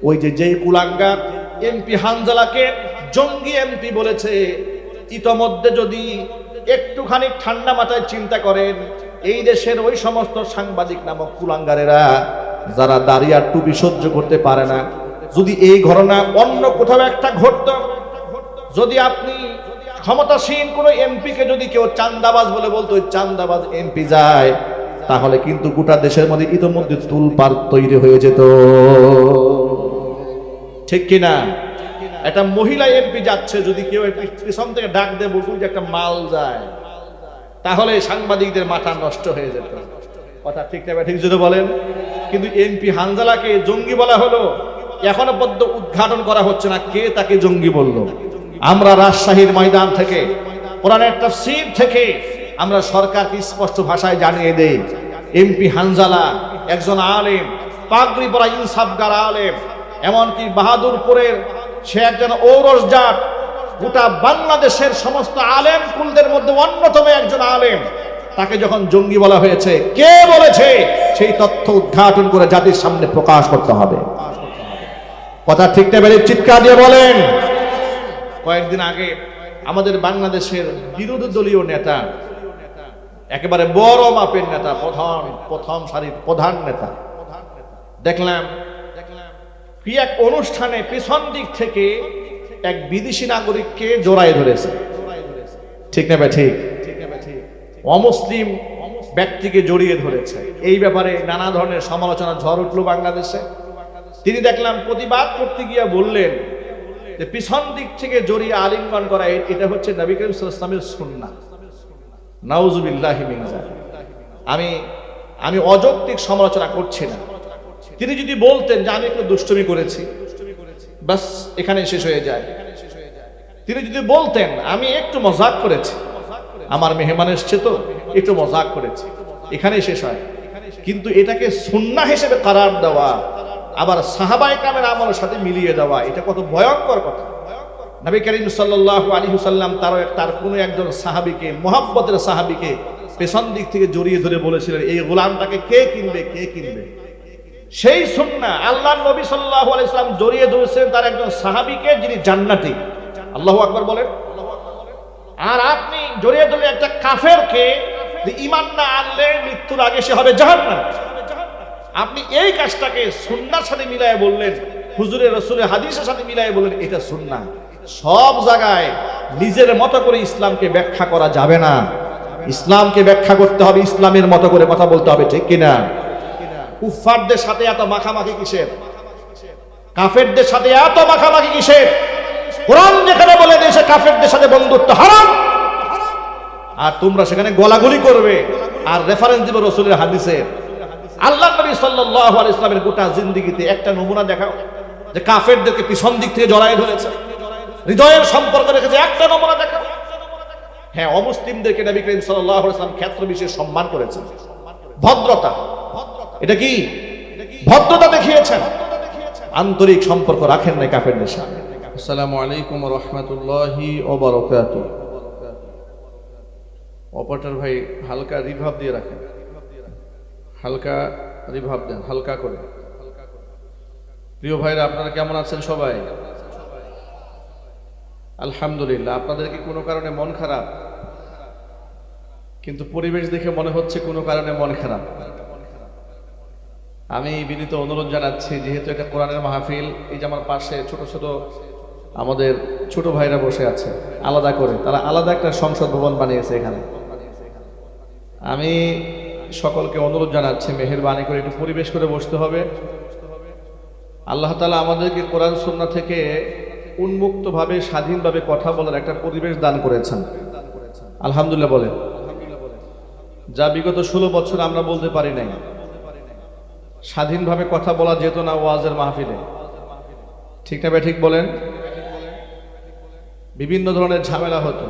ওই যেই কুলাঙ্গার এমপি হানজালাকে জঙ্গি এমপি বলেছে, ইতোমধ্যে যদি একটুখানি ঠান্ডা মাথায় চিন্তা করেন, এই দেশের ওই সমস্ত সাংবাদিক নামক কুলাঙ্গারেরা যারা দাঁড়িয়ে আর টুপি সহ্য করতে পারে না, যদি এই ঘটনা অন্য কোথাও একটা ঘটত, যদি আপনি ক্ষমতাসীন কোন এমপিকে যদি কেউ চান্দাবাজ বলে বলতো ওই চান্দাবাজ এমপি যায়, তাহলে কিন্তু গোটা দেশের মধ্যে ইতোমধ্যে তুলপাড় তৈরি হয়ে যেত, ঠিক কিনা? একটা মহিলা এমপি যাচ্ছে, যদি কেউ পিছন থেকে ডাক দেয় বলতো যে একটা মাল যায়, তাহলে সাংবাদিকদের মাথা নষ্ট হয়ে যেত। কথা ঠিক না ঠিক যদি বলেন? কিন্তু এমপি হানজালাকে জঙ্গি বলা হলো, এখনো পর্যন্ত উদ্ঘাটন করা হচ্ছে না কে তাকে জঙ্গি বলল। আমরা রাজশাহীর ময়দান থেকে, কোরআনের তাফসীর থেকে আমরা সরকারকে স্পষ্ট ভাষায় জানিয়ে দেই, এমপি হানজালা একজন আলেম, পাগড়ি পরা ইনসাফগার আলেম, এমনকি বাহাদুরপুরের সে একজন ঔরস জাত, গোটা বাংলাদেশের সমস্ত আলেম কুলদের মধ্যে অন্যতম একজন আলেম। তাকে যখন জঙ্গি বলা হয়েছে, কে বলেছে সেই তথ্য উদ্ঘাটন করে জাতির সামনে প্রকাশ করতে হবে। কথা ঠিক না বেরিয়ে চিৎকার দিয়ে বলেন। কয়েকদিন আগে আমাদের বাংলাদেশের বিরোধী দলীয় নেতা, একেবারে বড় মাপের নেতা, প্রথম সারির প্রধান নেতা, দেখলাম কি এক অনুষ্ঠানে পিছন দিক থেকে এক বিদেশি নাগরিককে জড়ায় ধরেছে, ঠিক না ঠিক? অমুসলিম ব্যক্তিকে জড়িয়ে ধরেছে। এই ব্যাপারে নানা ধরনের সমালোচনা ঝড় উঠল বাংলাদেশে। তিনি দেখলাম প্রতিবাদ করতে গিয়ে বললেন যে পিছন দিক থেকে জড়িয়ে আলিঙ্গন করা এটা হচ্ছে নবী করিম সাল্লাল্লাহু আলাইহি ওয়াসাল্লামের সুন্নাহ। নাউযুবিল্লাহি মিন যালিক। আমি অযৌক্তিক সমালোচনা করছি না। তিনি যদি বলতেন যে আমি একটু দুষ্টুমি করেছি, বাস এখানে শেষ হয়ে যায়। তিনি যদি বলতেন আমি একটু মজাক করেছি, আমার মেহমান এসছে তো একটু মজাক করেছি, এখানেই শেষ হয়। কিন্তু এটাকে সুন্নাহ হিসেবে করার দেওয়া, আবার সাহাবায়ে কেরামের আমলের সাথে মিলিয়ে দেওয়া, এটা কত ভয়ঙ্কর কথা। নবী করিম সাল্লাল্লাহু আলাইহি ওয়াসাল্লাম তার কোনো একজন সাহাবীকে, মুহাব্বতের সাহাবীকে পেছন দিক থেকে জড়িয়ে ধরে বলেছিলেন, এই গোলামটাকে কে কিনবে, কে কিনবে? সেই সুন্নাহ আল্লাহর নবী সাল্লাল্লাহু আলাইহি ওয়াসাল্লাম জড়িয়ে ধরেছেন তার একজন সাহাবীকে, যিনি জান্নাতি। আল্লাহু আকবার বলেন। আর আপনি জড়িয়ে ধরলে একটা কাফেরকে, যে ঈমান না আনলে মৃত্যুর আগে সে হবে জাহান্নামী। আপনি এই কাজটাকে সুন্নাহর সাথে মিলায়ে বললেন, হুজুরের রাসূলের হাদিসের সাথে মিলায়ে বললেন এটা সুন্নাহ। সব জায়গায় নিজের মতো করে ইসলামকে ব্যাখ্যা করা যাবে না। ইসলামকে ব্যাখ্যা করতে হবে ইসলামের মতো করে, কথা বলতে হবে, ঠিক কিনা? কুফফারদের সাথে এত মাখামাখি কিসের? কাফেরদের সাথে এত মাখামাখি কিসের? কোরআন যেখানে বলে দিয়েছে কাফেরদের সাথে বন্ধুত্ব হারাম, আর তোমরা সেখানে গলাগলি করবে আর রেফারেন্স দিবে রাসূলের হাদিসে। আল্লাহর নবী সাল্লাল্লাহু আলাইহি ওয়াসাল্লামের গোটা জিন্দেগিতে একটা নমুনা দেখাও যে কাফেরদেরকে পিছন দিক থেকে জড়ায় ধরেছে, হৃদয়ের সম্পর্ক রেখেছে, একটা নমুনা দেখাও। হ্যাঁ, অমুসলিমদেরকে নবী করিম সাল্লাল্লাহু আলাইহি ওয়াসাল্লাম ক্ষেত্র বিশেষ সম্মান করেছেন, ভদ্রতা, এটা কি ভদ্রতা দেখিয়েছেন, আন্তরিক সম্পর্ক রাখেন নাই কাফেরদের সাথে। আসসালামু আলাইকুম ওয়া রাহমাতুল্লাহি ওয়া বারাকাতুহু। অপারেটর ভাই হালকা রিভাব দিয়ে রাখেন, হালকা রিভাব দেন, হালকা করে। প্রিয় ভাইরা, আপনারা কেমন আছেন সবাই? আলহামদুলিল্লাহ। আপনাদের কি কোনো কারণে মন খারাপ? কিন্তু পরিবেশ দেখে মনে হচ্ছে কোনো কারণে মন খারাপ। আমি বিনীত অনুরোধ জানাচ্ছি, যেহেতু এটা কোরআনের মাহফিল, এই যে আমার পাশে ছোট ছোট আমাদের ছোট ভাইরা বসে আছে আলাদা করে, তারা আলাদা একটা সংসদ ভবন বানিয়েছে এখানে। আমি সকলকে অনুরোধ জানাচ্ছি মেহেরবানি করে একটু পরিবেশ করে বসতে হবে। আল্লাহ তাআলা আমাদেরকে কোরআন সুন্নাহ থেকে উন্মুক্তভাবে স্বাধীনভাবে কথা বলার একটা পরিবেশ দান করেছেন, আলহামদুলিল্লাহ বলেন। যা বিগত 16 বছর আমরা বলতে পারি নাই। স্বাধীনভাবে কথা বলা যেত না ওয়াজের মাহফিলে, ঠিক না ঠিক বলেন? বিভিন্ন ধরনের ঝামেলা হতো,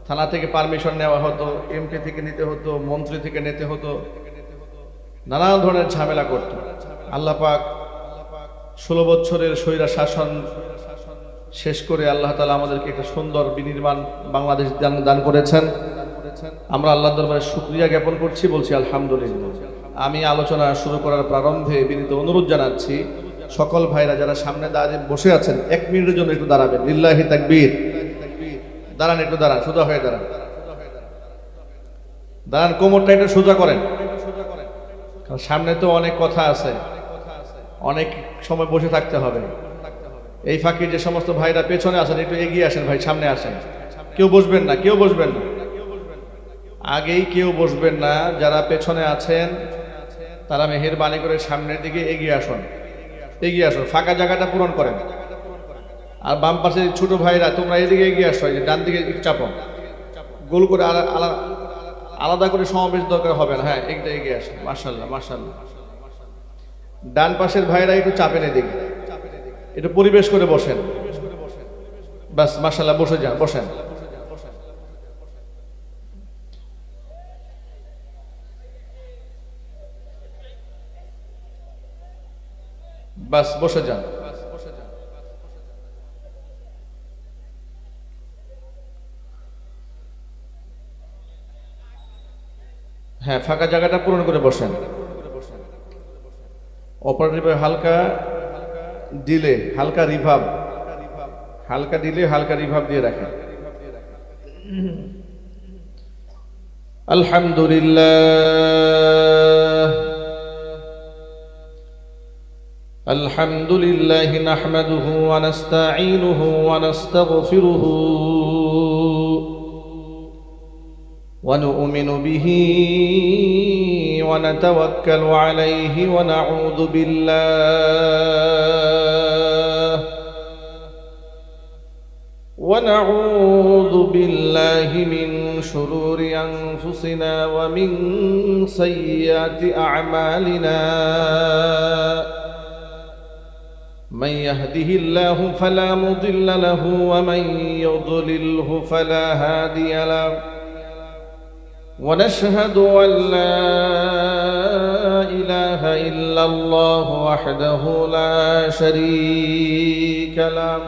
থানা থেকে পারমিশন নেওয়া হতো, এমপি থেকে নিতে হতো, মন্ত্রী থেকে নিতে হতো, নানান ধরনের ঝামেলা করত। আল্লাহ পাক 16 বছরের স্বৈরা শাসন শেষ করে আল্লাহ তাআলা আমাদেরকে একটা সুন্দর বিনির্মাণ বাংলাদেশ দান করেছেন। আমরা আল্লাহর দরবারে শুকরিয়া জ্ঞাপন করছি, বলছি আলহামদুলিল্লাহ। আমি আলোচনা শুরু করার প্রারম্ভে বিনীত অনুরোধ জানাচ্ছি, সকল ভাইরা যারা সামনে দাঁড়িয়ে বসে আছেন 1 মিনিটের জন্য একটু দাঁড়াবেন। লিল্লাহি তাকবীর। দাঁড়ান, একটু দাঁড়ান, সোজা হয়ে দাঁড়ান। দাঁড়ান, কোমরটা একটু সোজা করেন, কারণ সামনে তো অনেক কথা আছে, অনেক সময় বসে থাকতে হবে। এই ফাঁকে যে সমস্ত ভাইরা পেছনে আছেন একটু এগিয়ে আসেন ভাই, সামনে আসেন। কেউ বসবেন না, কেউ বসবেন না, আগেই কেউ বসবেন না। যারা পেছনে আছেন তারা মেহেরবানি করে সামনের দিকে এগিয়ে আসুন, এগিয়ে আসুন, ফাঁকা জায়গাটা পূরণ করেন। আর বাম পাশে ছোট ভাইরা তোমরা এদিকে এগিয়ে আসো, এই যে ডান দিকে একটু চাপো, গোল করে আলাদা করে সমাবেশ দরকার হবে না। হ্যাঁ, একটা এগিয়ে আসো। মাশাআল্লাহ, মাশাআল্লাহ। ডান পাশের ভাইরা একটু চাপেন এদিকে, একটু পরিবেশ করে বসেন। বাস, মাশাআল্লাহ, বসে যান, বসেন। বাস, বসে যান। হ্যাঁ, ফাঁকা জায়গাটা পূরণ করে বসেন। অপারেটিভে হালকা দিলে, হালকা রিভাব, হালকা দিলে হালকা রিভাব দিয়ে রাখেন। আলহামদুলিল্লাহ, আলহামদুলিল্লাহ নাহমাদুহু ওয়া নাস্তাঈনুহু ওয়া নাস্তাগফিরুহু ওয়া নু'মিনু বিহি ওয়া নাতাওয়াক্কালু আলাইহি ওয়া নাউযু বিল্লাহি মিন শুরুরি আনফুসিনা ওয়া মিন সাইয়্যাতি আ'মালিনা। من يهده الله فلا مضل له ومن يضلله فلا هادي له ونشهد أن لا إله إلا الله وحده لا شريك له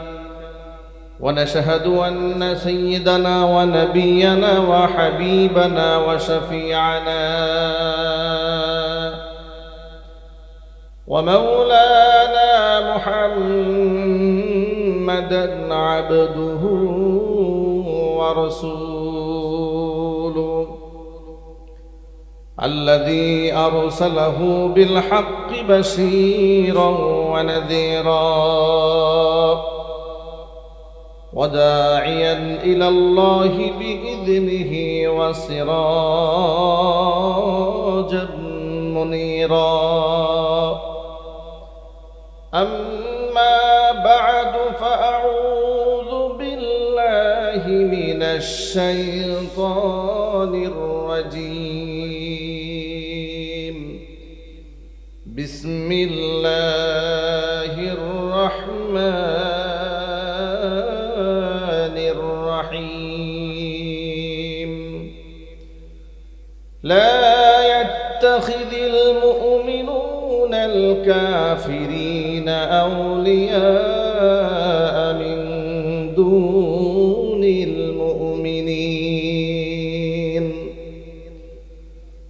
ونشهد أن سيدنا ونبينا وحبيبنا وشفيعنا ومولانا محمدا عبده ورسوله الذي أرسله بالحق بشيرا ونذيرا وداعيا إلى الله بإذنه وسراجا منيرا. أما بعد فأعوذ بالله من الشيطان الرجيم. بسم الله الرحمن الرحيم. لا يتخذ المؤمنون الكافرين أولياء من دون المؤمنين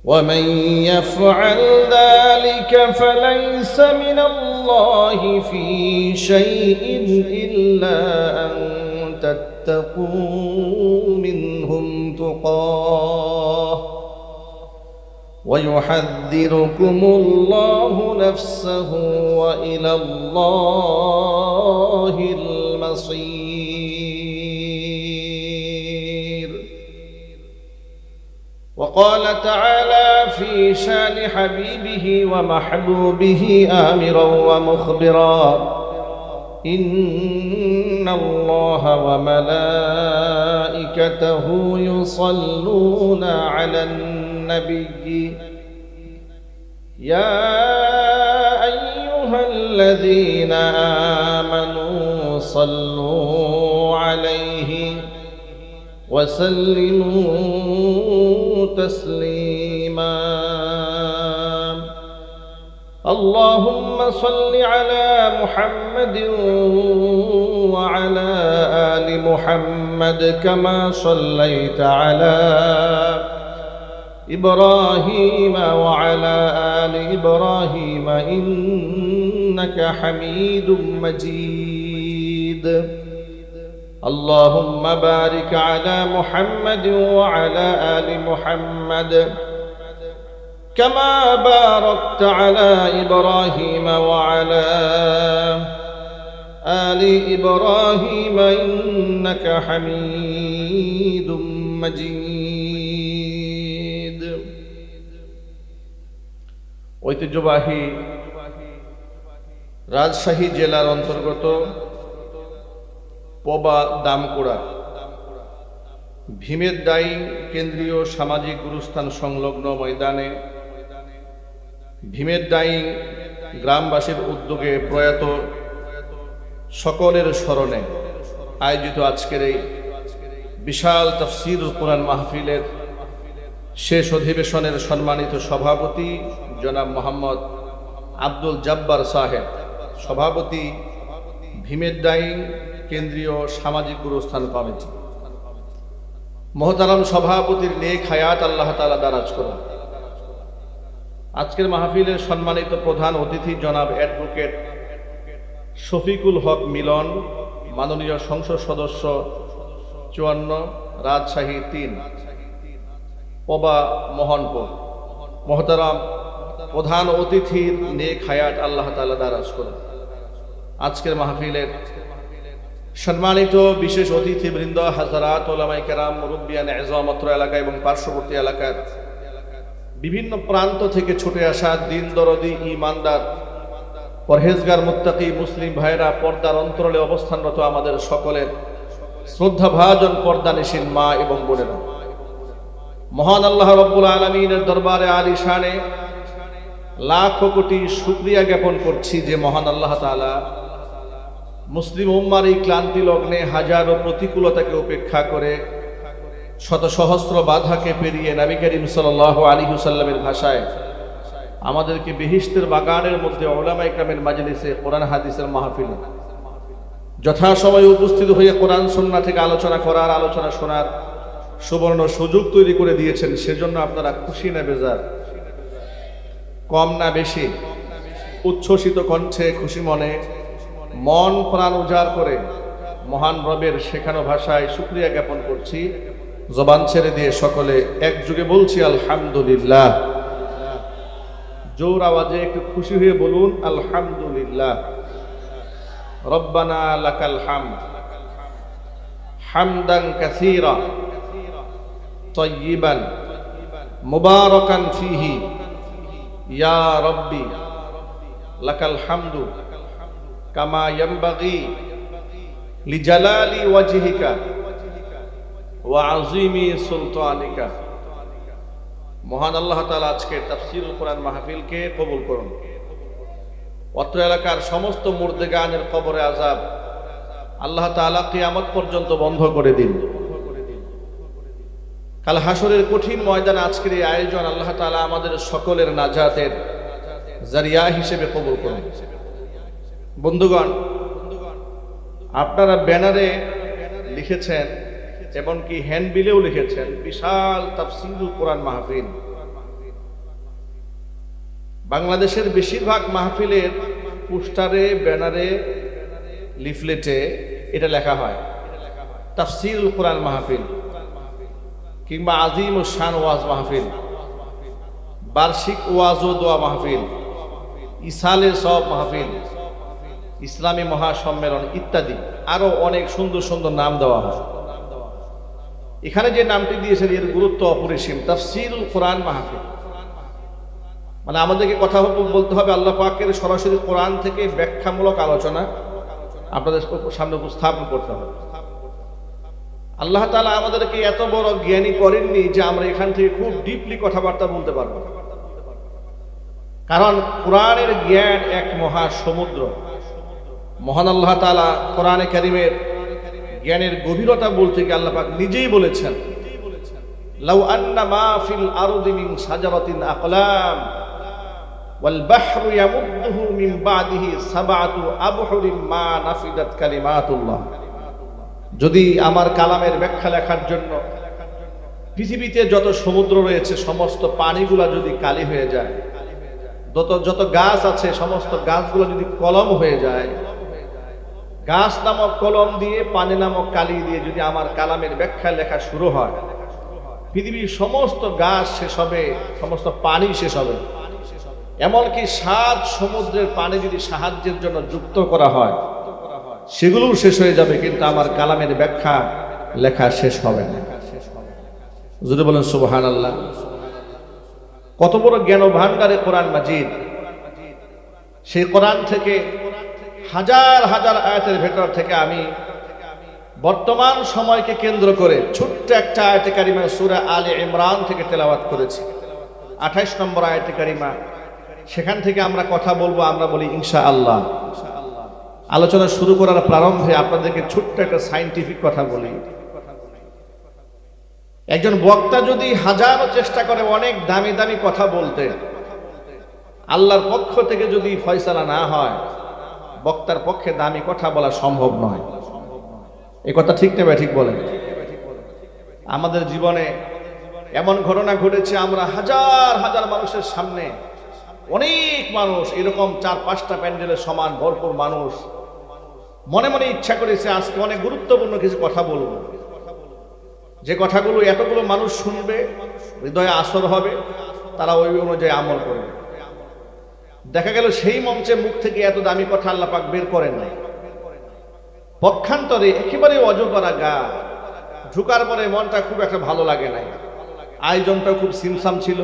ومن يفعل ذلك فليس من الله في شيء إلا أن تتقوا منهم تقاه ويحذركم الله نفسه وإلى الله المصير. وقال تعالى في شان حبيبه ومحبوبه آمرا ومخبرا: إن الله وملائكته يصلون على النبي يا أيها الذين آمنوا صلوا عليه وسلموا تسليما. اللهم صل على محمد وعلى آل محمد كما صليت على إبراهيم وعلى آل إبراهيم إنك حميد مجيد اللهم بارك على محمد وعلى آل محمد كما باركت على إبراهيم وعلى آل إبراهيم إنك حميد مجيد ঐতিহ্যবাহী রাজশাহী জেলার অন্তর্গত পবা দামকুড়া ভীমের ডাইং কেন্দ্রীয় সামাজিক গুরুস্থান সংলগ্ন ময়দানে ভীমের ডাইং গ্রামবাসীর উদ্যোগে প্রয়াত সকলের স্মরণে আয়োজিত আজকের এই বিশাল তাফসীরুল কোরআন মাহফিলের শেষ অধিবেশনের সম্মানিত সভাপতি জনাব মোহাম্মদ আব্দুল জব্বার সাহেব, সভাপতি ভীমের ডাইং কেন্দ্রীয় সামাজিক গুরুস্থান কমিটি। মোহতারাম সভাপতির নেক হায়াত আল্লাহ তাআলা দারাজ করুন। আজকের মাহফিলের সম্মানিত প্রধান অতিথি জনাব অ্যাডভোকেট শফিকুল হক মিলন, মাননীয় সংসদ সদস্য 54 রাজশাহী 3 পবা মোহনপুর। মোহতারাম প্রধান অতিথির নেক হায়াত আল্লাহ তাআলা দারাজ করুন। আজকের মাহফিলের সম্মানিত বিশেষ অতিথিবৃন্দ, হাজারাত, ওলামায়ে কেরাম, মুরব্বিয়ান এযম, অত্র এলাকা এবং পার্শ্ববর্তী এলাকার বিভিন্ন প্রান্ত থেকে ছুটে আসা দিন দরদি ঈমানদার পরহেজগার মুত্তাকি মুসলিম ভাইরা, পর্দার অন্তরালে অবস্থানরত আমাদের সকলের শ্রদ্ধাভাজন পর্দানিশীন মা এবং বোনেরা, মহান আল্লাহ রব্বুল আলামিনের দরবারে আলিশানে লাখো কোটি শুকরিয়া জ্ঞাপন করছি যে মহান আল্লাহ তাআলা মুসলিম উম্মার এই ক্লান্তি লগ্নে হাজারো প্রতিকূলতাকে উপেক্ষা করে শত সহস্র বাধাকে পেরিয়ে নবী করিম সাল্লাল্লাহু আলাইহি ওয়াসাল্লামের ভাষায় আমাদেরকে বেহেশতের বাগানের মধ্যে উলামায়ে কেরামের মাজলিসে কোরআন হাদিসের মাহফিলে যথাসময়ে উপস্থিত হয়ে কোরআন সুন্নাহ থেকে আলোচনা করার, আলোচনা শোনার সুবর্ণ সুযোগ তৈরি করে দিয়েছেন। সেজন্য আপনারা খুশি না বেজার? কম না বেশি? উচ্ছ্বসিত কণ্ঠে খুশি মনে মন প্রাণ উজাড় করে মহান রবের শেখানো ভাষায় শুকরিয়া জ্ঞাপন করছি। জবান ছেড়ে দিয়ে সকলে একযোগে বলছি আলহামদুলিল্লাহ। জোর আওয়াজে একটু খুশি হয়ে বলুন আলহামদুলিল্লাহ। রব্বানা লাকাল হামদ হামদান কাসীরা তাইয়িবান মুবারাকান ফীহি ইয়া রব্বি লাকাল হামদু কামা ইয়ানবাগি লিজালালি ওয়াজহিকা ওয়া আযীমি সুলতানিকা। মহান আল্লাহ তাআলা আজকে তাফসীরুল কোরআন মাহফিলকে কবুল করুন। অত্র এলাকার সমস্ত মুর্দেগানের কবরে আযাব আল্লাহ তাআলা কিয়ামত পর্যন্ত বন্ধ করে দিন। কাল হাসরের কঠিন ময়দানে আজকের এই আয়োজন আল্লাহ তাআলা আমাদের সকলের নাজাতের জারিয়া হিসেবে কবুল করুন। বন্ধুগণ, আপনারা ব্যানারে লিখেছেন, এমনকি হ্যান্ডবিলেও লিখেছেন বিশাল তাফসীরুল কোরআন মাহফিল। বাংলাদেশের বেশিরভাগ মাহফিলের পোস্টারে, ব্যানারে, লিফলেটে এটা লেখা হয় তাফসীরুল কোরআন মাহফিল কিংবা আজিমুশ শান ওয়াজ মাহফিল, বার্ষিক ওয়াজ ও দোয়া মাহফিল, ইসালে সব মাহফিল, ইসলামী মহাসম্মেলন ইত্যাদি আরো অনেক সুন্দর সুন্দর নাম দেওয়া হয়। এখানে যে নামটি দিয়েছেন এর গুরুত্ব অপরিসীম, তাফসীরুল কোরআন মাহফিল। মানে আমাদেরকে কথা বলতে হবে আল্লাহ পাকের সরাসরি কোরআন থেকে ব্যাখ্যামূলক আলোচনা আপনাদের সামনে উপস্থাপন করতে হবে। আল্লাহ তাআলা আমাদেরকে এত বড় জ্ঞানী করেননি যে আমরা এখান থেকে খুব ডিপলি কথাবার্তা বলতে পারবো, কারণ কোরআনের জ্ঞান এক মহা সমুদ্র। মহান আল্লাহ তাআলা কোরআনে কারীমের জ্ঞানের গভীরতা বলতে গিয়ে আল্লাহ পাক নিজেই বলেছেন, লাউ আন্না মা ফিল আরদি মিন শাজারাতিন আকলাম ওয়াল বাহরু ইয়ামুদ্দুহু মিন বাদিহি সাবআতু আবহুরিন মা নাফিদাত কালিমাতুল্লাহ। যদি আমার কালামের ব্যাখ্যা লেখার জন্য পৃথিবীতে যত সমুদ্র রয়েছে সমস্ত পানিগুলা যদি কালি হয়ে যায়, যত যত গাছ আছে সমস্ত গাছগুলো যদি কলম হয়ে যায়, গাছ নামক কলম দিয়ে পানি নামক কালি দিয়ে যদি আমার কালামের ব্যাখ্যা লেখা শুরু হয়, পৃথিবীর সমস্ত গাছ শেষ হবে, সমস্ত পানি শেষ হবে, এমনকি 7 সমুদ্রের পানি যদি সাহায্যের জন্য যুক্ত করা হয় সেগুলোও শেষ হয়ে যাবে, কিন্তু আমার কালামের ব্যাখ্যা লেখা শেষ হবে না। যদি বলেন সুবহানাল্লাহ। কত বড় জ্ঞান ভান্ডারে কোরআন মাজিদ। সেই কোরআন থেকে হাজার হাজার আয়াতের ভেতর থেকে আমি বর্তমান সময়কে কেন্দ্র করে ছোট্ট একটা আয়াতে কারিমা সূরা আলে ইমরান থেকে তেলাওয়াত করেছি, 28 নম্বর আয়াতে কারিমা। সেখান থেকে আমরা কথা বলবো, আমরা বলি ইনশাআল্লাহ। আলোচনা শুরু করার প্রারম্ভে আপনাদেরকে ছোট্ট একটা সায়েন্টিফিক কথা বলি। একজন বক্তা যদি হাজারো চেষ্টা করে অনেক দামি দামি কথা বলতে, আল্লাহর পক্ষ থেকে যদি ফয়সালা না হয়, বক্তার পক্ষে দামি কথা বলা সম্ভব নয়। এই কথা ঠিক নেবে ঠিক বলেন? আমাদের জীবনে এমন ঘটনা ঘটেছে, আমরা হাজার হাজার মানুষের সামনে, অনেক মানুষ এরকম 4-5টা প্যান্ডেলের সমান ভরপুর মানুষ মনে মনে ইচ্ছা করেছে আজকে অনেক গুরুত্বপূর্ণ কিছু কথা বলবো, যে কথাগুলো এতগুলো মানুষ শুনবে, হৃদয়ে আসর হবে, তারা ওই অনুযায়ী আমল করবে। দেখা গেল সেই মঞ্চে মুখ থেকে এত দামি কথা আল্লাহ পাক বের করেন নাই। পক্ষান্তরে একেবারে অজগরা গা, ঢুকার পরে মনটা খুব একটা ভালো লাগে নাই। আয়োজনটা খুব সিমসাম ছিল,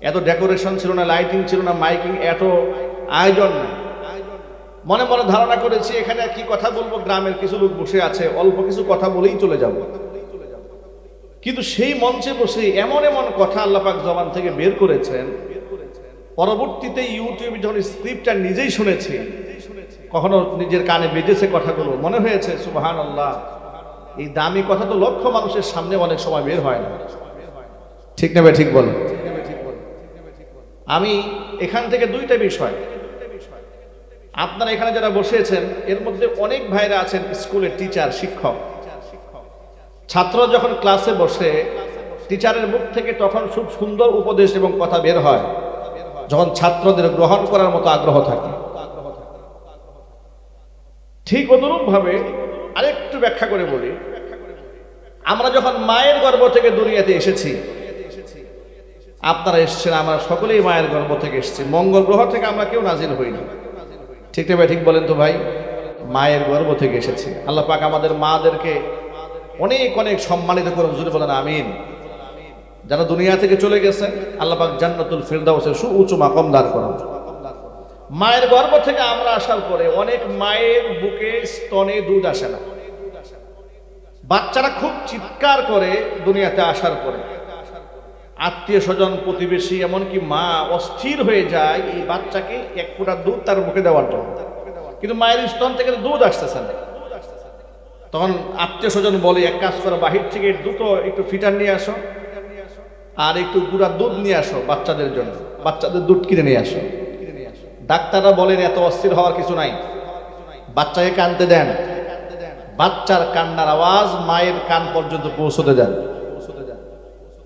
এত ডেকোরেশন ছিল না, লাইটিং ছিল না, মাইকিং, এত আয়োজন নাই। মনে মনে ধারণা করেছি এখানে কি কথা বলবো, গ্রামের কিছু লোক বসে আছে, অল্প কিছু কথা বলেই চলে যাব। কিন্তু সেই মঞ্চে বসে এমন এমন কথা আল্লাহ পাক জবান থেকে বের করেছেন, পরবর্তীতে ইউটিউবে যখন স্ক্রিপ্টটা নিজেই শুনেছি, কখনো নিজের কানে বেজেছে কথাগুলো, মনে হয়েছে সুবহানাল্লাহ, এই দামি কথা তো লক্ষ মানুষের সামনে অনেক সময় বের হয় না। ঠিক নেবে ঠিক বল? আমি এখান থেকে 2টা বিষয়, আপনারা এখানে যারা বসেছেন এর মধ্যে অনেক ভাইরা আছেন স্কুলের টিচার, শিক্ষক। ছাত্র যখন ক্লাসে বসে, টিচারের মুখ থেকে তখন খুব সুন্দর উপদেশ এবং কথা বের হয় যখন ছাত্রদের গ্রহণ করার মতো আগ্রহ থাকে। ঠিক অনুরূপ ভাবে আরেকটু ব্যাখ্যা করে বলি, আমরা যখন মায়ের গর্ভ থেকে দুনিয়াতে এসেছি, আপনারা এসেছেন, আমরা সকলেই মায়ের গর্ভ থেকে এসেছি, মঙ্গল গ্রহ থেকে আমরা কেউ নাজিল হইনি। ঠিক না ভাই? ঠিক বলেন তো ভাই? মায়ের গর্ভ থেকে এসেছি। আল্লাহ পাক আমাদের মাদেরকে অনেক অনেক সম্মানিত করুন, জুড়ে বলেন আমিন। যারা দুনিয়া থেকে চলে গেছে, আল্লাহ পাক জান্নাতুল ফিরদাউসে সুউচ্চ মাকাম দান করুন। মায়ের গর্ভ থেকে আমরা আসার পরে অনেক মায়ের বুকে স্তনে দুধ আসে না, বাচ্চারা খুব চিৎকার করে দুনিয়াতে আসার পরে। আত্মীয় স্বজন, প্রতিবেশী, এমনকি মা অস্থির হয়ে যায় এই বাচ্চাকে 1 ফোঁটা দুধ তার মুখে দেওয়ার জন্য, কিন্তু মায়ের স্তন থেকে দুধ আসতেছে না। তখন আত্মীয় স্বজন বলে, এক কাজ করো, বাহির থেকে দুটো একটু ফিটার নিয়ে আসো আর একটু গুঁড়া দুধ নিয়ে আসো বাচ্চাদের জন্য, বাচ্চাদের দুধ কিনে নিয়ে আসো। ডাক্তাররা বলেন এত অস্থির হওয়ার কিছু নাই, বাচ্চাকে কানতে দেন, বাচ্চার কান্নার আওয়াজ মায়ের কান পর্যন্ত পৌঁছতে দেন।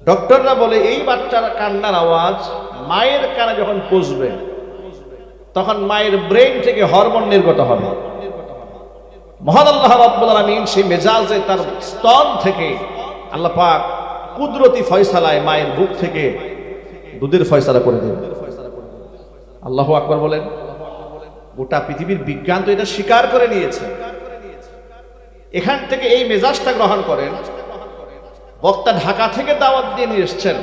ডক্টররা বলে এই বাচ্চার কান্নার আওয়াজ মায়ের কানে যখন পৌঁছবে, তখন মায়ের ব্রেন থেকে হরমোন নির্গত হবে। মহান আল্লাহ রাব্বুল আলামিন সেই মেজাজে তার স্তন থেকে আল্লাহ পাক কুদরতি ফয়সালায় মায়ের বুক থেকে দুধের ফয়সালা করে দেন। আল্লাহু আকবার বলেন। গোটা পৃথিবীর বিজ্ঞান তো এটা স্বীকার করে নিয়েছে। এখান থেকে এই মেজাজটা গ্রহণ করেন। বক্তা ঢাকা থেকে দাওয়াত দিয়ে নিয়ে এসছেন,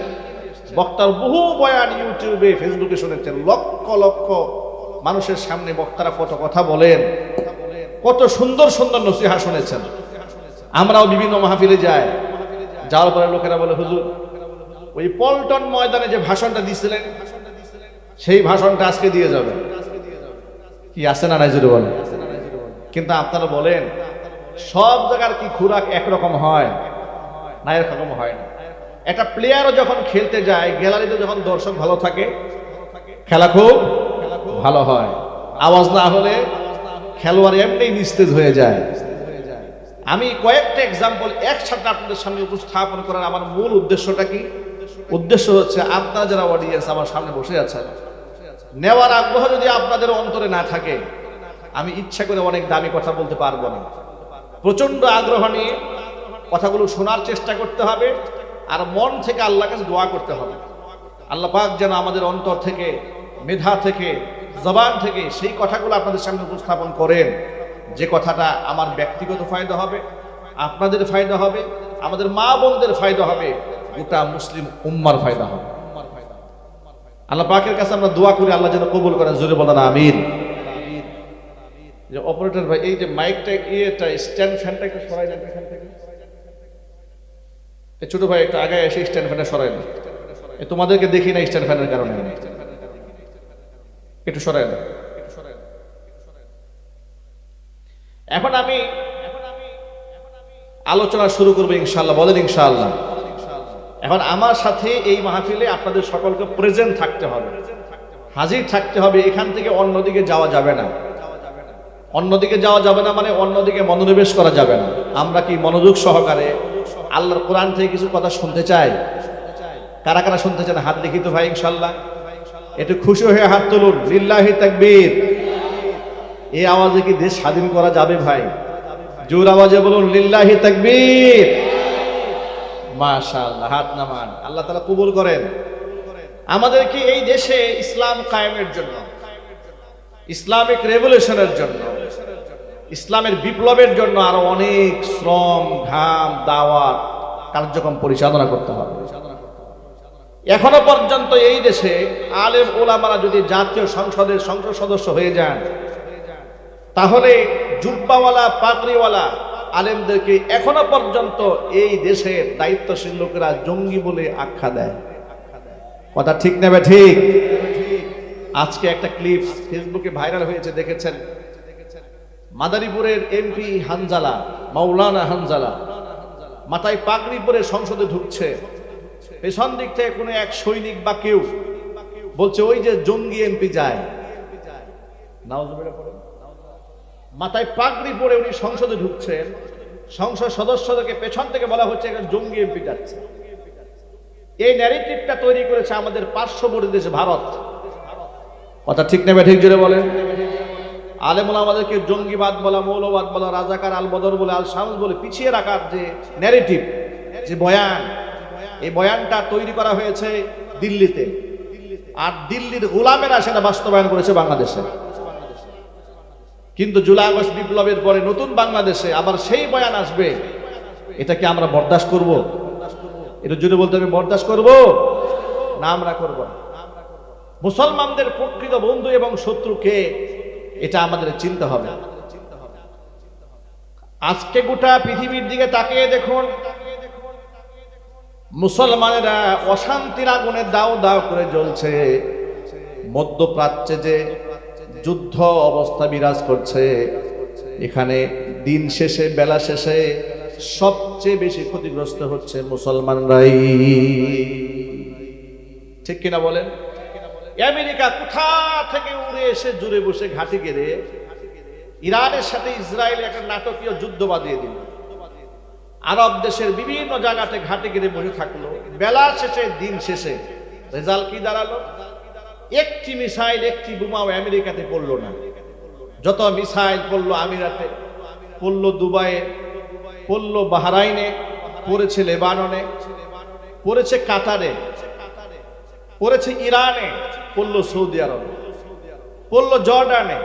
বক্তার বহু বয়ান ইউটিউবে, ফেসবুকে শুনেছেন, লক্ষ লক্ষ মানুষের সামনে বক্তারা কত কথা বলেন, কত সুন্দর সুন্দর নসিহা শুনেছেন। আমরাও বিভিন্ন মাহফিলে যাই, যাওয়ার পরে লোকেরা বলে, হুজুর ওই পল্টন ময়দানে যে ভাষণটা দিয়েছিলেন সেই ভাষণটা আজকে দিয়ে যাবে। কি আছে না নাই যদি বলেন? কিন্তু আপনারা বলেন সব জায়গার কি খুরাক একরকম হয় না? এরকম হয় না। একটা প্লেয়ারও যখন খেলতে যায়, গ্যালারিতে যখন দর্শক ভালো থাকে, খেলা খুব ভালো হয়। আওয়াজ না হলে খেলোয়াড় এমনি নিস্তেজ হয়ে যায়। আমি কয়েকটা এক্সাম্পল একসাথে আপনাদের সামনে উপস্থাপন করার আমার মূল উদ্দেশ্যটা কি? উদ্দেশ্য হচ্ছে আপনারা যারা অডিয়েন্স আমার সামনে বসে আছেন, নেওয়ার আগ্রহ যদি আপনাদের অন্তরে না থাকে, আমি ইচ্ছা করে অনেক দামি কথা বলতে পারবো না। প্রচন্ড আগ্রহ নিয়ে কথাগুলো শোনার চেষ্টা করতে হবে, আর মন থেকে আল্লাহর কাছে দোয়া করতে হবে। আল্লাহ পাক যেন আমাদের অন্তর থেকে, মেধা থেকে, জবান থেকে সেই কথাগুলো আপনাদের সামনে উপস্থাপন করেন, যে কথাটা আমার ব্যক্তিগত ফায়দা হবে, আপনাদের ফায়দা হবে, আমাদের মা বোনদের ফায়দা হবে, গোটা মুসলিম উম্মার ফায়দা হবে। আল্লাহ পাকের কাছে আমরা দোয়া করি, আল্লাহ যেন কবুল করেন। জোরে বলেন আমিন। যে অপারেটর ভাই, এই যে মাইকটা ইয়েটা স্ট্যান্ড ফ্যানটা একটু সরাই দেন এখান থেকে। এই ছোট ভাই একটু আগে এসে স্ট্যান্ড ফ্যানটা সরাই দেন। তোমাদেরকে দেখি না স্ট্যান্ড ফ্যানের কারণে, একটু সরাই দেন। এখন আমি আলোচনা শুরু করবো ইনশাআল্লাহ। বলেন ইনশাআল্লাহ। এখন আমার সাথে এই মাহফিলে আপনাদের সকলকে প্রেজেন্ট থাকতে হবে, হাজির থাকতে হবে। এখান থেকে অন্যদিকে যাওয়া যাবে না। অন্যদিকে যাওয়া যাবে না মানে অন্যদিকে মনোনিবেশ করা যাবে না। আমরা কি মনোযোগ সহকারে আল্লাহর কোরআন থেকে কিছু কথা শুনতে চাই? কারা কারা শুনতে চান হাত দেখি তো ভাই ইনশাআল্লাহ। একটু খুশি হয়ে হাত তুলুন। লিল্লাহি তাকবীর। এই আওয়াজে কি দেশ স্বাধীন করা যাবে ভাই? জোর আওয়াজে বলুন লিল্লাহি তাকবীর। মাশাআল্লাহ, হাত নামান। আল্লাহ তাআলা কবুল করেন। আমাদেরকে এই দেশে ইসলাম কায়েমের জন্য, ইসলামিক রেভলিউশনের জন্য, ইসলামের বিপ্লবের জন্য আরো অনেক শ্রম, ঘাম, দাওয়াত কার্যক্রম পরিচালনা করতে হবে। এখনো পর্যন্ত এই দেশে আলেম ওলামারা যদি জাতীয় সংসদের সংসদ সদস্য হয়ে যান, তাহলে জুব্বাওয়ালা পাগড়িওয়ালা আলেমদেরকে এখনো পর্যন্ত এই দেশের দায়িত্বশীল লোকেরা জঙ্গি বলে আখ্যা দেয়। কথা ঠিক নেবে ঠিক? আজকে একটা ক্লিপ ফেসবুকে ভাইরাল হয়েছে, দেখেছেন? মাদারীপুরের এমপি হানজালা, মাওলানা হানজালা মাথায় পাগড়ি পরে সংসদে ঢুকছে। পেছন দিক থেকে কোনো এক সৈনিক বা কেউ বলছে ওই যে জঙ্গি এমপি যায়। নাউজুবিল্লাহ পড়েন। মাথায় পাগড়ি পরে উনি সংসদে ঢুকছেন, সংসদ সদস্যদেরকে পেছন থেকে বলা হচ্ছে একটা জঙ্গি এমপি যাচ্ছে। এই ন্যারেটিভটা তৈরি করেছে আমাদের পার্শ্ববর্তী দেশ ভারত। কথা ঠিক নেবে ঠিক? জোরে বলেন। আলেমুল আমাদেরকে জঙ্গিবাদ বলা, মৌলবাদ বলা, রাজাকার, আল বদর বলে, আল শামস বলে পিছিয়ে রাখার যে ন্যারেটিভ, যে বয়ান, এই বয়ানটা তৈরি করা হয়েছে দিল্লিতে, আর দিল্লির গোলামেরা সেটা বাস্তবায়ন করেছে বাংলাদেশে। কিন্তু জুলাই আগস্ট বিপ্লবের পরে নতুন বাংলাদেশে আবার সেই বয়ান আসবে। এটা কি আমরা বরদাস্ত করব? এটা যদি বলতে হবে বরদাস্ত করব না, আমরা করব না। মুসলমানদের প্রকৃত বন্ধু এবং শত্রু কে, এটা আমাদের চিন্তা হবে। আজকে গোটা পৃথিবীর দিকে তাকিয়ে দেখুন, মুসলমানেরা অশান্তির আগুনে দাও দাও করে জ্বলছে। মধ্যপ্রাচ্যে যে যুদ্ধ অবস্থা বিরাজ করছে, এখানে দিন শেষে, বেলা শেষে সবচেয়ে বেশি ক্ষতিগ্রস্ত হচ্ছে মুসলমানরাই। ঠিক কিনা বলেন? আমেরিকা কোথা থেকে উড়ে এসে জুড়ে বসে ঘাঁটি গেড়ে ইরানের সাথে ইসরায়েল একটা নাটকীয় যুদ্ধ বাঁধিয়ে দিল। আরব দেশের বিভিন্ন জায়গাতে ঘাঁটি গেড়ে বসে থাকলো। বেলা শেষে, দিন শেষে রেজাল্ট কি দাঁড়ালো? একটি মিসাইল, একটি বোমাও আমেরিকাতে পড়লো না। যত মিসাইল পড়লো আমিরাতে, পড়লো দুবাইয়ে, পড়লো বাহরাইনে, পড়েছে লেবাননে, পড়েছে কাতারে, পড়েছে ইরানে, পড়লো সৌদি আরবে, পড়লো জর্ডানে।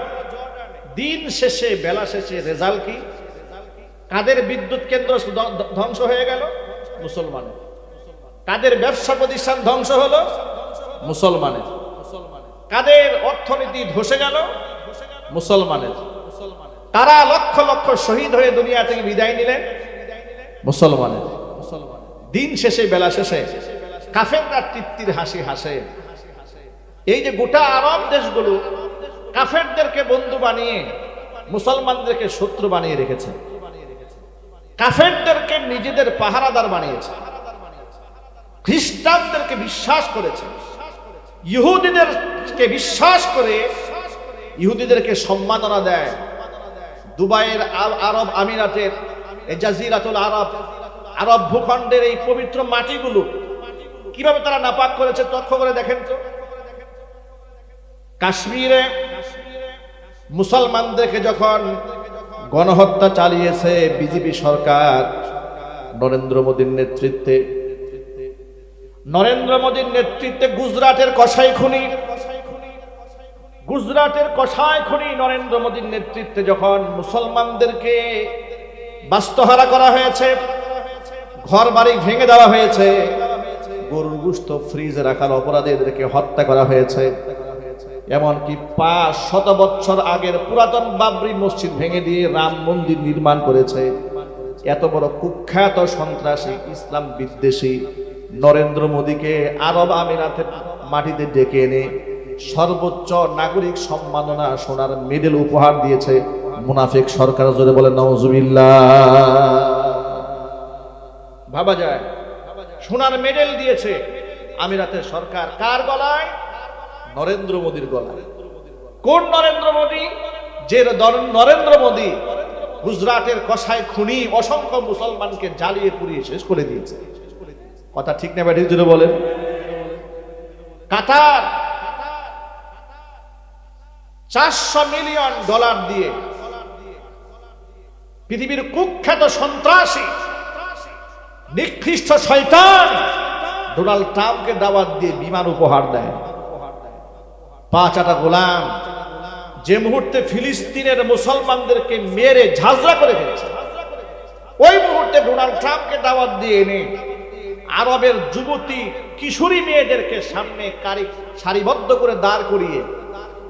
দিন শেষে, বেলা শেষে রেজাল্ট কি? কাদের বিদ্যুৎ কেন্দ্র ধ্বংস হয়ে গেল? মুসলমানের। কাদের ব্যবসা প্রতিষ্ঠান ধ্বংস হলো? মুসলমানের। কাদের অর্থনীতি ধসে গেল? মুসলমানের। তারা লক্ষ লক্ষ শহীদ হয়ে দুনিয়া থেকে বিদায় নিলেন? মুসলমানের। দিন শেষে, বেলা শেষে কাফেররা তৃপ্তির হাসি হাসে। এই যে গোটা আরব দেশগুলো কাফেরদেরকে বন্ধু বানিয়ে মুসলমানদেরকে শত্রু বানিয়ে রেখেছে, কাফেরদেরকে নিজেদের পাহারাদার বানিয়েছে, খ্রিস্টানদেরকে বিশ্বাস করেছে, ইহুদিদেরকে বিশ্বাস করে ইহুদিদেরকে সম্মাননা দেয়। দুবাইয়ের আরব আমিরাতের জাজিরাতুল আরব, আরব ভূখণ্ডের এই পবিত্র মাটিগুলো কিভাবে তারা নাপাক করেছে লক্ষ্য করে দেখেন তো। কাশ্মীরে মুসলমানদেরকে যখন গণহত্যা চালিয়েছে বিজেপি সরকার নরেন্দ্র মোদীর নেতৃত্বে, গুজরাটের কসাই খুনি নরেন্দ্র মোদীর নেতৃত্বে যখন মুসলমানদেরকে বাস্তুহারা করা হয়েছে, ঘর বাড়ি ভেঙে দেওয়া হয়েছে, গরুর গোশত ফ্রিজে রাখার অপরাধে এদেরকে হত্যা করা হয়েছে, এমনকি 500 বছর আগের পুরাতন বাবরি মসজিদ ভেঙে দিয়ে রাম মন্দির নির্মাণ করেছে। এত বড় কুখ্যাত সন্ত্রাসী ইসলাম বিদ্বেষী নরেন্দ্র মোদীকে আরব আমিরাতের মাটিতে ডেকে এনে সর্বোচ্চ নাগরিক সম্মাননা সোনার মেডেল উপহার দিয়েছে মুনাফিক সরকার। জোরে বলে নাউজুবিল্লাহ। ভাবা যায়, সোনার মেডেল দিয়েছে আমিরাতের সরকার কার গলায়? নরেন্দ্র মোদীর গলায়। কোন নরেন্দ্র মোদী? যে নরেন্দ্র মোদী গুজরাটের কসাই খুনি অসংখ্য মুসলমানকে জ্বালিয়ে পুড়িয়ে শেষ করে দিয়েছে। কথা ঠিক না ব্যাঠিক জুড়ে বলেন? কাতার $400 মিলিয়ন দিয়ে পৃথিবীর কুখ্যাত সন্ত্রাসী নিকৃষ্ট শয়তান ডোনাল্ড ট্রাম্পকে দাওয়াত দিয়ে বিমান উপহার দেয়। 5 আটা গোলাম যে মুহূর্তে ফিলিস্তিনের মুসলমানদেরকে মেরে ঝাঁঝরা করে ফেলেছে, ওই মুহূর্তে ডোনাল্ড ট্রাম্পকে দাওয়াত দিয়ে এনে আরবের যুবতী কিশোরী মেয়েদেরকে সামনে সারিবদ্ধ করে দাঁড় করিয়ে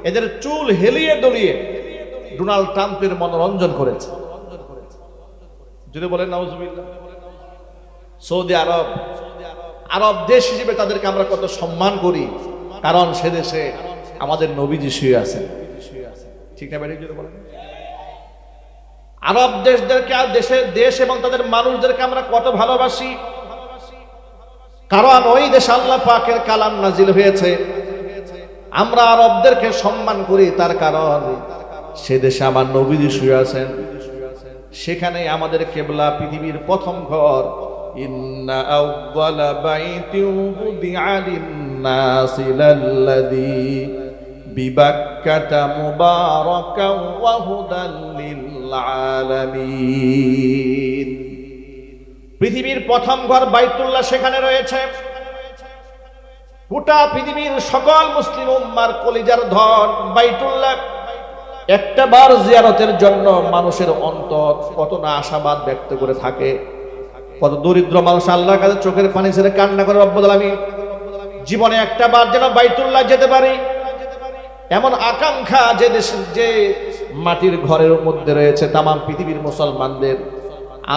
এদের চুল হেলিয়ে দলিয়ে ডোনাল্ড ট্রাম্পের মনোরঞ্জন করেছে। যদি বলেন নাউজুবিল্লাহ। সৌদি আরব দেশ হিসেবে তাদেরকে আমরা কত সম্মান করি, কারণ সে দেশে আমাদের নবীজি শুয়ে আছেন। ঠিক না ভাই? যদি বলেন আরব দেশদেরকে দেশ এবং তাদের মানুষদেরকে আমরা কত ভালোবাসি, কারণ ওই দেশে আল্লাহ পাকের কালাম নাজিল হয়েছে। আমরা আরবদেরকে সম্মান করি তার কারণ সে দেশে আমার নবীজি শুয়ে আছেন, সেখানে আমাদের কিবলা পৃথিবীর প্রথম ঘর। ইন্না আউয়ালা বাইতিন বুদিআ লিন-নাসি লাল্লাযী বিবাক্কাতা মুবারাকান ওয়া হুদাল লিল-আলামিন। পৃথিবীর প্রথম ঘর বাইতুল্লাহ সেখানে রয়েছে। গোটা পৃথিবীর সকল মুসলিম উম্মার কলিজার ধন বাইতুল্লাহ। একটা বার জিয়ারতের জন্য মানুষের অন্তর কত না আশাবাদ ব্যক্ত করে থাকে। কত দরিদ্র মানুষ আল্লাহর কাছে চোখের পানি ছেড়ে কান্না করে, রব্বুল আলামিন জীবনে একটা বার যেন বাইতুল্লাহ যেতে পারি, এমন আকাঙ্ক্ষা যে যে মাটির ঘরের মধ্যে রয়েছে তাম পৃথিবীর মুসলমানদের।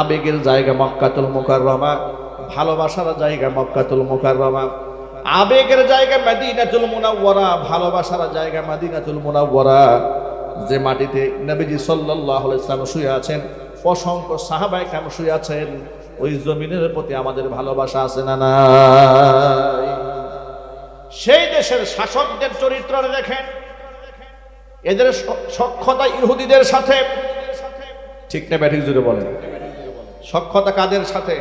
আবেগের জায়গা মক্কাতুল মুকাররমা, ভালোবাসার জায়গা মক্কাতুল মুকাররমা, আবেগের জায়গা মদিনাতুল মুনাওয়ারা, ভালোবাসার জায়গা মদিনাতুল মুনাওয়ারা। যে মাটিতে নবীজি সাল্লাল্লাহু আলাইহি ওয়াসাল্লাম শুয়ে আছেন, অসংখ্য সাহাবায়ে কেরাম শুয়ে আছেন, ওই জমিনের প্রতি আমাদের ভালোবাসা আছে না নাই? সেই দেশের শাসকদের চরিত্র দেখেন, এদের সখ্যতা ইহুদিদের সাথে। ঠিক না ব্যাঠিক জুড়ে বলেন? সখ্যতা কাদের সাথে?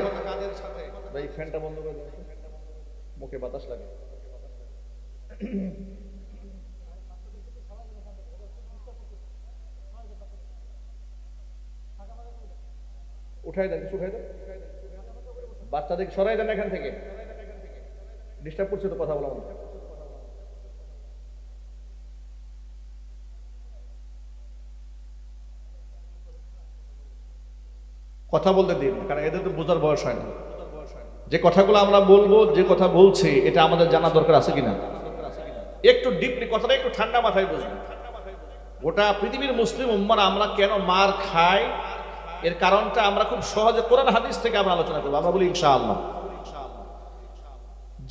ভাই ফ্যানটা বন্ধ করে দাও, মুখে বাতাস লাগে। উঠাই দেন, উঠাই দেন, বাচ্চাদের সরাই দেন এখান থেকে, ডিস্টার্ব করছে তো কথা বলা। কথা বলতে দিন, কারণ এদের তো বোঝার বয়স হয় না। যে কথাগুলো আমরা বলবো, যে কথা বলছি, এটা আমাদের জানা দরকার আছে কিনা? একটু ডিপলি কথাটা একটু ঠান্ডা মাথায় বুঝবো। গোটা পৃথিবীর মুসলিম উম্মারা আমরা কেন মার খাই, এর কারণটা আমরা খুব সহজে কোরআন হাদিস থেকে আমরা আলোচনা করবো। আমরা বলি ইনশাআল্লাহ,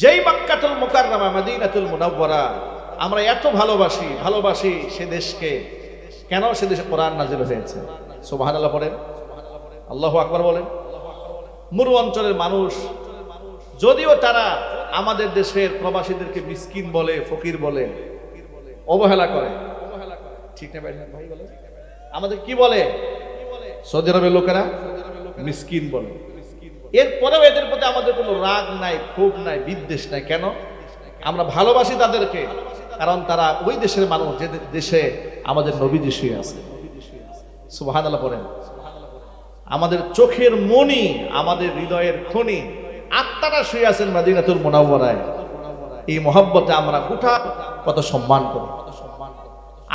যেই মক্কাতুল মুকাররমা মদিনাতুল মুনাওয়ারা আমরা এত ভালোবাসি সে দেশকে, কেন সে দেশে কোরআন নাজিল হয়েছে? সুবহানাল্লাহ পড়েন, আল্লাহু আকবার বলেন। মরু অঞ্চলের মানুষ যদিও তারা আমাদের দেশের প্রবাসীদেরকে মিসকিন বলে, ফকির বলে, অবহেলা করে, ঠিক না ভাই? বলে আমাদের কি বলে? সৌদি আরবের লোকেরা মিসকিন বলে। এরপরেও এদের প্রতি আমাদের কোনো রাগ নাই, ক্ষোভ নাই, বিদ্বেষ নাই। কেন? আমরা ভালোবাসি তাদেরকে, কারণ তারা ওই দেশের মানুষ যে দেশে আমাদের নবীজি শুয়ে আছে। সুবহানাল্লাহ পড়েন। আমাদের চোখের মণি, আমাদের হৃদয়ের খনি, আত্মাটা শুয়ে আছেন মদিনাতুল মুনাওয়ারায়। এই মহব্বতে আমরা গোটা কত সম্মান করি।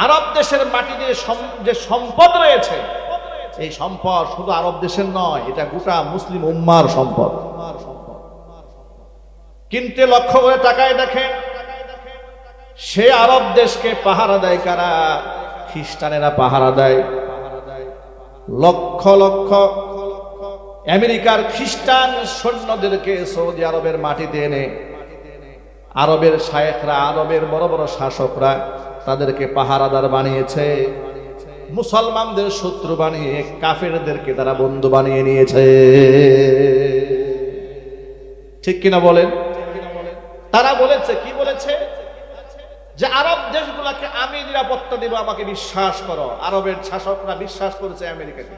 আরব দেশের মাটিতে যে সম্পদ রয়েছে, এই সম্পদ শুধু আরব দেশের নয়, এটা গোটা মুসলিম উম্মার সম্পদ। কিনতে লক্ষ্য করে তাকায় দেখেন, সে আরব দেশকে পাহারা দেয় কারা? খ্রিস্টানেরা পাহারা দেয়। লক্ষ লক্ষ আমেরিকার খ্রিস্টান সৈন্যদেরকে সৌদি আরবের মাটিতে এনে আরবের শায়েখরা, আরবের বড় বড় শাসকরা তাদেরকে পাহারাদার বানিয়েছে। মুসলমানদের শত্রু বানিয়ে কাফেরদেরকে তারা বন্ধু বানিয়ে নিয়েছে। ঠিক কিনা বলেন? তারা বলেছে, কি বলেছে? যে আরব দেশগুলোকে আমি নিরাপত্তা দেব, আমাকে বিশ্বাস করো। আরবের শাসকরা বিশ্বাস করেছে আমেরিকাকে।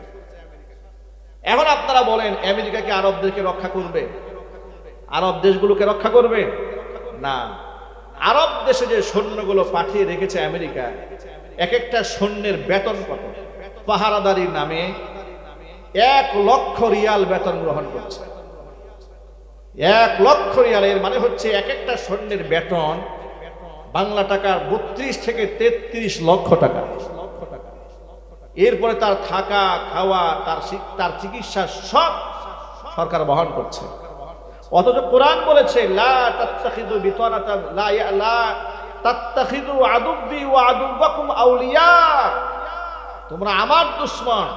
এখন আপনারা বলেন, আমেরিকা কি আরবদেরকে রক্ষা করবে? আরব দেশগুলোকে রক্ষা করবে না। আরব দেশে যে সৈন্যগুলো পাঠিয়ে রেখেছে আমেরিকা, এক একটা সৈন্যের বেতন কত? পাহারাদারির নামে 1 লক্ষ রিয়াল বেতন গ্রহণ করছে। 1 লক্ষ রিয়াল, এর মানে হচ্ছে এক একটা সৈন্যের বেতন বাংলা টাকার 32 থেকে 33 লক্ষ টাকা। এরপরে তার থাকা, খাওয়া, তার চিকিৎসা সব সরকার বহন করছে। অথচ কোরআন বলেছে, লা তাত্তাখিযু বিতানাতান লা তাত্তাখিযু আদুব্বি ওয়া আদুব্বাকুম আউলিয়া। তোমরা আমার দুশমন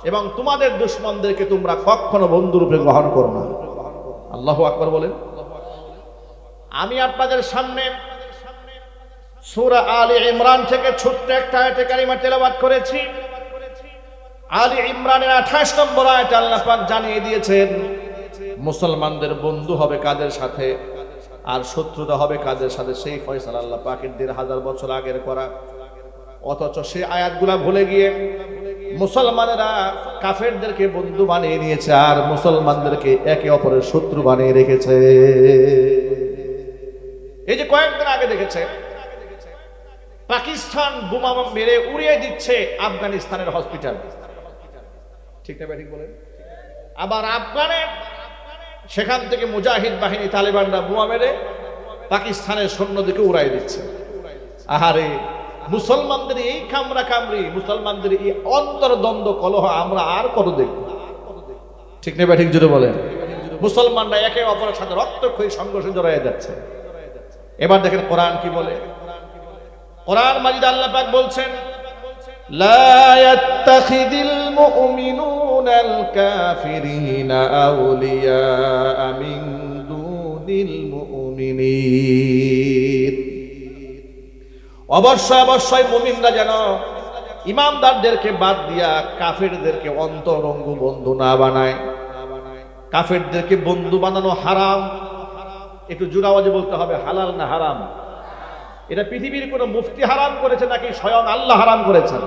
এবং তোমাদের দুশমনদেরকে তোমরা কখনো বন্ধুরূপে গ্রহণ করো না। আল্লাহু আকবার বলেন। আমি আপনাদের সামনে সূরা আলে ইমরান থেকে ছোট্ট একটা আয়াতে কারিমা তেলাওয়াত করেছি। আলে ইমরানের 28 নম্বর আয়াতে আল্লাহ পাক জানিয়ে দিয়েছেন, মুসলমানদের বন্ধু হবে কাদের সাথে আর শত্রুতা হবে কাদের সাথে, সেই ফয়সালা আল্লাহ পাকের 1500 বছর আগের করা। অথচ সেই আয়াতগুলা ভুলে গিয়ে মুসলমানেরা কাফেরদেরকে বন্ধু বানিয়ে নিয়েছে আর মুসলমানদেরকে একে অপরের শত্রু বানিয়ে রেখেছে। এই যে কয়েকদিন আগে দেখেছে, পাকিস্তান বোমা মেরে উড়িয়ে দিচ্ছে আফগানিস্তানের হসপিটাল। ঠিক না ঠিক বলেন? আবার আফগানে সেখান থেকে মুজাহিদ বাহিনী তালেবানরা বোমা মেরে পাকিস্তানের সৈন্যদেরকে উড়াই দিচ্ছে। আহারে, মুসলমানদের এই কামরা কামড়ি, মুসলমানদের এই অন্তর্দ্বন্দ্ব কলহ আমরা আর কত দেখব? ঠিক না ঠিক জুড়ে বলেন? মুসলমানরা একে অপরের সাথে রক্তক্ষয়ী সংঘর্ষে জড়ায় যাচ্ছে। এবার দেখেন কোরআন কি বলে। কোরআন মাজিদ আল্লাহ পাক বলছেন, লা ইয়াত্তাখিদিল মুমিনুনাল কাফিরিনা আউলিয়া মিন দুনিল মুমিনিন। অবশ্যই মুমিনরা যেন ইমানদারদেরকে বাদ দিয়া কাফেরদেরকে অন্তরঙ্গ বন্ধু না বানায়। কাফেরদেরকে বন্ধু বানানো হারাম। একটু জোরে আওয়াজে বলতে হবে, হালাল না হারাম? এটা পৃথিবীর কোন মুফতি হারাম করেছে নাকি স্বয়ং আল্লাহ হারাম করেছেন?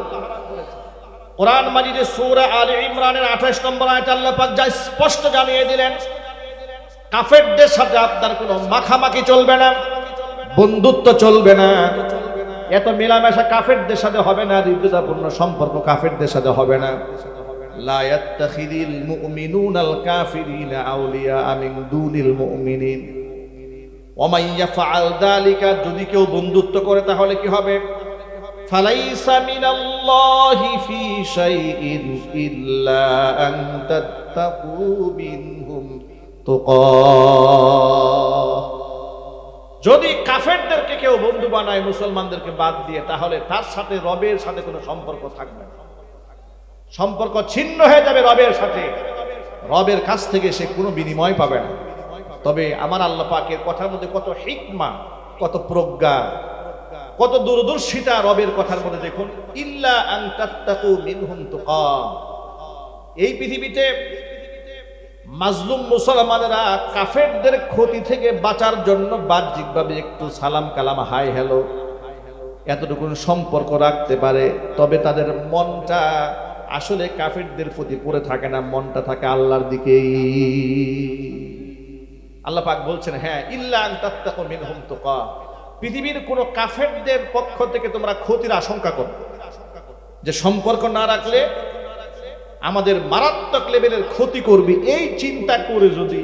কোরআন মাজিদে সূরা আলে ইমরানের 28 নম্বর আয়াতে আল্লাহ পাক যা স্পষ্ট জানিয়ে দিলেন, কাফেরদের সাথে আপনার কোনো মাখামাখি চলবে না, বন্ধুত্ব চলবে না, এত মেলামেশা কাফেরদের সাথে হবে না, হৃদ্যতাপূর্ণ সম্পর্ক কাফেরদের সাথে হবে না। লা ইয়াত্তাখিদিল মুমিনুনাল কাফিরিনা আউলিয়া মিন দুনিল মুমিনিন ওয়া মান ইয়াফআল যালিকা, যদি কেউ বন্ধুত্ব করে তাহলে কি হবে? ফালাইসা মিনাল্লাহি ফি শাইইন ইল্লা আন তাত্তাকু মিনহুম তুকা। যদি কাফেরদেরকে কেউ বন্ধু বানায় মুসলমানদেরকে বাদ দিয়ে, তাহলে তার সাথে রবের সাথে কোনো সম্পর্ক থাকবে না, সম্পর্ক ছিন্ন হয়ে যাবে রবের সাথে। রবের কাছ থেকে সে কোনো বিনিময় পাবে না। তবে আমার আল্লাহ পাকের কথার মধ্যে কত হিকমা, কত প্রজ্ঞা, কত দূরদর্শিতা রবের কথার মধ্যে দেখুন। ইল্লা আন তাত্তাকু মিনহুম তুকা। এই পৃথিবীতে মাজলুম মুসলমানেরা কাফেরদের ক্ষতি থেকে বাঁচার জন্য বাহ্যিকভাবে একটু সালাম কালাম, হাই হ্যালো, এতটুকু সম্পর্ক রাখতে পারে। তবে তাদের মনটা আসলে কাফেরদের প্রতি পড়ে থাকে না, মনটা থাকে আল্লাহর দিকেই। আল্লাহ পাক বলছেন, হ্যাঁ, ইল্লা আন তাত্তাকু মিনহুম তুকা, পৃথিবীর কোন কাফেরদের পক্ষ থেকে তোমরা ক্ষতির আশঙ্কা করো, যে সম্পর্ক না রাখলে আমাদের মারাত্মক লেভেলের ক্ষতি করবে, এই চিন্তা করে যদি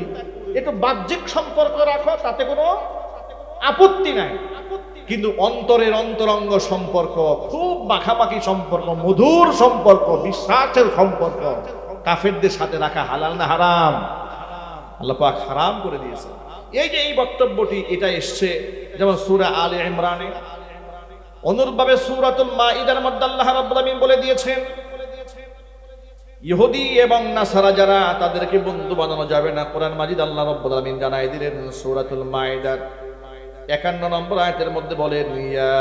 একটু বাহ্যিক সম্পর্ক রাখো তাতে কোনো আপত্তি নাই, কিন্তু অন্তরের অন্তরঙ্গ সম্পর্ক, খুব মাখামাখি সম্পর্ক, মধুর সম্পর্ক, বিশ্বাসের সম্পর্ক কাফেরদের সাথে রাখা হালাল না হারাম? আল্লাহ পাক হারাম করে দিয়েছে। এই যে এই বক্তব্যটি এটা এসছে যেমন সূরা আলে ইমরানে, অনুরূপভাবে সূরাতুল মাঈদার মধ্যে আল্লাহ রাব্বুল আলামিন বলে দিয়েছেন ইহুদি এবং নাসারা যারা, তাদেরকে বন্ধু বানানো যাবে না। কোরআন মাজিদ আল্লাহ রাব্বুল আলামিন জানাই দিলেন সূরাতুল মাঈদার 51 নম্বর আয়াতের মধ্যে বলেন, ইয়া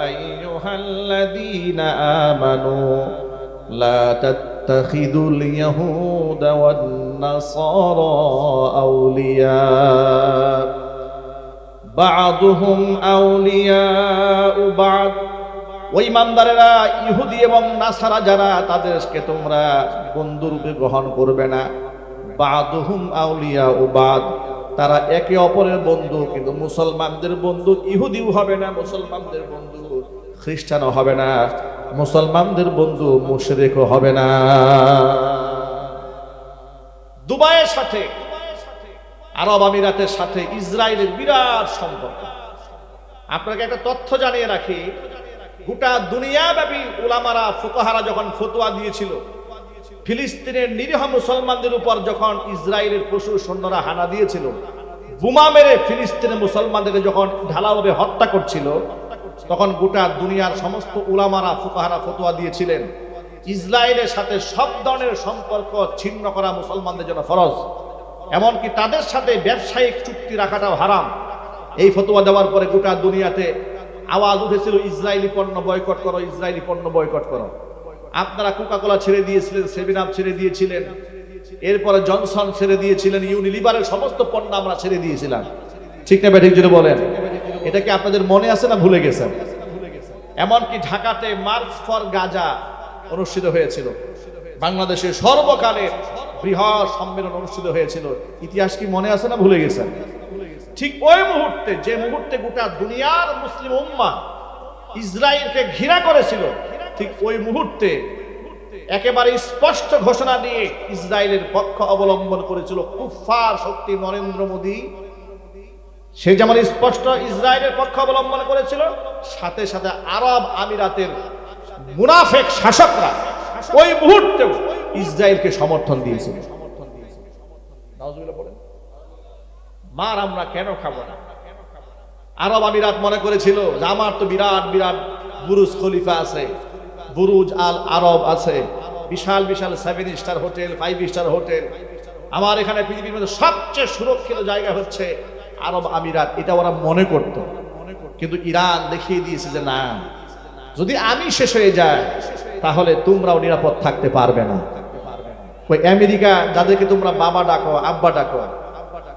আইয়ুহাল্লাযীনা আমানু লা তাত্তাখিদুল ইয়াহুদা ওয়ান নাসারা আউলিয়া বা'দুহুম আউলিয়াউ বা'দ। ওই ইমানদারেরা, ইহুদি এবং নাসারা যারা, তাদেরকে তোমরা বন্ধুরূপে গ্রহণ করবে না। বা'দুহুম আউলিয়াউ বা'দ, তারা একে অপরের বন্ধু, কিন্তু মুসলমানদের বন্ধু ইহুদিও হবে না, মুসলমানদের বন্ধু খ্রিস্টানও হবে না, মুসলমানদের বন্ধু মুশরিকও হবে না। দুবাইয়ের সাথে, আরব আমিরাতের সাথে ইসরায়েলের বিরাট সম্পর্ক। আপনাকে একটা তথ্য জানিয়ে রাখি, গোটা দুনিয়াব্যাপী উলামারা, ফুকাহারা যখন ফতোয়া দিয়েছিল ফিলিস্তিনের নিরীহ মুসলমানদের উপর, যখন ইসরায়েলের পশু সৈন্যরা হানা দিয়েছিল, বোমা মেরে ফিলিস্তিনের মুসলমানদেরকে যখন ঢালাওভাবে হত্যা করছিল, তখন গোটা দুনিয়ার সমস্ত উলামারা, ফুকাহারা ফতোয়া দিয়েছিলেন ইসরায়েলের সাথে সব ধরনের সম্পর্ক ছিন্ন করা মুসলমানদের জন্য ফরজ, এমনকি তাদের সাথে ব্যবসায়িক চুক্তি রাখাটাও হারাম। এই ফতোয়া দেওয়ার পরে গোটা দুনিয়াতে আওয়াজ উঠেছিল ইসরায়েলি পণ্য বয়কট করো, ইসরায়েলি পণ্য বয়কট করো। আপনারা কোকাকোলা ছেড়ে দিয়েছিলেন, সেভেন আপ ছেড়ে দিয়েছিলেন, এরপরে জনসন ছেড়ে দিয়েছিলেন, ইউনিলিভারের সমস্ত পণ্য আমরা ছেড়ে দিয়েছিলাম। ঠিক না ঠিক যদি বলেন, এটা কি আপনাদের মনে আছে না ভুলে গেছেন? এমনকি ঢাকাতে মার্চ ফর গাজা অনুষ্ঠিত হয়েছিল, বাংলাদেশের সর্বকালের বৃহৎ সম্মেলন অনুষ্ঠিত হয়েছিল। ইতিহাস কি মনে আছে না ভুলে গেছেন? ঠিক ওই মুহূর্তে, যে মুহূর্তে গোটা দুনিয়ার মুসলিম উম্মাহ ইসরায়েলকে ঘৃণা করেছিল, ঠিক ওই মুহূর্তে একেবারে স্পষ্ট ঘোষণা দিয়ে ইসরায়েলের পক্ষ অবলম্বন করেছিল কুফফার শক্তি নরেন্দ্র মোদী। সে যেমন স্পষ্ট ইসরায়েলের পক্ষ অবলম্বন করেছিল, সাথে সাথে আরব আমিরাতের মুনাফিক শাসকরা ওই মুহূর্তে ইসরায়েলকে সমর্থন দিয়েছিল। নাউজুবিল্লাহ বলেন, মার আমরা কেন খাবো না? আরব আমিরাত মনে করেছিল যে আমার তো বিরাট বিরাট বুরুজ খলিফা আছে, বুরুজ আল আরব আছে, বিশাল বিশাল 7 স্টার হোটেল, 5 স্টার হোটেল, আমার এখানে পৃথিবীর মধ্যে সবচেয়ে সুরক্ষিত জায়গা হচ্ছে আরব আমিরাত, এটা ওরা মনে করত। কিন্তু ইরান দেখিয়ে দিয়েছে যে না, যদি আমি শেষ হয়ে যায় তাহলে তোমরাও নিরাপদ থাকতে পারবে না। ওই আমেরিকা, যাদেরকে তোমরা বাবা ডাকো, আব্বা ডাকো,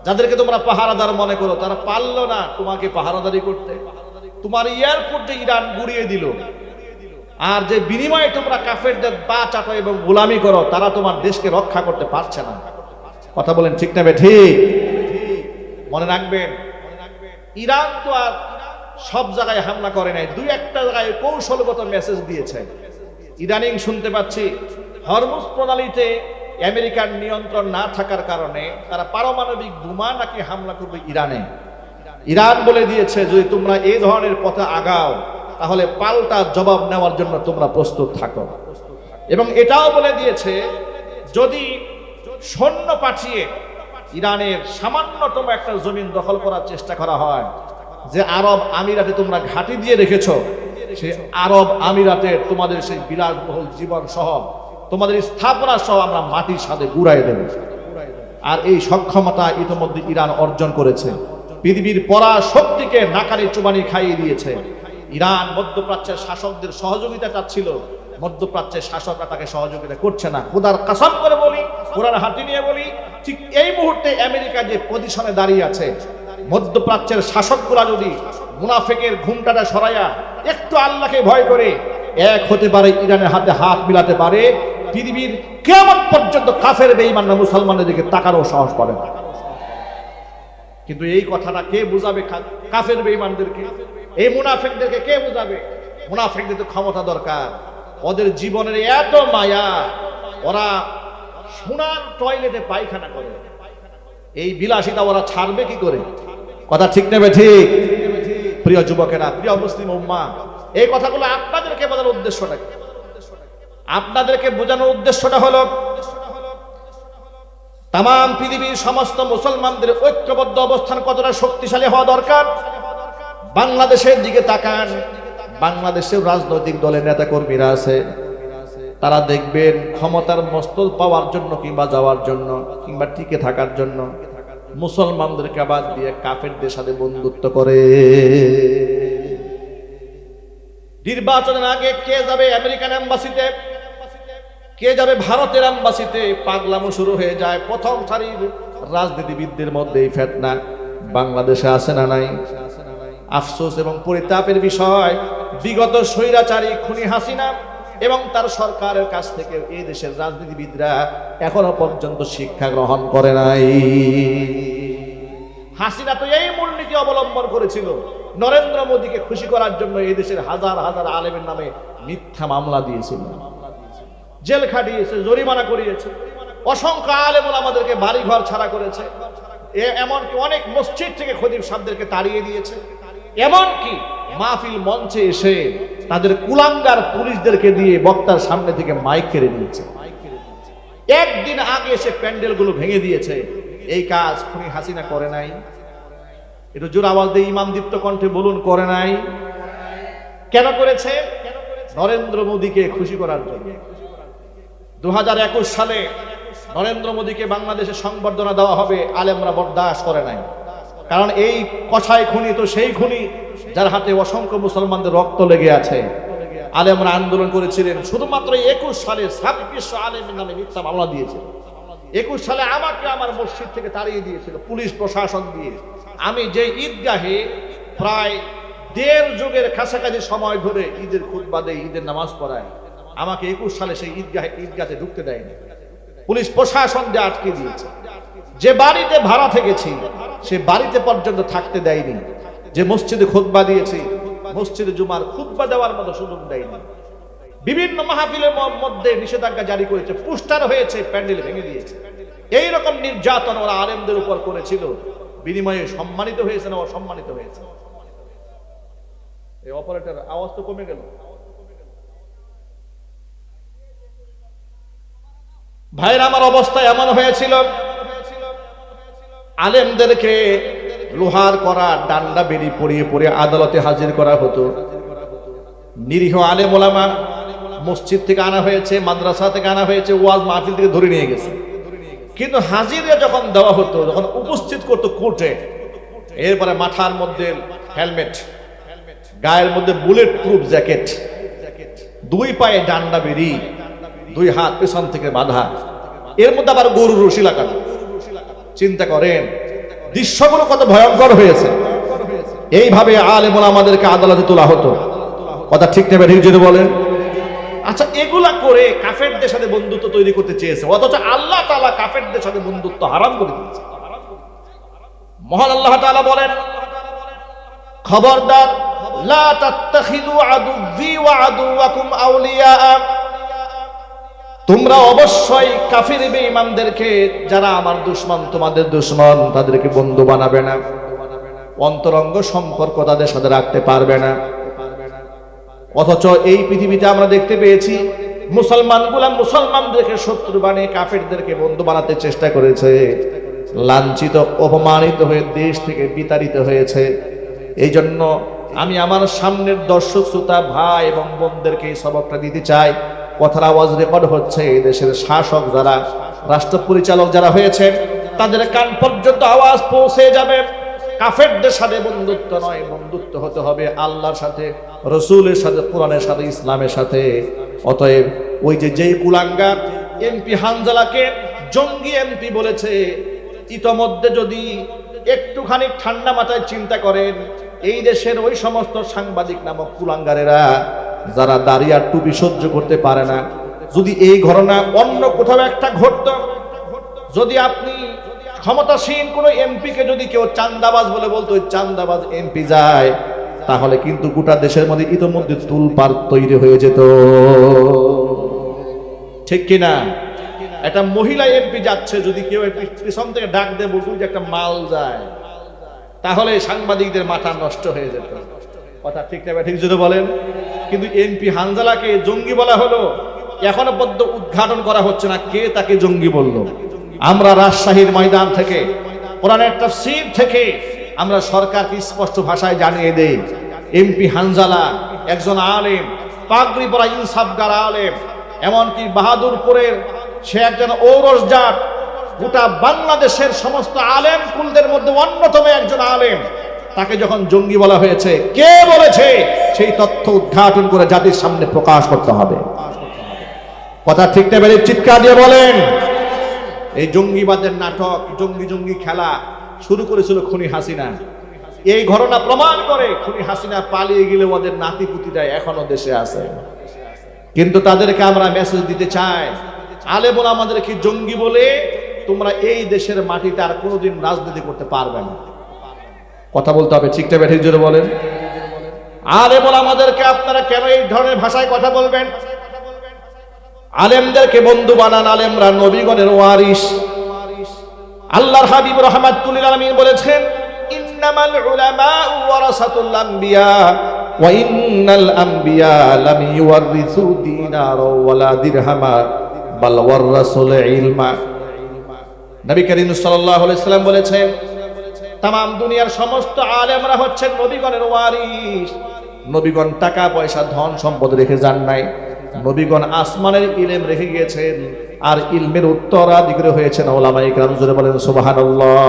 যাদেরকে তোমরা পাহারাদার মনে করো, তারা পারলো না তোমাকে পাহারাদারি করতে। তোমার এয়ারপোর্টে ইরান গুড়িয়ে দিল, আর যে বিনিময়ে তোমরা কাফেরদের পা চাটো এবং গোলামি করো, তারা তোমার দেশকে রক্ষা করতে পারছে না। কথা বলেন ঠিক না ঠিক? মনে রাখবেন, ইরান তো আর সব জায়গায় হামলা করে নাই, দুই একটা জায়গায় কৌশলগত মেসেজ দিয়েছে। ইদানিং শুনতে পাচ্ছি হরমুজ প্রণালীতে আমেরিকার নিয়ন্ত্রণ না থাকার কারণে তারা পারমাণবিক বোমা নাকি হামলা করবে ইরানে। ইরান বলে দিয়েছে যদি তোমরা এই ধরনের পথে আগাও তাহলে পাল্টা জবাব নেওয়ার জন্য তোমরা প্রস্তুত থাকো। এবং এটাও বলে দিয়েছে যদি সৈন্য পাঠিয়ে ইরানের সামান্যতম একটা জমিন দখল করার চেষ্টা করা হয়, যে আরব আমিরাতে তোমরা ঘাঁটি দিয়ে রেখেছ, সেই আরব আমিরাতের তোমাদের সেই বিলাসবহুল জীবন সহ, তোমাদের স্থাপনা সহ আমরা মাটির সাথে গুড়াই দেব। আর এই সক্ষমতা ইতিমধ্যে ইরান অর্জন করেছে, পৃথিবীর পরা শক্তিকে নাকানি চুবানি খাইয়ে দিয়েছে। ইরান মধ্যপ্রাচ্যের শাসকদের সহযোগিতা চাচ্ছিল, মধ্যপ্রাচ্যের শাসকরা তাকে সহযোগিতা করছে না। খোদার কসম করে বলি, কোরআন হাতে নিয়ে বলি, ঠিক এই মুহূর্তে আমেরিকা যে পজিশনে দাঁড়িয়ে আছে, মধ্যপ্রাচ্যের শাসকগুলা যদি মুনাফিকের ঘুমটাটা সরাইয়া একটু আল্লাহকে ভয় করে এক হতে পারে, ইরানের হাতে হাত মিলাতে পারে, পৃথিবীর কিয়ামত পর্যন্ত কাফের বেঈমান মুসলমানদের দিকে তাকারও সাহস পাবে না। কিন্তু এই কথাটা কে বুঝাবে কাফের বেঈমানদেরকে? এই মুনাফিকদেরকে কে বুঝাবে? মুনাফিকদের তো ক্ষমতা দরকার, ওদের জীবনের এত মায়া, ওরা সোনার টয়লেটে পায়খানা করে, এই বিলাসিতা ওরা ছাড়বে কি করে? কথা ঠিক নেবে ঠিক? প্রিয় যুবকেরা, প্রিয় মুসলিম উম্মাহ, এই কথাগুলো আপনাদেরকে বোঝানোর উদ্দেশ্যটা কি? আপনাদেরকে বোঝানোর উদ্দেশ্যটা হলো তাম পৃথিবীর সমস্ত মুসলমানদের ঐক্যবদ্ধ অবস্থান কতটা শক্তিশালী হওয়া দরকার। বাংলাদেশের দিকে তাকান, বাংলাদেশের রাজনৈতিক দলের নেতা কর্মীরা আছে, তারা দেখবেন ক্ষমতার মস্তল পাওয়ার জন্য কিংবা যাওয়ার জন্য কিংবা টিকে থাকার জন্য মুসলমানদেরকে বাদ দিয়ে কাফেরদের সাথে বন্ধুত্ব করে। নির্বাচনের আগে কে যাবে আমেরিকান এম্বাসিতে, কে যাবে ভারতের এম্বাসিতে, পাগলামো শুরু হয়ে যায়। প্রথম সারির রাজনীতিবিদদের মধ্যে এই ফিতনা বাংলাদেশে আছে না নাই? আফসোস এবং পরিতাপের বিষয়, বিগত স্বৈরাচারী খুনি হাসিনা এবং তার সরকারের কাছ থেকে এই দেশের রাজনীতিবিদরা এখনো পর্যন্ত শিক্ষা গ্রহণ করে নাই। হাসিনা তো এই মূলনীতি অবলম্বন করেছিল, নরেন্দ্র মোদীকে খুশি করার জন্য এই দেশের হাজার হাজার আলেমের নামে মিথ্যা মামলা দিয়েছিল, জেল খাটিয়েছে, জরিমানা করিয়েছে, অসংখ্য আলেম আমাদেরকে বাড়িঘর ছাড়া করেছে, এমনকি অনেক মসজিদ থেকে খতিব সাহেবদেরকে তাড়িয়ে দিয়েছে, এমনকি মাহফিল মঞ্চে এসে তাদের কুলাঙ্গার পুলিশদেরকে দিয়ে বক্তার সামনে থেকে মাইক কেড়ে নিয়েছে। একদিন আগে এসে প্যান্ডেলগুলো ভেঙে দিয়েছে। এই কাজ খুনি হাসিনা করে নাই? একটু জোর আওয়াজ দিয়ে ইমাম দীপ্ত কণ্ঠে বলুন, করে নাই? কেন করেছে? নরেন্দ্র মোদীকে খুশি করার জন্য। 2021 সালে নরেন্দ্র মোদীকে বাংলাদেশে সংবর্ধনা দেওয়া হবে, আলেমরা বরদাস্ত করে নাই। কারণ এই কসাই খুনি তো সেই খুনি যার হাতে অসংখ্য মুসলমানদের রক্ত লেগে আছে। আলেমরা আন্দোলন করেছিলেন, শুধুমাত্র 21 সালে 2600 আলেমের নামে মিথ্যা মামলা দিয়েছে। 21 সালে আমাকে আমার মসজিদ থেকে তাড়িয়ে দিয়েছিল পুলিশ প্রশাসন দিয়ে। আমি যে ঈদগাহে প্রায় 1.5 যুগের কাছাকাছি সময় ধরে ঈদের খুতবা দেই, ঈদের নামাজ পড়াই, আমাকে 21 সালে সেই ঈদগাহে ঢুকতে দেয়নি, পুলিশ প্রশাসন দিয়ে আটকে দিয়েছে। যে বাড়িতে ভাড়া থেকেছি সে বাড়িতে পর্যন্ত থাকতে দেয়নি। যে মসজিদে খুতবা দিয়েছি মসজিদে জুমার খুতবা দেওয়ার মতো সুযোগ দেয়নি। বিভিন্ন মাহফিলের মধ্যে নিষেধাজ্ঞা জারি করেছে, পোস্টার হয়েছে, প্যান্ডেল ভেঙে দিয়েছে। এইরকম নির্যাতন ওরা আলেমদের উপর করেছিল। বিনিময়ে সম্মানিত হয়েছে না অসম্মানিত হয়েছে? এই অপারেটর আওয়াজ তো কমে গেল। ভাইরা আমার, অবস্থা এমন হয়েছিল, আলেমদেরকে লোহার করা ডান্ডা বেরি পরিয়ে পরিয়ে আদালতে হাজির করা হতো। নিরীহ আলেম ওলামা মসজিদ থেকে আনা হয়েছে, মাদ্রাসা থেকে আনা হয়েছে, ওয়াজ মাহফিল থেকে ধরে নিয়ে গেছে। কিন্তু হাজিরা যখন দেওয়া হতো, যখন উপস্থিত করতো কোর্টে, এরপরে মাথার মধ্যে হেলমেট, গায়ের মধ্যে বুলেট প্রুফ জ্যাকেট, 2 পায়ে ডান্ডা বেরি, 2 হাত পেছন থেকে বাঁধা, এর মধ্যে আবার গরুর রশি লাগানো। চিন্তা করেন দৃশ্যগুলো কত ভয়ঙ্কর হয়েছে। এইভাবে আলেম আমাদেরকে আদালতে তোলা হতো। কথা ঠিক নেবে ঠিক যদি বলেন? আচ্ছা, এগুলা করে কাফেরদের সাথে বন্ধুত্ব তৈরি করতে চেয়েছে, অথচ আল্লাহ তাআলা কাফেরদের সাথে বন্ধুত্ব হারাম করে দিয়েছে। মহান আল্লাহ তাআলা বলেন, খবরদার, লা তাত্তাখিযু আদুওয়ি ওয়া আদুওয়াকুম আউলিয়া, তোমরা অবশ্যই কাফির বেঈমানদেরকে, যারা আমার দুশমন, তোমাদের দুশমন, তাদেরকে বন্ধু বানাবে না, অন্তরঙ্গ সম্পর্ক তাদের সাথে রাখতে পারবে না। অথচ এই পৃথিবীতে আমরা দেখতে পেয়েছি মুসলমানগুলা মুসলমানদেরকে শত্রু বানিয়ে কাফেরদেরকে বন্ধু বানাতে চেষ্টা করেছে, লাঞ্ছিত অপমানিত হয়ে দেশ থেকে বিতাড়িত হয়েছে। এই জন্য আমি আমার সামনের দর্শক শ্রোতা ভাই এবং বোনদেরকে এই সবকটা দিতে চাই। কথার আওয়াজ রেকর্ড হচ্ছে, এই দেশের শাসক যারা, রাষ্ট্র পরিচালক যারা হয়েছে, তাদের কান পর্যন্ত আওয়াজ পৌঁছে যাবে। কাফেরদের সাথে বন্ধুত্ব নয়, বন্ধুত্ব হতে হবে আল্লাহর সাথে, রসুলের সাথে, কোরআনের সাথে, ইসলামের সাথে। অতএব ওই যেই কুলাঙ্গার এমপি হানজালাকে জঙ্গি এমপি বলেছে, ইতোমধ্যে যদি একটুখানি ঠান্ডা মাথায় চিন্তা করেন, এই দেশের ওই সমস্ত সাংবাদিক নামক কুলাঙ্গারেরা যারা দাড়ি আর টুপি সহ্য করতে পারে না, যদি এই ঘটনা অন্য কোথাও একটা ঘটত, যদি আপনি ক্ষমতাসীন কোনো এমপিকে যদি কেউ চান্দাবাজ বলে বলতো ওই চান্দাবাজ এমপি যায়, তাহলে কিন্তু গোটা দেশের মধ্যে ইতোমধ্যে তুলপার তৈরি হয়ে যেত, ঠিক কিনা? একটা মহিলা এমপি যাচ্ছে, যদি কেউ পিছন থেকে ডাক দিয়ে বলতো যে একটা মাল যায়, তাহলে সাংবাদিকদের মাথা নষ্ট হয়ে যেত। কথা ঠিক না ঠিক যদি বলেন? কিন্তু এমপি হানজালাকে জঙ্গি বলা হলো, এখনো পর্যন্ত উদ্ঘাটন করা হচ্ছে না কে তাকে জঙ্গি বলল। আমরা রাজশাহীর ময়দান থেকে, কোরআনের তাফসীর থেকে আমরা সরকারকে স্পষ্ট ভাষায় জানিয়ে দেই, এমপি হানজালা একজন আলেম, পাগড়ি পরা ইনসাফগার আলেম, এমনকি বাহাদুরপুরের সে একজন ঔরস জাত, গোটা বাংলাদেশের সমস্ত আলেম কুলদের মধ্যে অন্যতম একজন আলেম। তাকে যখন জঙ্গি বলা হয়েছে, কে বলেছে সেই তথ্য উদ্ঘাটন করে জাতির সামনে প্রকাশ করতে হবে। কথা ঠিক না বেরিয়ে চিৎকার দিয়ে বলেন। এই জঙ্গিবাদের নাটক, জঙ্গি খেলা শুরু করেছিল খুনি হাসিনা। এই ঘটনা প্রমাণ করে খুনি হাসিনা পালিয়ে গেলে ওদের নাতিপুতিরা এখনো দেশে আছে। কিন্তু তাদেরকে আমরা মেসেজ দিতে চাই, আলেম ওলামাদেরকে জঙ্গি বলে তোমরা এই দেশের মাটিতে আর কোনোদিন রাজনীতি করতে পারবে না। কথা বলতে হবে, ঠিক না ঠিক জোরে বলেন। আলেম ওলামাদেরকে আপনারা কেন এই ধরনের ভাষায় কথা বলবেন? আলেমদেরকে বন্ধু বানান, আলেমরা নবীগণের ওয়ারিস। আল্লাহর হাবিব রাহমাতুল লিল আলামিন বলেছেন, ইন্নামাল উলামাউ ওয়ারাসাতুল আম্বিয়া ওয়া ইন্নাল আম্বিয়া লাম ইউওয়ারিসু দিনারা ওয়ালা দিরহামা বাল ওয়ারাসুল ইলমা। নবী করিম সাল্লাল্লাহু আলাইহি সাল্লাম বলেছেন, তামাম দুনিয়ার সমস্ত আলেমরা হচ্ছেন নবীগণের ওয়ারিস। নবীগণ টাকা পয়সা ধন সম্পদ রেখে যান নাই, নবীগণ আসমানের ইলম রেখে গিয়েছেন, আর ইলমের উত্তরাধিকারী হয়েছেন উলামায়ে কেরাম। জোরে বলেন সুবহানাল্লাহ।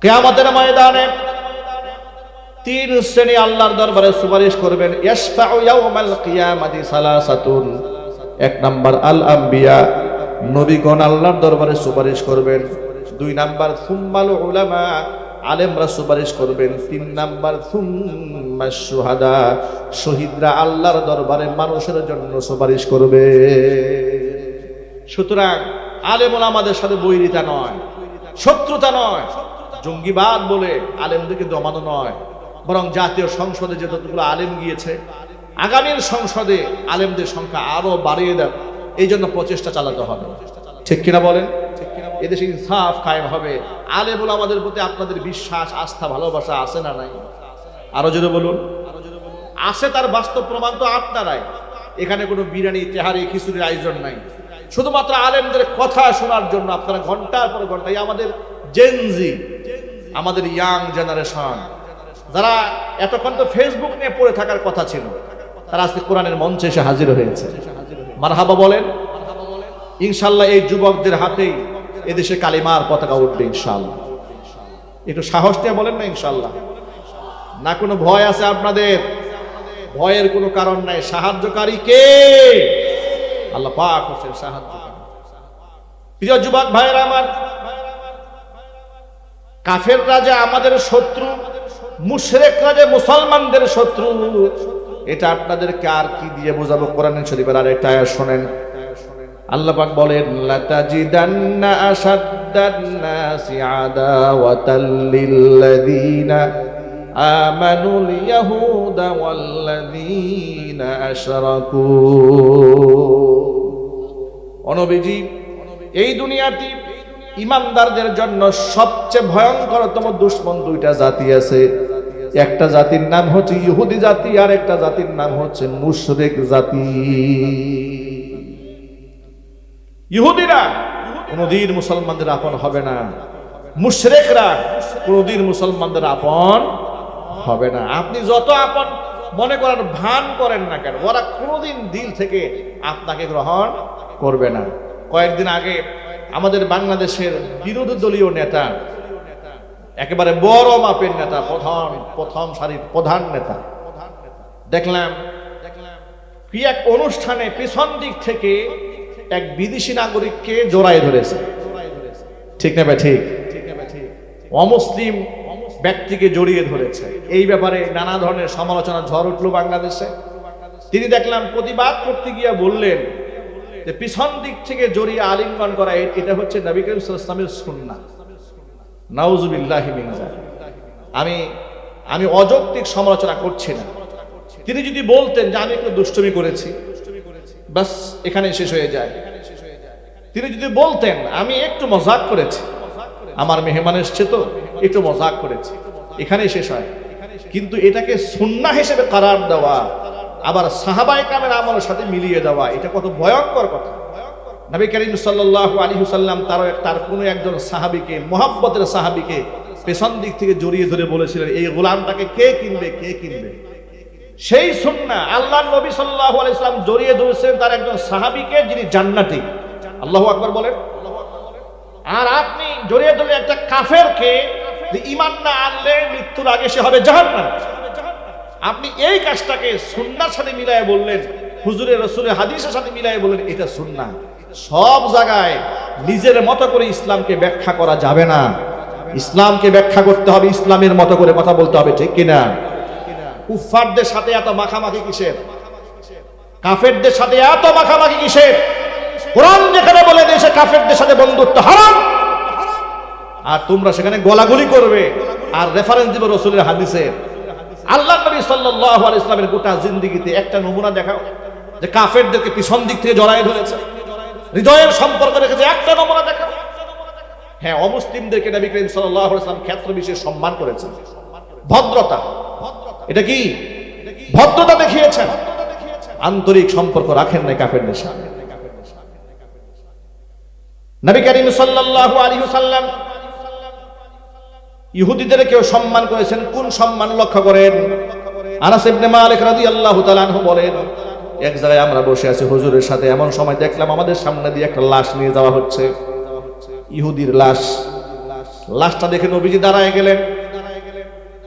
কিয়ামতের ময়দানে তিন শ্রেণী আল্লাহর দরবারে সুপারিশ করবেন। ইয়াশফাউ ইয়াউমাল কিয়ামাতি সালাসাতুন। এক নাম্বার আল আম্বিয়া, নবীগণ আল্লাহর দরবারে সুপারিশ করবেন। দুই নাম্বার সুম্মাল উলামা, আলেমরা সুপারিশ করবেন। তিন নাম্বার সুম্মাশ শুহাদা, শহীদরা আল্লাহর দরবারে মানুষের জন্য সুপারিশ করবে। সুতরাং আলেম ওলামাদের সাথে বৈরিতা নয়, শত্রুতা নয়, জঙ্গিবাদ বলে আলেমদেরকে দমানো নয়, বরং জাতীয় সংসদে যতগুলো আলেম গিয়েছে, আগামীর সংসদে আলেমদের সংখ্যা আরো বাড়িয়ে দেয়, এই জন্য প্রচেষ্টা চালাতে হবে। ঠিক কিনা বলেন? এদেশে ইনসাফ কায়েম হবে। আলেম ওলামাদের প্রতি আপনাদের বিশ্বাস, আস্থা, ভালোবাসা আছে না নাই? আরো জোরে বলুন। আছে, তার বাস্তব প্রমাণ তো আপনারাই। এখানে কোনো বিরিয়ানি, তেহারি, খিচুড়ির আয়োজন নাই। শুধুমাত্র আলেমদের কথা শোনার জন্য আপনারা ঘন্টার পর ঘন্টা, আমাদের জেনজি, আমাদের ইয়াং জেনারেশন, যারা এতক্ষণ তো ফেসবুক নিয়ে পড়ে থাকার কথা ছিল, তারা আজকে কোরআনের মঞ্চে এসে হাজির হয়েছে। মারহাবা বলেন। ইনশাল্লাহ এই যুবকদের হাতেই এদেশে কালিমার পতাকা উঠবে ইনশাল্লাহ। একটু সাহস নিয়ে বলেন না ইনশাল্লাহ। না কোনো ভয় আছে আপনাদের? ভয়ের কোনো কারণ নাই। সাহায্যকারী কে? আল্লাহ পাক হোসেন সাহায্যকারী। প্রিয় যুবক ভাইয়েরা আমার, কাফেররা যে আমাদের শত্রু, মুশরিকরা যে মুসলমানদের শত্রু, এটা আপনাদেরকে আর কি দিয়ে বোঝাবো? কোরআন শরীফের আরেকটা আয়াত শুনেন। আল্লাহ পাক বলেন, লাতাজিদান্না আশাদ্দান নাসি আদাওয়াতাল লিল্লাযীনা আমানুল ইয়াহুদা ওয়াল্লাযীনা আশরাকু। নবীজি, এই দুনিয়াতে ইমানদারদের জন্য সবচেয়ে ভয়ঙ্করতম দুশমন দুইটা জাতি আছে। একটা জাতির নাম হচ্ছে ইহুদি জাতি, আর একটা জাতির নাম হচ্ছে মুশরিক জাতি। ইহুদিরা কোনদিন মুসলমানদের আপন হবে না, মুশরিকরা কোনদিন মুসলমানদের আপন হবে না। আপনি যত আপন মনে করার ভান করেন না কেন, ওরা কোনদিন দিল থেকে আপনাকে গ্রহণ করবে না। কয়েকদিন আগে আমাদের বাংলাদেশের বিরোধী দলীয় নেতা, একেবারে বড় মাপের নেতা, প্রথম সারির প্রধান নেতা, দেখলাম কি এক অনুষ্ঠানে পিছন দিক থেকে এক বিদেশি নাগরিককে জড়ায় ধরেছে। ঠিক না ভাই? ঠিক। অমুসলিম ব্যক্তিকে জড়িয়ে ধরেছে। এই ব্যাপারে নানা ধরনের সমালোচনা ঝড় উঠলো বাংলাদেশে। তিনি দেখলাম প্রতিবাদ করতে গিয়ে বললেন, যে পিছন দিক থেকে জড়িয়ে আলিঙ্গন করা এটা হচ্ছে নবী করিম সাল্লাল্লাহু আলাইহি ওয়াসাল্লামের সুন্নাহ। নাউযুবিল্লাহি মিন যালিক। আমি অযৌক্তিক সমালোচনা করছি না। তিনি যদি বলতেন যে আমি একটু দুষ্টুমি করেছি, বাস এখানে শেষ হয়ে যায়। তিনি যদি বলতেন আমি একটু মজাক করেছি, আমার মেহমান এসছে তো একটু মজাক করেছি, এখানেই শেষ হয়। কিন্তু এটাকে সুন্নাহ হিসেবে করার দেওয়া, আবার সাহাবায়ে কেরামের আমলের সাথে মিলিয়ে দেওয়া, এটা কত ভয়ঙ্কর কথা। নবী করিম সাল্লাল্লাহু আলাইহি ওয়াসাল্লাম তার কোনো একজন সাহাবীকে, মুহাব্বতের সাহাবীকে পেছন দিক থেকে জড়িয়ে ধরে বলেছিলেন, এই গোলামটাকে কে কিনবে, কে কিনবে? সেই সুন্নাহ আল্লাহর নবী সাল্লাল্লাহু আলাইহি ওয়াসাল্লাম জড়িয়ে ধরেছেন তার একজন সাহাবীকে, যিনি জান্নাতি। আল্লাহু আকবার বলেন। আর আপনি জড়িয়ে ধরলে একটা কাফেরকে, যে ঈমান না আনলে মৃত্যুর আগে সে হবে জাহান্নাম। আপনি এই কাজটাকে সুন্নাহর সাথে মিলায়ে বললেন, হুজুরের রাসূলের হাদিসের সাথে মিলায়ে বললেন এটা সুন্নাহ। সব জায়গায় নিজের মতো করে ইসলামকে ব্যাখ্যা করা যাবে না। ইসলামকে ব্যাখ্যা করতে হবে, ইসলামের মতো করে কথা বলতে হবে, ঠিক কিনা? কুফফারদের সাথে এত মাখামাখি কিসের? কাফেরদের সাথে এত মাখামাখি কিসের? কোরআন যেখানে বলে দিয়েছে কাফেরদের সাথে বন্ধুত্ব হারাম, আর তোমরা সেখানে গলাগলি করবে আর রেফারেন্স দিবে রাসূলের হাদিসের। আল্লাহর নবী সাল্লাল্লাহু আলাইহি ওয়াসাল্লামের গোটা জিন্দেগিতে একটা নমুনা দেখাও যে কাফেরদেরকে পিছন দিক থেকে জড়ায় ধরেছে, হৃদয়ের সম্পর্ক রেখেছে, একটা নমুনা দেখাও। হ্যাঁ, অমুসলিমদেরকে নবী করিম সাল্লাল্লাহু আলাইহি ওয়াসাল্লাম ক্ষেত্র বিশেষ সম্মান করেছেন, ভদ্রতা, এটা কি ভদ্রতা দেখিয়েছেন, আন্তরিক সম্পর্ক রাখেন নাই কাফেরদের সাথে। নবী করিম সাল্লাল্লাহু আলাইহি ওয়াসাল্লাম ইহুদিদেরকেও সম্মান করেছেন। কোন সম্মান লক্ষ্য করেন? আনাস ইবনে মালিক রাদিয়াল্লাহু তাআলা আনহু বলেন, এক জায়গায় আমরা বসে আছি হুজুরের সাথে, এমন সময় দেখলাম আমাদের সামনে দিয়ে একটা লাশ নিয়ে যাওয়া হচ্ছে, ইহুদির লাশ। লাশটা দেখে নবীজি দাঁড়ায় গেলেন।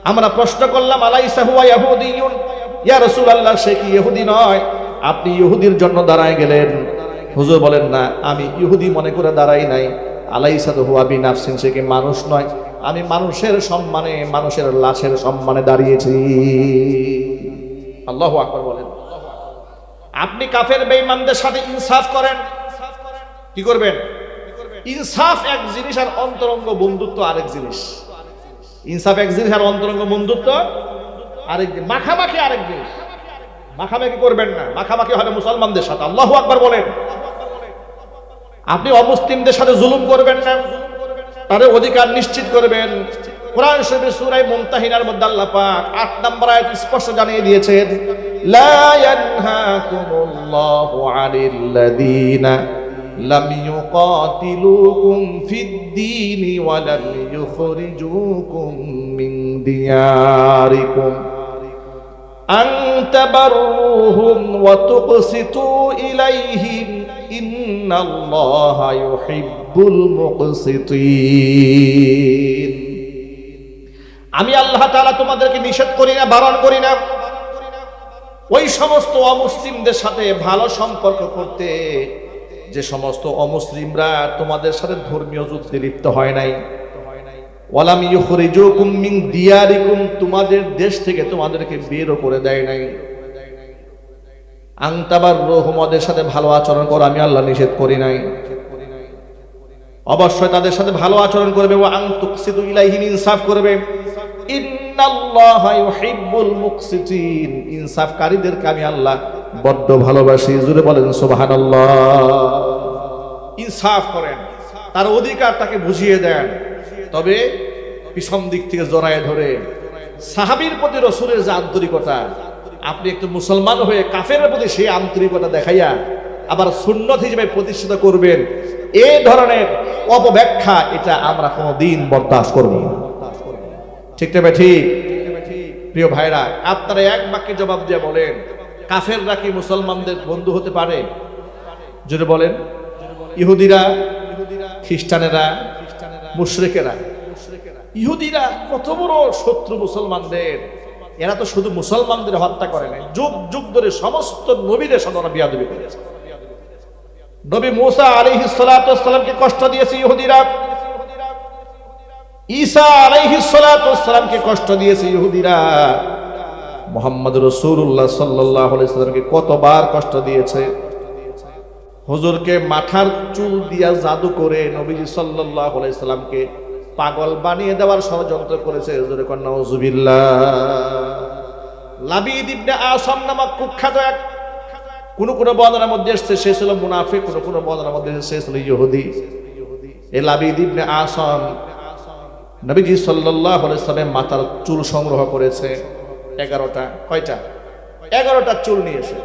আমরা প্রশ্ন করলাম, আলাইসা হুয়া ইহুদিয়ুন, ইয়া রাসূলুল্লাহ, সে কি ইহুদি নয়? আপনি ইহুদির জন্য দাঁড়ায় গেলেন। হুজুর বলেন, না, আমি ইহুদি মনে করে দাঁড়াই নাই। আলাইসা হুয়া বিনাফসিন, সে কি মানুষ নয়? আমি মানুষের সম্মানে, মানুষের লাশের সম্মানে দাঁড়িয়েছি। আল্লাহু আকবার বলেন। আপনি কাফের বেঈমানদের সাথে ইনসাফ করেন, কি করবেন? ইনসাফ এক জিনিস, আর অন্তরঙ্গ বন্ধুত্ব আরেক জিনিস। ইনসাফ এক জিনিস আর অন্তরঙ্গ বন্ধুত্ব আরেক জিনিস। মাখামাখি আরেক জিনিস। মাখামাখি করবেন না, মাখামাখি হবে মুসলমানদের সাথে। আল্লাহু আকবার বলেন। আপনি অমুসলিমদের সাথে জুলুম করবেন না, তাদের অধিকার নিশ্চিত করবেন। কোরআন শরীফের সূরা মুমতাহিনার মধ্যে আল্লাহ পাক ৮ নম্বর আয়াত স্পষ্ট জানিয়ে দিয়েছেন, লা ইয়ানহাকুমুল্লাহু আনিল্লাযীনা লাম ইউকাতিলুকুম ফিদ-দীনি ওয়া লাম ইউখরিজুকুম মিন দিয়ারিকুম আন তাবাররুহুম ওয়া তুকসিতু ইলাইহিম ইন্নাল্লাহা ইউহিব্বুল মুকসিতিন। আমি আল্লাহ তাআলা তোমাদেরকে নিষেধ করি না, বারণ করি না ওই সমস্ত অমুসলিমদের সাথে ভালো সম্পর্ক করতে যে সমস্ত অমুসলিমরা তোমাদের সাথে ধর্মীয় যুদ্ধে লিপ্ত হয় নাই। ওয়ালাম ইউখরিজুকুম মিন দিয়ারিকুম, তোমাদের দেশ থেকে তোমাদেরকে বেরও করে দেয় নাই। আনতাবাররুহুম, ওদের সাথে ভালো আচরণ করো, আমি আল্লাহ নিষেধ করি নাই। অবশ্যই তাদের সাথে ভালো আচরণ করবে। ওয়া আন তুকসিতু ইলাইহিম, ইনসাফ করবে। ইন্নাল্লাহা ইউহিব্বুল মুকসিতিন, ইনসাফকারীদেরকে আমি আল্লাহ বড্ড ভালোবাসি। জোরে বলেন সুবহানাল্লাহ। ইনসাফ করেন, তার অধিকার তাকে বুঝিয়ে দেন, তবে পিছন দিক থেকে জড়ায় ধরে। সাহাবীর প্রতি রাসূলের যে আন্তরিকতা, আপনি একটু মুসলমান হয়ে কাফেরের প্রতি সেই আন্তরিকতা দেখাইয়া আবার সুন্নত হিসেবে প্রতিষ্ঠিত করবেন, এই ধরনের অপব্যাখ্যা এটা আমরা কোনোদিন বরদাস্ত করব না। ঠিক না ঠিক? প্রিয় ভাইরা, আপনারা এক বাক্যে জবাব দিয়ে বলেন, কাফেররা কি মুসলমানদের বন্ধু হতে পারে? যদি বলেন, ইহুদিরা, খ্রিস্টানেরা, মুশরিকেরা। ইহুদিরা কত বড় শত্রু মুসলমানদের। এরা তো শুধু মুসলমানদের হত্যা করে নাই, যুগ যুগ ধরে সমস্ত নবীদের সাথে ওরা বিয়াদবি করেছে। নবী মুসা আলাইহিস সালাতু ওয়াস সালামকে কষ্ট দিয়েছে ইহুদিরা, ঈসা আলাইহিস সালাতু ওয়াস সালামকে কষ্ট দিয়েছে ইহুদিরা, মুহাম্মদ রাসূলুল্লাহ সাল্লাল্লাহু আলাইহি ওয়াসাল্লামকে কতবার কষ্ট দিয়েছে। হুজুরকে মাথার চুল দিয়া জাদু করে নবীজি সাল্লাল্লাহু আলাইহি সাল্লামকে পাগল বানিয়ে দেওয়ার ষড়যন্ত্র করেছে। হুজুরে কন্যা নাউজুবিল্লাহ। লাবিদ ইবনে আসাম নামক কুখ্যাত এক, কোন বর্ণনার মধ্যে এসেছে সে ছিল মুনাফিক, কোন বর্ণনার মধ্যে এসেছে সে ছিল ইহুদি। এই লাবিদ ইবনে আসাম নবীজি সাল্লাল্লাহু আলাইহি সাল্লামের মাথার চুল সংগ্রহ করেছে 11টা। কয়টা? 11টা চুল নিয়েছে।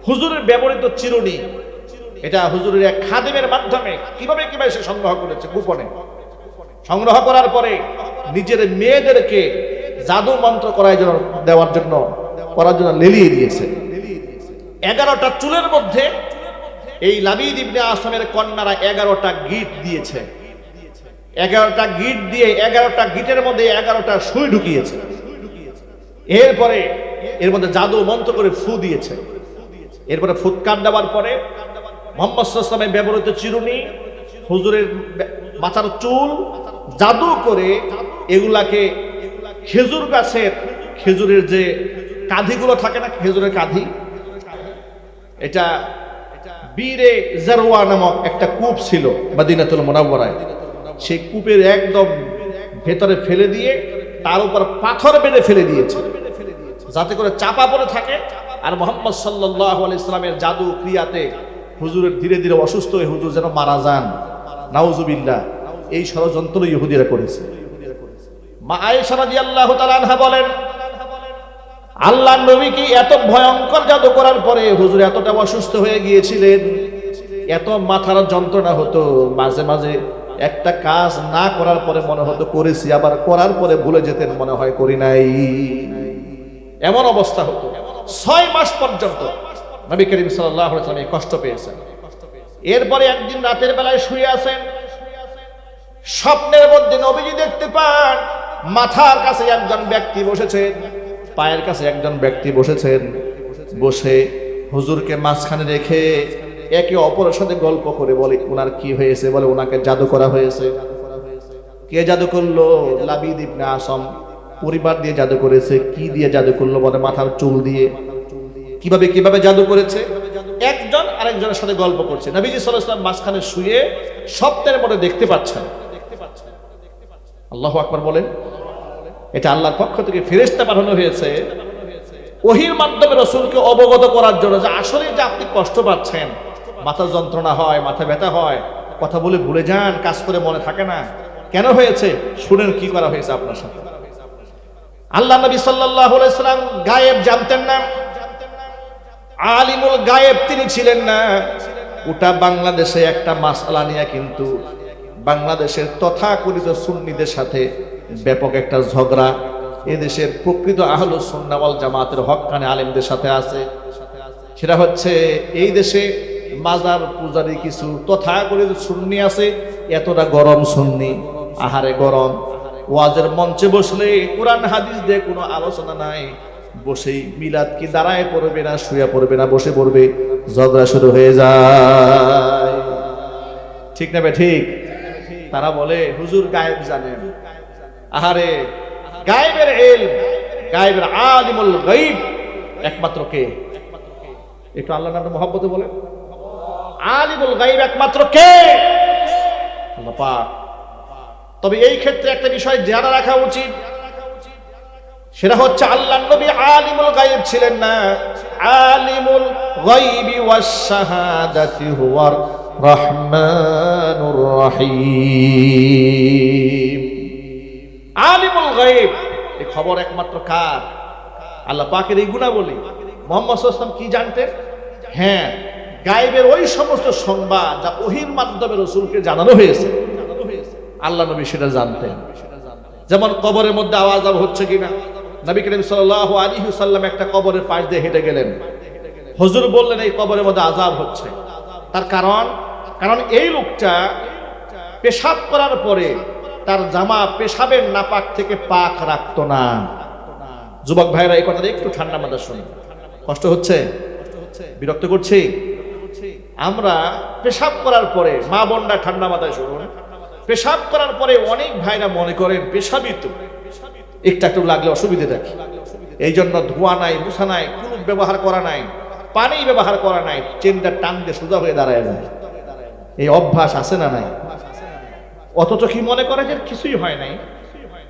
হুজুরের ব্যবহৃত চিরুনি, এটা হুজুরের এক খাদেমের মাধ্যমে কিভাবে সে সংগ্রহ করেছে, গোপনে সংগ্রহ করার পরে নিজের মেয়েদেরকে জাদু মন্ত্র করার জন্য লেলিয়ে দিয়েছে। 11টা চুলের মধ্যে এই লাবিদ ইবনে আসামের কন্যারা 11টা গিট দিয়েছে। 11টা গিট দিয়ে 11টা গিটের মধ্যে 11টা সুই ঢুকিয়েছে। এরপরে এর মধ্যে জাদু মন্ত্র করে ফু দিয়েছে। এরপরে ফুৎকার দেওয়ার পরে মুহাম্মদ সাল্লাল্লাহু আলাইহি ওয়াসাল্লামের ব্যবহৃত চিরুনি, হুজুরের মাথার চুল জাদু করে এগুলাকে খেজুর গাছের খেজুরের যে কাঁধিগুলো থাকে না, খেজুরের কাঁধি, এটা বীরে জারওয়া নামক একটা কূপ ছিল মদিনাতুল মুনাওয়ারায়, সেই কূপের একদম ভেতরে ফেলে দিয়ে তার উপর পাথর বেঁধে ফেলে দিয়েছে যাতে করে চাপা পড়ে থাকে। আর মুহাম্মদ সাল্লাল্লাহু আলাইহি সাল্লামের জাদু ক্রিয়াতে হুজুরের ধীরে ধীরে অসুস্থ হয়ে হুজুর যেন মারা যান, নাউজুবিল্লাহ। এই ষড়যন্ত্র ইহুদিরা করেছে। মা আয়েশা রাদিয়াল্লাহু তাআলা আনহা বলেন, আল্লাহর নবী কি এত ভয়ঙ্কর জাদু করার পরে হুজুর এতটা অসুস্থ হয়ে গিয়েছিলেন, এত মাথার যন্ত্রণা হতো, মাঝে মাঝে একটা কাজ না করার পরে মনে হতো করেছি, আবার করার পরে ভুলে যেতেন, মনে হয় করি নাই, এমন অবস্থা হতো। 6 মাস পর্যন্ত নবী করিম সাল্লাল্লাহু আলাইহি ওয়াসাল্লাম কষ্ট পেয়েছেন। এরপরে একদিন রাতের বেলায় শুয়ে আছেন, স্বপ্নের মধ্যে নবীজি দেখতে পান মাথার কাছে একজন ব্যক্তি বসেছেন, পায়ের কাছে একজন ব্যক্তি বসেছেন, বসে হুজুরকে মাঝখানে রেখে একে অপরের সাথে গল্প করে বলে ওনার কি হয়েছে, বলে ওনাকে জাদু করা হয়েছে। কে জাদু করলো? লাবিদ ইবনে আসাম পরিবার দিয়ে জাদু করেছে। কি দিয়ে জাদু করলো? বলে মাথার চুল দিয়ে। কিভাবে জাদু করেছে? একজন আরেকজনের সাথে গল্প করছে। নবীজি সাল্লাল্লাহু আলাইহি ওয়াসাল্লাম মাঝখানে শুয়ে স্বপ্নের মধ্যে দেখতে পাচ্ছেন। আল্লাহু আকবার বলেন। এটা আল্লাহর পক্ষ থেকে ফেরেশতা পাঠানো হয়েছে ওহীর মাধ্যমে রাসূলকে অবগত করার জন্য যে আসলে যে আপনি কষ্ট পাচ্ছেন, মাথা যন্ত্রণা হয়, মাথা ব্যথা হয়, কথা বলে ভুলে যান, কাজ করে মনে থাকে না, কেন হয়েছে শুনেন কি করা হয়েছে আপনার সাথে। আল্লাহ নবী সাল্লাল্লাহু আলাইহি সাল্লাম গায়েব জানতেন না, আলিমুল গায়েব তিনি ছিলেন না। ওটা বাংলাদেশে একটা মাসআলা নিয়ে কিন্তু বাংলাদেশের তথাকথিত সুন্নিদের সাথে ব্যাপক একটা ঝগড়া এদেশের প্রকৃত আহলুস সুন্নাহ ওয়াল জামাতের হক্কানি আলেমদের সাথে আছে। সেটা হচ্ছে এই দেশে মাজার পূজারী কিছু তথাকথিত সুন্নি আছে, এতটা গরম সুন্নি, আহারে গরম, ওয়াজের মঞ্চে বসলে কোরআন হাদিস দিয়ে কোনো আলোচনা নাই, বসেই মিলাদ কি দাঁড়ায় পড়বে না শুয়ে পড়বে না বসে পড়বে, ঝগড়া শুরু হয়ে যায়। ঠিক না বে ঠিক? তারা বলে হুজুর গায়েব জানেন। আহারে গায়েবের ইলম, গায়েবের আলিমুল গায়ব একমাত্র কে? একটু আল্লাহর নামে মহব্বতে বলে, আলিমুল গায়ব একমাত্র কে? আল্লাহ পাক। তবে এই ক্ষেত্রে একটা বিষয় জানা রাখা উচিত, সেটা হচ্ছে আল্লাহর নবী আলিমুল গায়ব ছিলেন না। আলিমুল গায়বি ওয়াস শাহাদাতি হুয়ার রহমানুর রহিম। আলিমুল গায়ব এই খবর একমাত্র কার? আল্লাহ পাকের এই গুণাবলী। মুহাম্মদ সাল্লাল্লাহু আলাইহি ওয়াসাল্লাম কি জানতেন? হ্যাঁ, গায়বের ওই সমস্ত সংবাদ যা ওহীর মাধ্যমে রাসূলকে জানানো হয়েছে, আল্লাহ নবী সেটা জানতেন। যেমন কবরের মধ্যে আওয়াজ হচ্ছে কিনা, নবী করিম সাল্লাল্লাহু আলাইহি ওয়াসাল্লাম একটা কবরের পাশ দিয়ে হেঁটে গেলেন, হুজুর বললেন এই কবরের মধ্যে আযাব হচ্ছে। তার কারণ এই লোকটা পেশাব করার পরে তার জামা পেশাবের নাপাক থেকে পাক রাখতো না। যুবক ভাইরা এই কথাটা একটু ঠান্ডা মাথায় শুনুন। কষ্ট হচ্ছে? বিরক্ত করছি? আমরা পেশাব করার পরে, মা বোনরা ঠান্ডা মাথায় শুনুন, পেশাব করার পরে অনেক ভাইরা মনে করেন পেশাবই তো, একটু লাগলে অসুবিধাটা কি, এই জন্য ধোয়া নাই, মুছা নাই, কুলুপ ব্যবহার করা নাই, পানি ব্যবহার করা নাই, চেনটা টান দিয়ে সোজা হয়ে দাঁড়ায় যায়। এই অভ্যাস আছে না নাই? অথচ কি মনে করে যে কিছুই হয় নাই।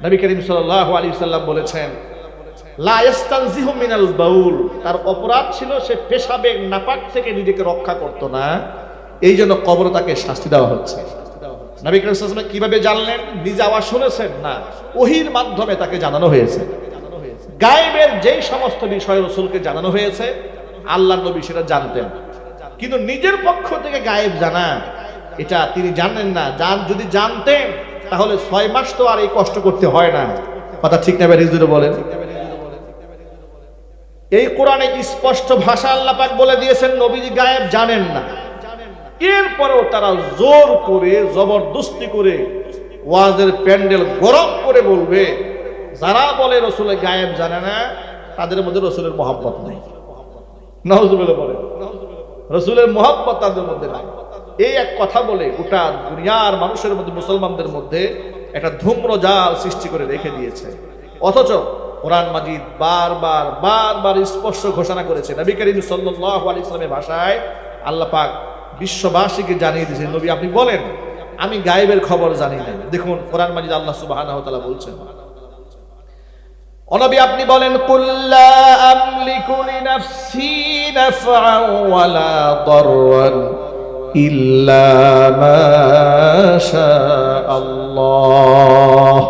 নবী করিম সাল্লাল্লাহু আলাইহি ওয়াসাল্লাম বলেছেন, লা ইস্তানজিহু মিনাল বাউল, তার অপরাধ ছিল সে পেশাবের নাপাক থেকে নিজেকে রক্ষা করত না, এই জন্য কবরে তাকে শাস্তি দেওয়া হচ্ছে। নবী করিম সাল্লাল্লাহু আলাইহি ওয়াসাল্লাম কিভাবে জানলেন? নিজে আওয়াজ শুনেছেন না, ওহীর মাধ্যমে তাকে জানানো হয়েছে। গায়েবের যেই সমস্ত বিষয় রাসূলকে জানানো হয়েছে, আল্লাহর নবী সেটা জানতেন, কিন্তু নিজের পক্ষ থেকে গায়েব জানা এটা তিনি জানেন না। যদি জানতেন তাহলে 6 মাস তো আর এই কষ্ট করতে হয় না। কথা ঠিক না বেরিয়ে বলেন? এই কোরআনে স্পষ্ট ভাষা আল্লাহ পাক বলে দিয়েছেন নবীজি গায়েব জানেন না। এরপরেও তারা জোর করে জবরদস্তি করে ওয়াজের প্যান্ডেল গরম করে বলবে, যারা বলে রাসূলের গায়েব জানে না তাদের মধ্যে রাসূলের মহব্বত নেই। নাউজুবিল্লাহ বলেন, রাসূলের মহব্বত তাদের মধ্যে নাই। এই এক কথা বলে গোটা দুনিয়ার মানুষের মধ্যে, মুসলমানদের মধ্যে একটা ধূম্রজাল সৃষ্টি করে রেখে দিয়েছে। অথচ কোরআন মাজিদ বারবার বারবার স্পষ্ট ঘোষণা করেছে। নবী করিম সাল্লাল্লাহু আলাইহি ওয়াসাল্লামের ভাষায় আল্লাহ পাক বিশ্ববাসীকে জানিয়ে দিয়েছেন, নবী আপনি বলেন আমি গায়েবের খবর জানি না। দেখুন কোরআন মাজিদ আল্লাহ সুবহানাহু ওয়া তাআলা বলছেন, ও নবী আপনি বলেন, কুল লা আমলিকু লিনাফসি নাফআন ওয়া লা দাররান ইল্লা মা শা আল্লাহ।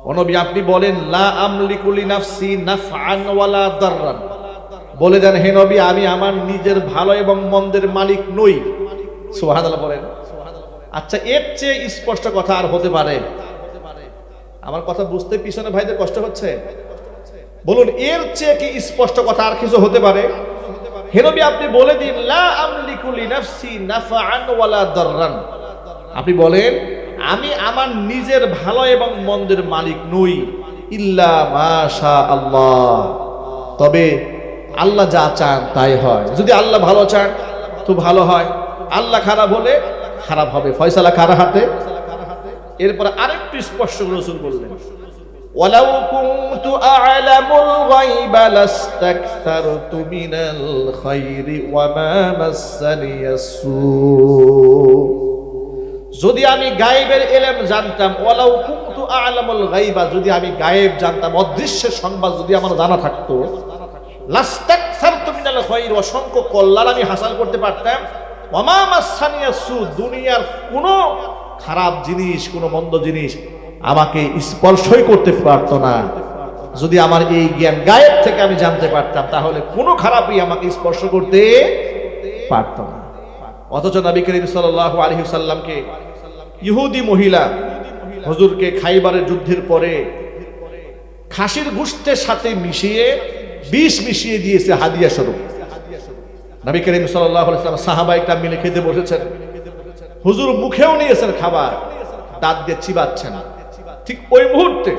ও নবী আপনি বলেন, লা আমলিকু লিনাফসি নাফআন ওয়া লা দাররান, বলে দেন হে নবী আমি আমার নিজের ভালো এবং মন্দের মালিক নই। সুবহানাল্লাহ বলেন। আচ্ছা, এর চেয়ে স্পষ্ট কথা আর হতে পারে? আমার কথা বুঝতে পিছনে ভাইদের কষ্ট হচ্ছে? বলুন, এর চেয়ে কি স্পষ্ট কথা আর কিছু হতে পারে? হে নবী আপনি বলে দিন, লা আমলিকু লিনাফসি নাফআন ওয়া লা দাররান, আপনি বলেন আমি আমার নিজের ভালো এবং মন্দের মালিক নই, ইল্লা মা শা আল্লাহ, তবে আল্লাহ যা চান তাই হয়। যদি আল্লাহ ভালো চান তো ভালো হয়, আল্লাহ খারাপ হলে খারাপ হবে, ফয়সালা কার হাতে? এরপর আরেকটু স্পষ্ট রাসূল বললেন, ওয়ালাউ কুনতু আ'লামুল গায়বা লাস্তাকসারতু মিনাল খায়রি ওয়া মা মাসসানিয়াস-সু, যদি আমি গায়েবের ইলম জানতাম, ওয়ালাউ কুনতু আ'লামুল গায়বা, যদি আমি গায়েব জানতাম, অদৃশ্যের সংবাদ যদি আমার জানা থাকতো, লাস্তাকসারতু মিনাল খায়রি, অসংখ্য কল্যাণ আমি হাসিল করতে পারতাম, ওয়া মা মাসসানিয়াস-সু, দুনিয়ার কোনো খারাপ জিনিস, কোনো মন্দ জিনিস আমাকে স্পর্শই করতে পারতো না। যদি আমার এই জ্ঞান গায়েব থেকে আমি জানতে পারতাম তাহলে কোনো খারাপই আমাকে স্পর্শ করতে পারতো না। অথচ নবী করিম সাল্লাল্লাহু আলাইহি ওয়াসাল্লামকে ইহুদি মহিলা হুজুরকে খাইবারের যুদ্ধের পরে খাসির গোশতের সাথে মিশিয়ে বিষ মিশিয়ে দিয়েছে হাদিয়া স্বরূপ। নবী করিম সাল্লাল্লাহু আলাইহি ওয়াসাল্লাম সাহাবায়ে কিরাম মিলে খেতে বসেছেন, হুজুর মুখেও নিয়েছেন খাবার, দাঁত দিয়ে চিবাচ্ছেন। ঠিক ওই মুহূর্তে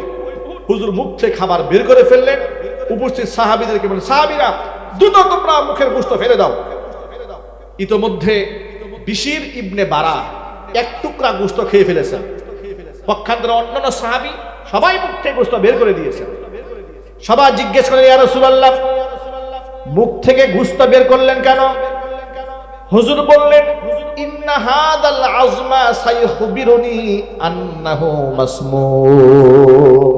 হুজুর মুখ থেকে খাবার বের করে ফেললেন, উপস্থিত সাহাবীদেরকে বলেন, সাহাবীরা দ্রুত তোমরা মুখের গোশত ফেলে দাও। ইতোমধ্যে বিশির ইবনে বারা এক টুকরা গোশত খেয়ে ফেলেছেন, পক্ষান্তরে অন্যান্য সাহাবী সবাই মুখ থেকে গোশত বের করে দিয়েছেন। সবাই জিজ্ঞেস করলেন, ইয়া রাসূলুল্লাহ মুখ থেকে গোশত বের করলেন কেন? হুজুর বললেন, ইন্না হাদাল আজমা সাইখবিরুনি আন্নাহু মাসমুম,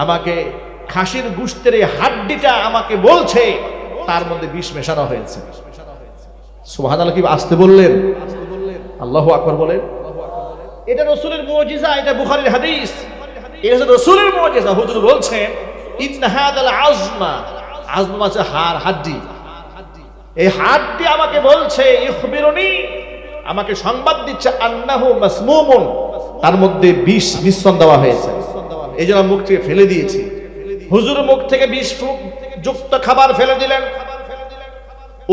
আমাকে খাসির গোশতের এই হাড্ডিটা আমাকে বলছে তার মধ্যে বিষ মেশানো হয়েছে। সুবহানাল্লাহ, কি আসতে বললেন? আল্লাহু আকবার বলেন। এটা রাসূলের মুজিজা, এটা বুখারীর হাদিস, এটা হচ্ছে রাসূলের মুজিজা। হুজুর বলছেন ইন্না হাদাল আজমা, আজমা মানে হাড়, হাড্ডি, এই হাড্ডি আমাকে বলছে, ইখবিরুনি, আমাকে সংবাদ দিচ্ছে, আন্নাহু মাসমুমুন, তার মধ্যে বিষ মিশ্রণ দেওয়া হয়েছে, এই জন্য মুখ থেকে ফেলে দিয়েছি। হুজুর মুখ থেকে বিষ যুক্ত খাবার ফেলে দিলেন,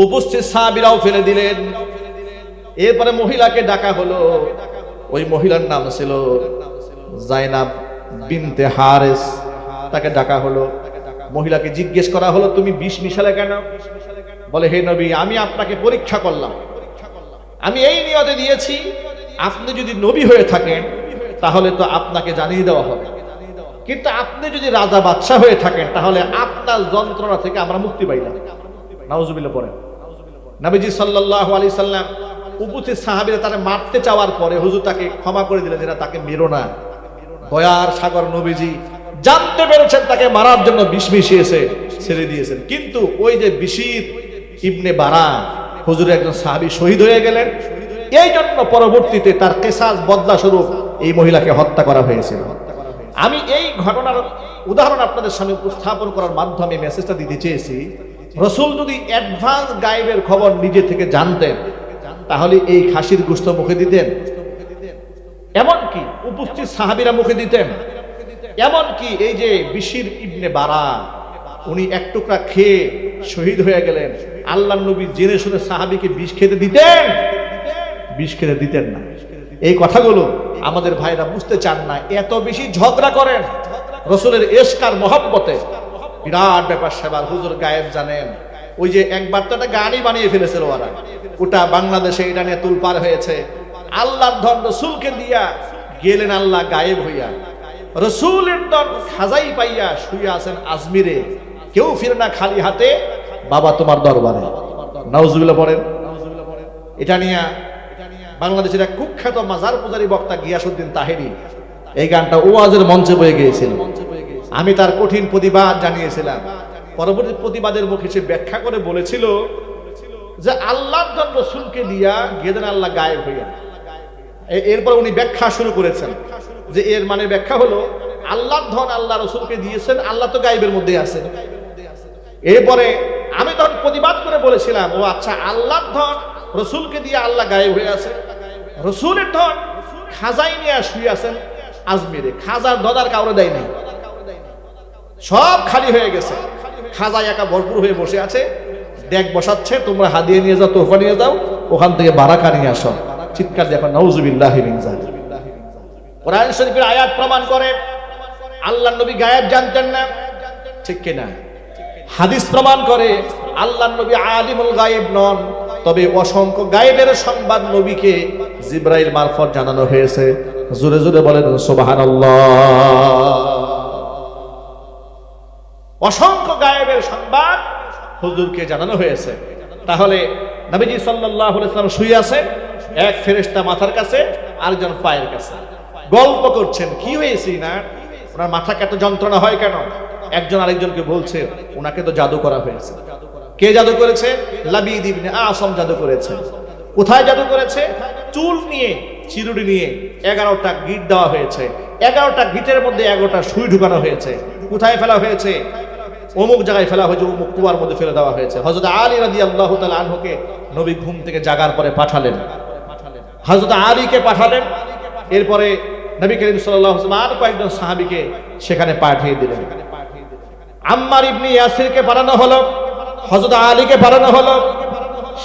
উপস্থিত সাহাবীরাও ফেলে দিলেন। এরপরে মহিলাকে ডাকা হলো, ওই মহিলার নাম ছিল জাইনাব বিনতে হারিস, তাকে ডাকা হলো। মহিলাকে জিজ্ঞেস করা হলো, তুমি বিষ মিশালে কেন? বলে, হে নবী আমি আপনাকে পরীক্ষা করলাম, আমি এই নিয়তে দিয়েছি আপনি যদি নবী হয়ে থাকেন তাহলে তো আপনাকে জানিয়ে দেওয়া হবে, কিন্তু আপনি যদি রাজা বাদশাহ হয়ে থাকেন তাহলে আপনার যন্ত্রণা থেকে আমরা মুক্তি পাইলাম। নাউজুবিল্লাহ পড়েন। নবীজি সাল্লাল্লাহু আলাইহি সাল্লাম উপস্থিত সাহাবীরা তাকে মারতে চাওয়ার পরে হুজুর তাকে ক্ষমা করে দিলেন, যে না, তাকে মেরো না। দয়ার সাগর নবীজি জানতে পেরেছেন তাকে মারার জন্য বিষ মিশিয়েছে, ছেড়ে দিয়েছেন। কিন্তু ওই যে বিশির ইবনে বারা, হুজুরের একজন সাহাবী শহীদ হয়ে গেলেন, এই জন্য পরবর্তীতে তার কিসাস বদলা স্বরূপ এই মহিলাকে হত্যা করা হয়েছিল। আমি এই ঘটনার উদাহরণ আপনাদের সামনে উপস্থাপন করার মাধ্যমে মেসেজটা দিতে চেয়েছি, রাসূল যদি অ্যাডভান্স গায়েবের খবর নিজে থেকে জানতেন তাহলে এই খাসির গোশত মুখে দিতেন, এমনকি উপস্থিত সাহাবীরা মুখে দিতেন, এমনকি এই যে বিশির ইবনে বারা উনি এক টুকরা খেয়ে শহীদ হয়ে গেলেন, আল্লাহর নবী জেনে শুনে সাহাবীকে বিষ খেতে দিতেন? বিষ খেতে দিতেন না। এই কথাগুলো আমাদের ভাইরা বুঝতে চান না, এত বেশি ঝগড়া করেন রাসূলের ইশকার মহব্বতে। বিরাট ব্যাপার সেবার, হুজুর গায়েব জানেন। ওই যে একবার তো একটা গাড়ি বানিয়ে ফেলেছিল ওরা, ওটা বাংলাদেশে এটা নিয়ে তুলপার হয়েছে। আল্লাহর ধন রাসূলকে দিয়া গেলেন আল্লাহ গায়েব হইয়া, রাসূলের ধন খাজাই পাইয়া শুয়ে আছেন আজমিরে, কেউ ফিরে না খালি হাতে, বাবা তোমার দরবারে। নাউজুবিল্লাহ পড়েন। এটা নিয়ে বাংলাদেশের এক কুখ্যাত মাজার পূজারী বক্তা গিয়াসউদ্দিন তাহেরি এই গানটা ওয়াজের মঞ্চে বয়ে গিয়েছিল। আমি তার কঠিন প্রতিবাদ জানিয়েছিলাম। পরবর্তী প্রতিবাদের মুখে সে ব্যাখ্যা করে বলেছিল যে আল্লাহর ধন রাসূলকে দিয়া গেলেন আল্লাহ গায়েব হইয়া। এরপর উনি ব্যাখ্যা শুরু করেছেন যে এর মানে ব্যাখ্যা হলো আল্লাহর ধন আল্লাহ রাসূলকে দিয়েছেন, আল্লাহ তো গায়েবের মধ্যে আছেন। এরপরে আমি তখন প্রতিবাদ করে বলেছিলাম, ও আচ্ছা, আল্লাহর ধন রাসূলকে দিয়ে আল্লাহ গায়েব হয়ে আছে, রাসূলের ধন খাজাই নিয়ে শুয়ে আছেন আজমিরে, খাজার দদার কাউরে দেয় নাই, সব খালি হয়ে গেছে, খাজা একা ভরপুর হয়ে বসে আছে, ডেক বসাচ্ছে, তোমরা হাদিয়া নিয়ে যাও, তোহফা নিয়ে যাও, ওখান থেকে বারাকা নিয়ে আসো। চিৎকার দেখো নাউজুবিল্লাহি মিন যালিক। কোরআন শরীফের আয়াত প্রমাণ করে আল্লাহর নবী গায়েব জানতেন না, ঠিক কিনা? হাদিস প্রমাণ করে আল্লাহর নবী আলিমুল গায়েব নন, তবে অসংখ্য গায়েবের সংবাদ নবীকে জিবরাইল মারফত জানানো হয়েছে। জোরে জোরে বলেন সুবহানাল্লাহ। অসংখ্য গায়েবের সংবাদ হুজুরকে জানানো হয়েছে। তাহলে নবীজি সাল্লাল্লাহু আলাইহি ওয়াসাল্লাম শুয়ে আছেন, এক ফেরেশতা মাথার কাছে, আরেকজন পায়ের কাছে, গল্প করছেন। কি হয়েছে না, ওনার মাথাকে এত যন্ত্রণা হয় কেন? একজন আরেকজনকে বলছে ওনাকে তো জাদু করা হয়েছে। কে জাদু করেছে? লাবিদ ইবনে আসম জাদু করেছে। কোথায় জাদু করেছে? চুল নিয়ে, চিরুনি নিয়ে 11টা গিট দেওয়া হয়েছে, 11টা গিটের মধ্যে 11টা সুই ঢুকানো হয়েছে। কোথায় ফেলা হয়েছে? অমুক জায়গায় ফেলা হয়েছে, অমুক কুয়ার মধ্যে ফেলে দেওয়া হয়েছে। হযরত আলী রাদিয়াল্লাহু তাআলা আনহুকে নবী ঘুম থেকে জাগার পরে পাঠালেন, হযরত আলীকে পাঠালেন। এরপরে নবী করিম সাল্লাল্লাহু আলাইহি ওয়াসাল্লাম আর কয়েকজন সাহাবীকে সেখানে পাঠিয়ে দিলেন। আম্মার ইবনে ইয়াসিরকে পাঠানো হলো, হযরত আলীকে পাঠানো হলো।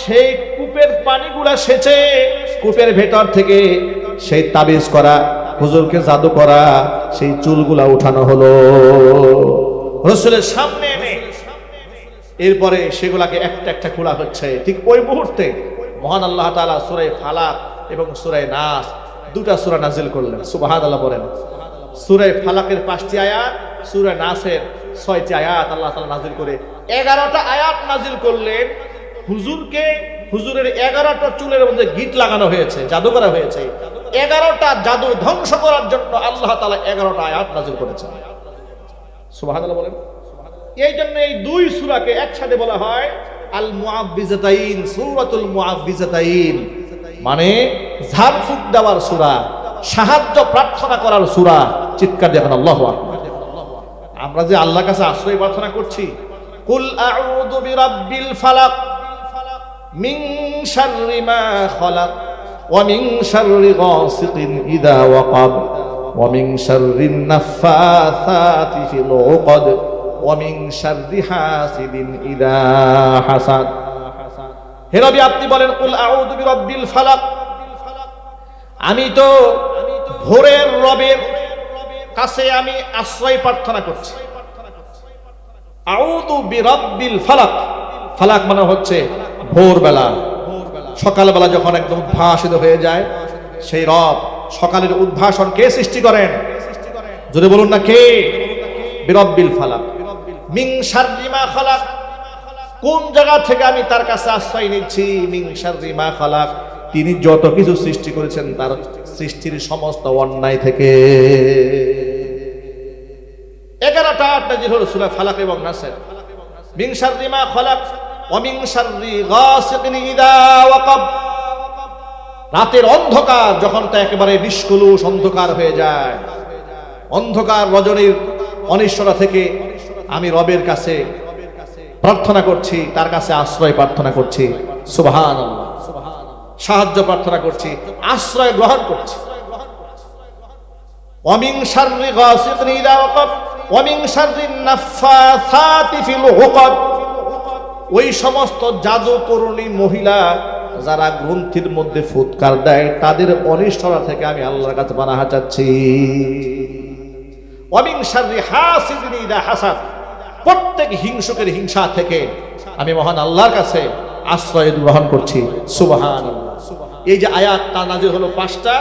সেই কূপের পানিগুলা সেচে কূপের ভেতর থেকে সেই তাবিজ করা, হুজুরকে জাদু করা সেই চুলগুলা উঠানো হলো রাসূলের সামনে এনে। এরপরে সেগুলাকে একটা একটা খোলা হচ্ছে। ঠিক ওই মুহূর্তে মহান আল্লাহ তাআলা সূরা ফালাক এবং সূরা নাস, দুটা সূরা নাজিল করলেন। সুবহানাল্লাহ বলেন। সূরা ফালাকের 5টি আয়াত, সূরা নাসের 6টি আয়াত আল্লাহ তাআলা নাজিল করে 11টা আয়াত নাজিল করলেন। হুজুরের 11টা চুলের মধ্যে গিট লাগানো হয়েছে, জাদু করা হয়েছে। 11টা জাদু ধ্বংস করার জন্য আল্লাহ তাআলা 11টা আয়াত নাজিল করেছেন। সুবহানাল্লাহ বলেন। এই জন্য এই দুই সূরাকে একসাথে বলা হয় আল মুআব্বিজাতাইন, সূরাতুল মুআব্বিজাতাইন, মানে ঝাড়ফুঁক দেওয়ার সূরা, সাহায্য প্রার্থনা করার সূরা। চিৎকার দিয়ে এখন আল্লাহু আকবার। আমরা যে আল্লাহর কাছে আশ্রয় প্রার্থনা করছি, কুল আউযু বিরাব্বিল ফালাক মিন শাররি মা খালাক ওয়া মিন শাররি গাসিকিন ইযা ওয়াকাব ওয়া মিন শাররিন নাফফাসাতি ফিল উকদ ওয়া মিন শাররি হাসিদিন ইযা হাসাদ। হে নবী, আপনি বলেন কুল আউযু বিরাব্বিল ফালাক, আমি তো ভোরের রবের কাছে আমি আশ্রয় প্রার্থনা করছি। আউযু বিরাব্বিল ফালাক, ফালাক মানে হচ্ছে ভোরবেলা, সকালবেলা যখন একদম উদ্ভাসিত হয়ে যায়, সেই রব সকালের উদ্ভাসন কে সৃষ্টি করেন? যদি বলুন না কে? বিরাব্বিল ফালাক। মিন শাররি মা খালাক, কোন জায়গা থেকে আমি তার কাছে আশ্রয় নিচ্ছি? মিন শাররি মা খালাক, তিনি যত কিছু সৃষ্টি করেছেন তার সৃষ্টির সমস্ত অন্যায় থেকে। 11টা আয়াত নাযিল হলো সূরা ফালাক এবং নাসের। মিন শাররি মা খালাক ওয়া মিন শাররি গাসিকিন ইযা ওয়াকাব, রাতের অন্ধকার যখন তা একেবারে নিষ্কলুষ অন্ধকার হয়ে যায়, অন্ধকার রজনীর অনিশ্চয়তা থেকে আমি রবের কাছে প্রার্থনা করছি, তার কাছে আশ্রয় প্রার্থনা করছি। সুবহানাল্লাহ, সাহায্য প্রার্থনা করছি, আশ্রয় গ্রহণ করছি। ওয়া মিন শাররি গাসিকিন ইযা ওয়াকাব ওয়া মিন শাররিন নাফাসাতি ফিল উকাদ, ওই সমস্ত জাদুকরণী মহিলা যারা গ্রন্থির মধ্যে ফুৎকার দেয় তাদের অনিষ্টতা থেকে আমি আল্লাহর কাছে পানাহ চাচ্ছি। ওয়া মিন শাররি হাসিদিন ইযা হাসাদ, প্রত্যেক হিংসুকের হিংসা থেকে আমি মহান আল্লাহর কাছে আশ্রয় গ্রহণ করছি। সুবহানাল্লাহ। এই যে আয়াত তা নাযিল হলো 5টা,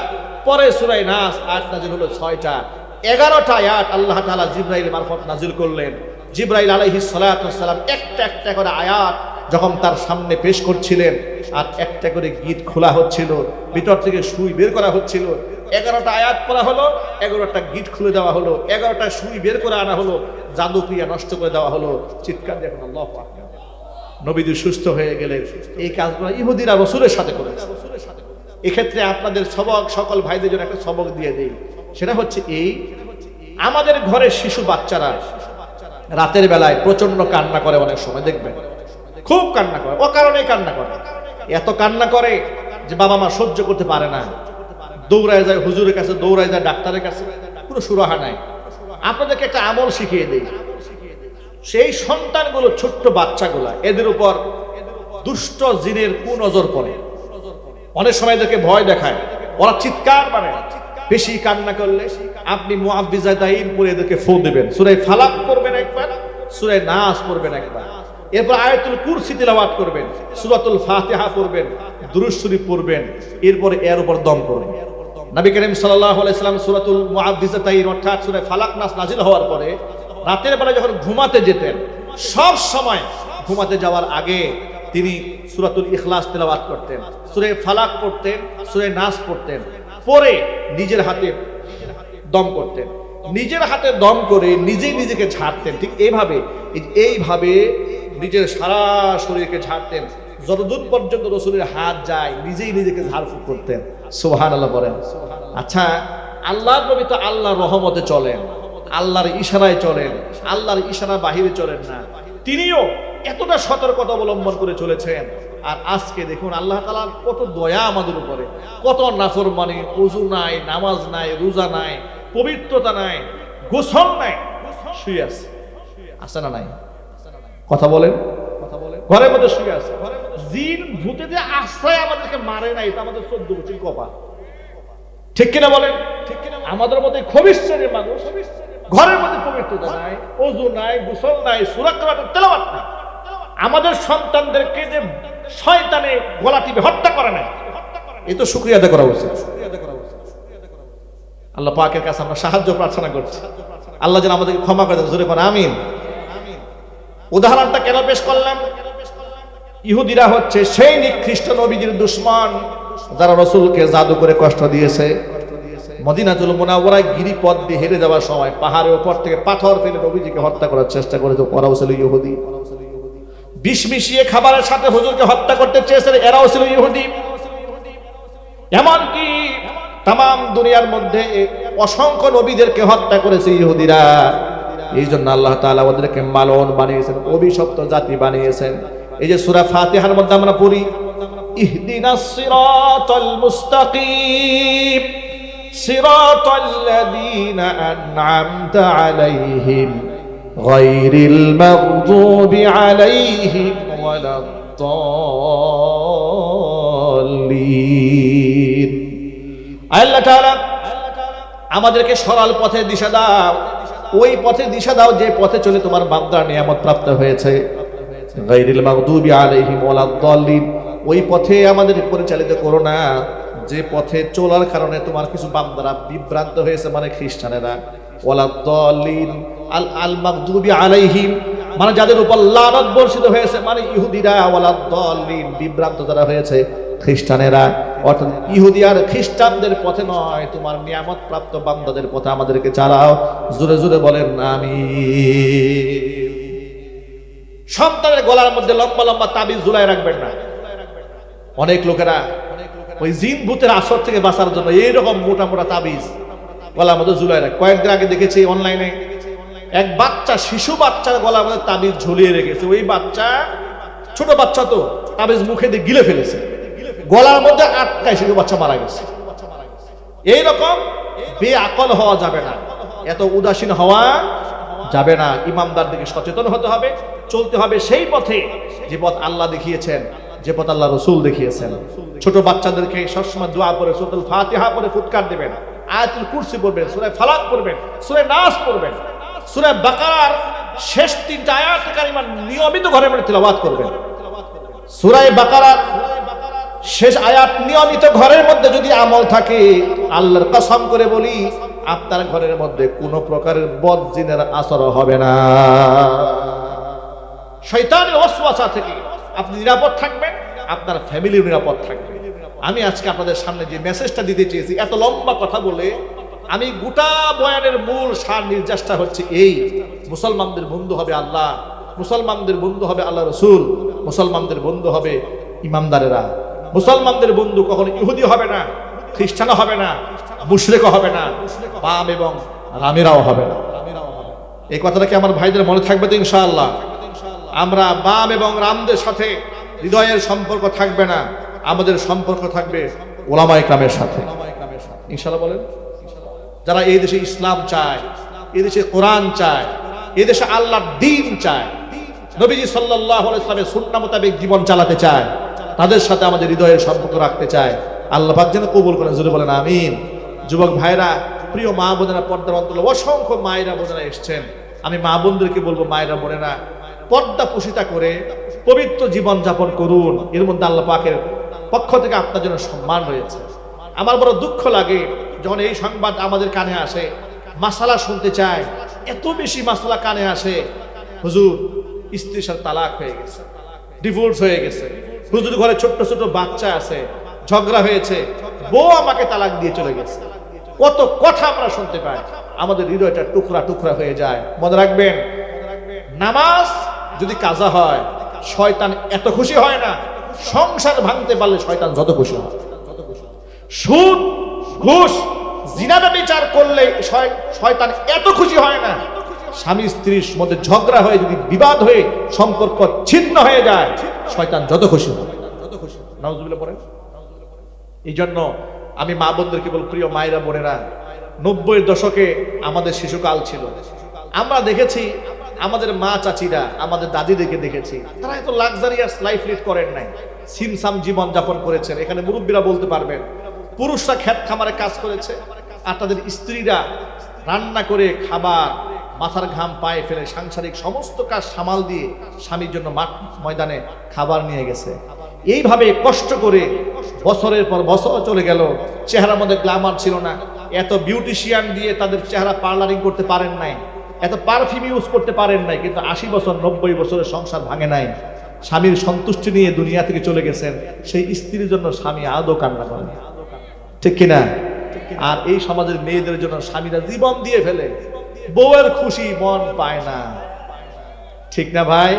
পরে সূরা নাস আয়াত নাযিল হলো 6টা। 11টা আয়াত আল্লাহ তাআলা জিবরাইল মারফত নাযিল করলেন। জিবরাইল আলাইহিস সালাতু ওয়াস সালাম একটা একটা করে আয়াত যখন তার সামনে পেশ করছিলেন, আর একটা করে গিট খোলা হচ্ছিল, ভিতর থেকে সুই বের করা হচ্ছিল। 11টা আয়াত পড়া হলো, 11টা গিট খুলে দেওয়া হলো, 11টা সুই বের করে আনা হলো, জাদু ক্রিয়া নষ্ট করে দেওয়া হলো। চিৎকার দিয়ে এখন আল্লাহু আকবার। নবীজি সুস্থ হয়ে গেলেন। এই কাজগুলো ইহুদিরা রাসূলের সাথে করেছে। এক্ষেত্রে আপনাদের সবক, সকল ভাইদের জন্য একটা সবক দিয়ে দেই। সেটা হচ্ছে এই, আমাদের ঘরে শিশু বাচ্চারা রাতের বেলায় প্রচন্ড কান্না করে, অনেক সময় দেখবেন খুব কান্না করে, অকারণেই কান্না করে। এত কান্না করে যে বাবা মা সহ্য করতে পারে না, দৌড়ায় যায় হুজুরের কাছে, দৌড়ায় যায় ডাক্তারের কাছে, কোনো সুরাহা নাই। আপনাদেরকে একটা আমল শিখিয়ে দেই। সেই সন্তানগুলো, ছোট্ট বাচ্চাগুলা, এদের উপর দুষ্ট জিনের কুনজর পড়ে। অনেক সময় এদেরকে ভয় দেখায়, ওরা চিৎকার মানে। বেশি কান্না করলে আপনি মুআব্বিজাতাইন পড়ে এদেরকে ফু দিবেন। সূরা ফালাক পড়বেন একবার, সূরা নাস পড়বেন একবার, এরপর আয়াতুল কুরসি তিলাওয়াত করবেন, সূরাতুল ফাতিহা পড়বেন, দুরূদ শরীফ পড়বেন, এরপর এর উপর দম করবেন। নবী করিম সাল্লাল্লাহু আলাইহি সাল্লাম সূরাতুল মুআব্বিজাতাইন অর্থাৎ সূরা ফালাক নাস নাযিল হওয়ার পরে রাতের বেলা যখন ঘুমাতে যেতেন, সব সময় ঘুমাতে যাওয়ার আগে তিনি সূরাতুল ইখলাস তিলাওয়াত করতেন, সূরা ফালাক পড়তেন, সূরা নাস পড়তেন, পরে নিজের হাতে দম করতেন। নিজের হাতে দম করে নিজেই নিজেকে ঝাড়তেন। ঠিক এইভাবে নিজের সারা শরীরকে ঝাড়তেন, যতদূর পর্যন্ত রাসূলের হাত যায় নিজেই নিজেকে ঝাড়ফুঁক করতেন। সুবহানাল্লাহ বলেন। আচ্ছা, আল্লাহর নবী তো আল্লাহর রহমতে চলেন, আল্লাহর ইশারায় চলেন, আল্লাহর ইশারা বাহিরে চলেন না। তিনিও এতটা সতর্কতা অবলম্বন করে চলেছেন। আর আজকে দেখুন আল্লাহ তাআলার কত দয়া আমাদের উপরে, কত নাফরমানি, ওযু নাই, নামাজ নাই, রোজা নাই, পবিত্রতা নাই, গোসল নাই, শুয়ে আছে। আছে না নাই? কথা বলেন। ঘরের মধ্যে শুয়ে আছে। জিন ভূতে যে আশ্রয় আমাদেরকে মারে নাই, এটা আমাদের 14 বছর কপা। ঠিক কিনা বলেন? আমাদের মধ্যে খবিশ শ্রেণীর মানুষ, ঘরের মধ্যে পবিত্রতা নাই, ওযু নাই, গোসল নাই, সূরা কোরআনের তেলাওয়াত নাই। আমাদের সন্তানদেরকে যে শয়তানে গলা টিপে হত্যা করে নাই, এই তো শুকরিয়া আদায় করা উচিত। আল্লাহ পাকের কাছে আমরা সাহায্য প্রার্থনা করছি, আল্লাহ যেন আমাদেরকে ক্ষমা করে দেন। জোরে বলেন আমিন। উদাহরণটা কেন পেশ করলাম? ইহুদিরা হচ্ছে সেই নিকৃষ্ট নবীজির দুশমন যারা রাসূলকে জাদু করে কষ্ট দিয়েছে। মদিনাতুল মুনাওয়ারায় গিরিপথ দিয়ে হেরে যাওয়ার সময় পাহাড়ের উপর থেকে পাথর ফেলে নবীজিকে হত্যা করার চেষ্টা করেছে, ওরাও ছিল ইহুদি। বিষ মিশিয়ে খাবারের সাথে হুজুরকে হত্যা করতে চেয়েছিল, এরাও ছিল ইহুদি। এমনকি তাম দুনিয়ার মধ্যে অসংখ্য নবীদেরকে হত্যা করেছে ইহুদিরা। এই জন্য আল্লাহ তাআলা ওদেরকে মালউন বানিয়েছেন, অভিশপ্ত জাতি বানিয়েছেন। এই যে সূরা ফাতিহার মধ্যে আমরা পড়ি, ইহদিনাস সিরাতাল মুস্তাকিম সিরাতাল্লাযীনা আন'আমতা আলাইহিম গায়রিল মাগদুবি আলাইহিম ওয়ালাদ-দাল্লিন। আল্লাহ তাআলা আমাদেরকে সরল পথে দিশা দাও, ওই পথে দিশা দাও যে পথে চলে তোমার বান্দারা নিয়ামত প্রাপ্ত হয়েছে। গায়রিল মাগদুবি আলাইহিম ওয়ালাদ-দাল্লিন, ওই পথে আমাদের পরিচালিত করো না যে পথে চলার কারণে তোমার কিছু বান্দারা বিভ্রান্ত হয়েছে, মানে খ্রিস্টানেরা। ওয়ালাদ-দাল্লিন, আল মাগদুবি আলাইহিম, মানে যাদের উপর লানত বর্ষিত হয়েছে, মানে ইহুদিরা ওয়ালাদ দাল্লিন, বিভ্রান্ত যারা হয়েছে, খ্রিস্টানেরা, অর্থাৎ ইহুদি আর খ্রিস্টানদের পথে নয়, তোমার নিয়ামত প্রাপ্ত বান্দাদের পথে আমাদেরকে চালাও। জোরে জোরে বলেন আমিন। সন্তানের গলার মধ্যে লম্বা লম্বা তাবিজ ঝুলাই রাখবেন না। অনেক লোকেরা ওই জিন ভূতের আসর থেকে বাঁচার জন্য এইরকম মোটা মোটা তাবিজ গলার মধ্যে ঝুলাই রাখে। কয়েকদিন আগে দেখেছি অনলাইনে এক বাচ্চা, শিশু বাচ্চার গলার মধ্যে তাবিজ ঝুলিয়ে রেখেছে। ওই বাচ্চা, ছোট বাচ্চা তো, তাবিজ মুখে দিয়ে গিলে ফেলেছে, গলার মধ্যে আটকায়, শিশু বাচ্চা মারা গেছে। এইরকম বেআকল হওয়া যাবে না, এত উদাসীন হওয়া যাবে না। ইমামদার দিকে সচেতন হতে হবে, চলতে হবে সেই পথে যে পথ আল্লাহ দেখিয়েছেন, যে পথ আল্লাহ রসুল দেখিয়েছেন। ছোট বাচ্চাদেরকে সবসময় দোয়া পড়ে সূরাতুল ফাতিহা পড়ে ফুৎকার দেবেন, আয়াতুল কুরসি পড়বেন, সূরা ফালাক পড়বেন, সূরা নাস পড়বেন, সূরা বাকারার শেষ 3টা আয়াত কারিমা নিয়মিত ঘরে ঘরে তিলাওয়াত করবেন। সূরা বাকারার শেষ আয়াত নিয়মিত ঘরের মধ্যে যদি আমল থাকে, আল্লাহর কসম করে বলি আপনার ঘরের মধ্যে কোনো প্রকারের বদ জিনের আসর হবে না। শয়তানের ওয়াসওয়াসা থেকে আপনি নিরাপদ থাকবেন, আপনার ফ্যামিলি নিরাপদ থাকবে। আমি আজকে আপনাদের সামনে যে মেসেজটা দিতে চেয়েছি, এত লম্বা কথা বলে আমি গোটা বয়ানের মূল সার নির্যাসটা হচ্ছে এই: মুসলমানদের বন্ধু হবে আল্লাহ, মুসলমানদের বন্ধু হবে আল্লাহ রসুল, মুসলমানদের বন্ধু হবে ইমামদারেরা। মুসলমানদের বন্ধু কখনো ইহুদি হবে না, খ্রিস্টানও হবে না, মুশরিকও হবে না, বাম এবং রামেরাও হবে না। এই কথাটা কি আমার ভাইদের মনে থাকবে তো ইনশাআল্লাহ? আমরা বাম এবং রামদের সাথে হৃদয়ের সম্পর্ক থাকবে না, আমাদের সম্পর্ক থাকবে ওলামায়ে কেরামের সাথে ইনশাআল্লাহ। বলেন, যারা এই দেশে ইসলাম চায়, এই দেশে কোরআন চায়, এই দেশে আল্লাহর দ্বীন চায়, নবীজি সাল্লাল্লাহু আলাইহি ওয়াসাল্লামের সুন্নাহ মোতাবেক জীবন চালাতে চায়, তাদের সাথে আমাদের হৃদয়ের সম্পর্ক রাখতে চায়। আল্লাহ পাক যেন কবুল করেন, জোরে বলেন আমিন। যুবক ভাইরা, প্রিয় মা বোনেরা, পর্দার অন্তরালে অসংখ্য মায়েরা বোনেরা এসেছেন। আমি মা বোনদেরকে বলবো, মায়েরা বোনেরা, পর্দা পুশিতা করে পবিত্র জীবন যাপন করুন। এর মধ্যে আল্লাহ পাকের পক্ষ থেকে আপনার জন্য সম্মান রয়েছে। আমার বড় দুঃখ লাগে যখন এই সংবাদ আমাদের কানে আসে, মাসালা শুনতে চায়, এত বেশি মাসালা কানে আসে, হুজুর স্ত্রীর সাথে তালাক হয়ে গেছে, ডিভোর্স হয়ে গেছে, হুজুর ঘরে ছোট্ট ছোট বাচ্চা আছে, ঝগড়া হয়েছে, বউ আমাকে তালাক দিয়ে চলে গেছে। কত কথা আমরা শুনতে পাই, আমাদের হৃদয়টা টুকরা টুকরা হয়ে যায়। মনে রাখবেন, নামাজ যদি কাজা হয়, শয়তান এত খুশি হয় না। সংসার ভাঙতে পারলে শয়তান যত খুশি হয়। সুদ, ঘুষ, জিনা ব্যভিচার করলে শয়তান এত খুশি হয় না। স্বামী স্ত্রীর মধ্যে ঝগড়া হয়ে যদি বিবাদ হয়ে সম্পর্ক ছিন্ন হয়ে যায়, শয়তান যত খুশি হয়। নাউজুবিল্লাহ পড়েন। এই জন্য আমি মা বোনদেরকে বল, প্রিয় মায়েরা বোনেরা, 90-এর দশকে আমাদের শিশুকাল ছিল। আমরা দেখেছি আমাদের মা চাচিরা, আমাদের দাদিদেরকে দেখেছি, তারা এত লাক্সারিয়াস লাইফ লিড করেন নাই, সিমসাম জীবন যাপন করেছেন। এখানে মুরব্বীরা বলতে পারবেন, পুরুষরা ক্ষেত খামারে কাজ করেছে, আর তাদের স্ত্রীরা রান্না করে খাবার, মাথার ঘাম পায়ে ফেলে সাংসারিক সমস্ত কাজ সামাল দিয়ে স্বামীর জন্য মাঠ ময়দানে খাবার নিয়ে গেছে। এইভাবে কষ্ট করে বছরের পর বছর চলে গেল, চেহারার মধ্যে গ্ল্যামার ছিল না, এত বিউটিশিয়ান দিয়ে তাদের চেহারা পার্লারিং করতে পারেন নাই, এত পারফিউম ইউজ করতে পারেন নাই, কিন্তু 80 বছর 90 বছরের সংসার ভাঙে নাই। স্বামীর সন্তুষ্টি নিয়ে দুনিয়া থেকে চলে গেছেন, সেই স্ত্রীর জন্য স্বামী আদৌ কান্না করেন, ঠিক কিনা? আর এই সমাজের মেয়েদের জন্য স্বামীরা জীবন দিয়ে ফেলে, বউয়ের খুশি মন পায় না, ঠিক না ভাই?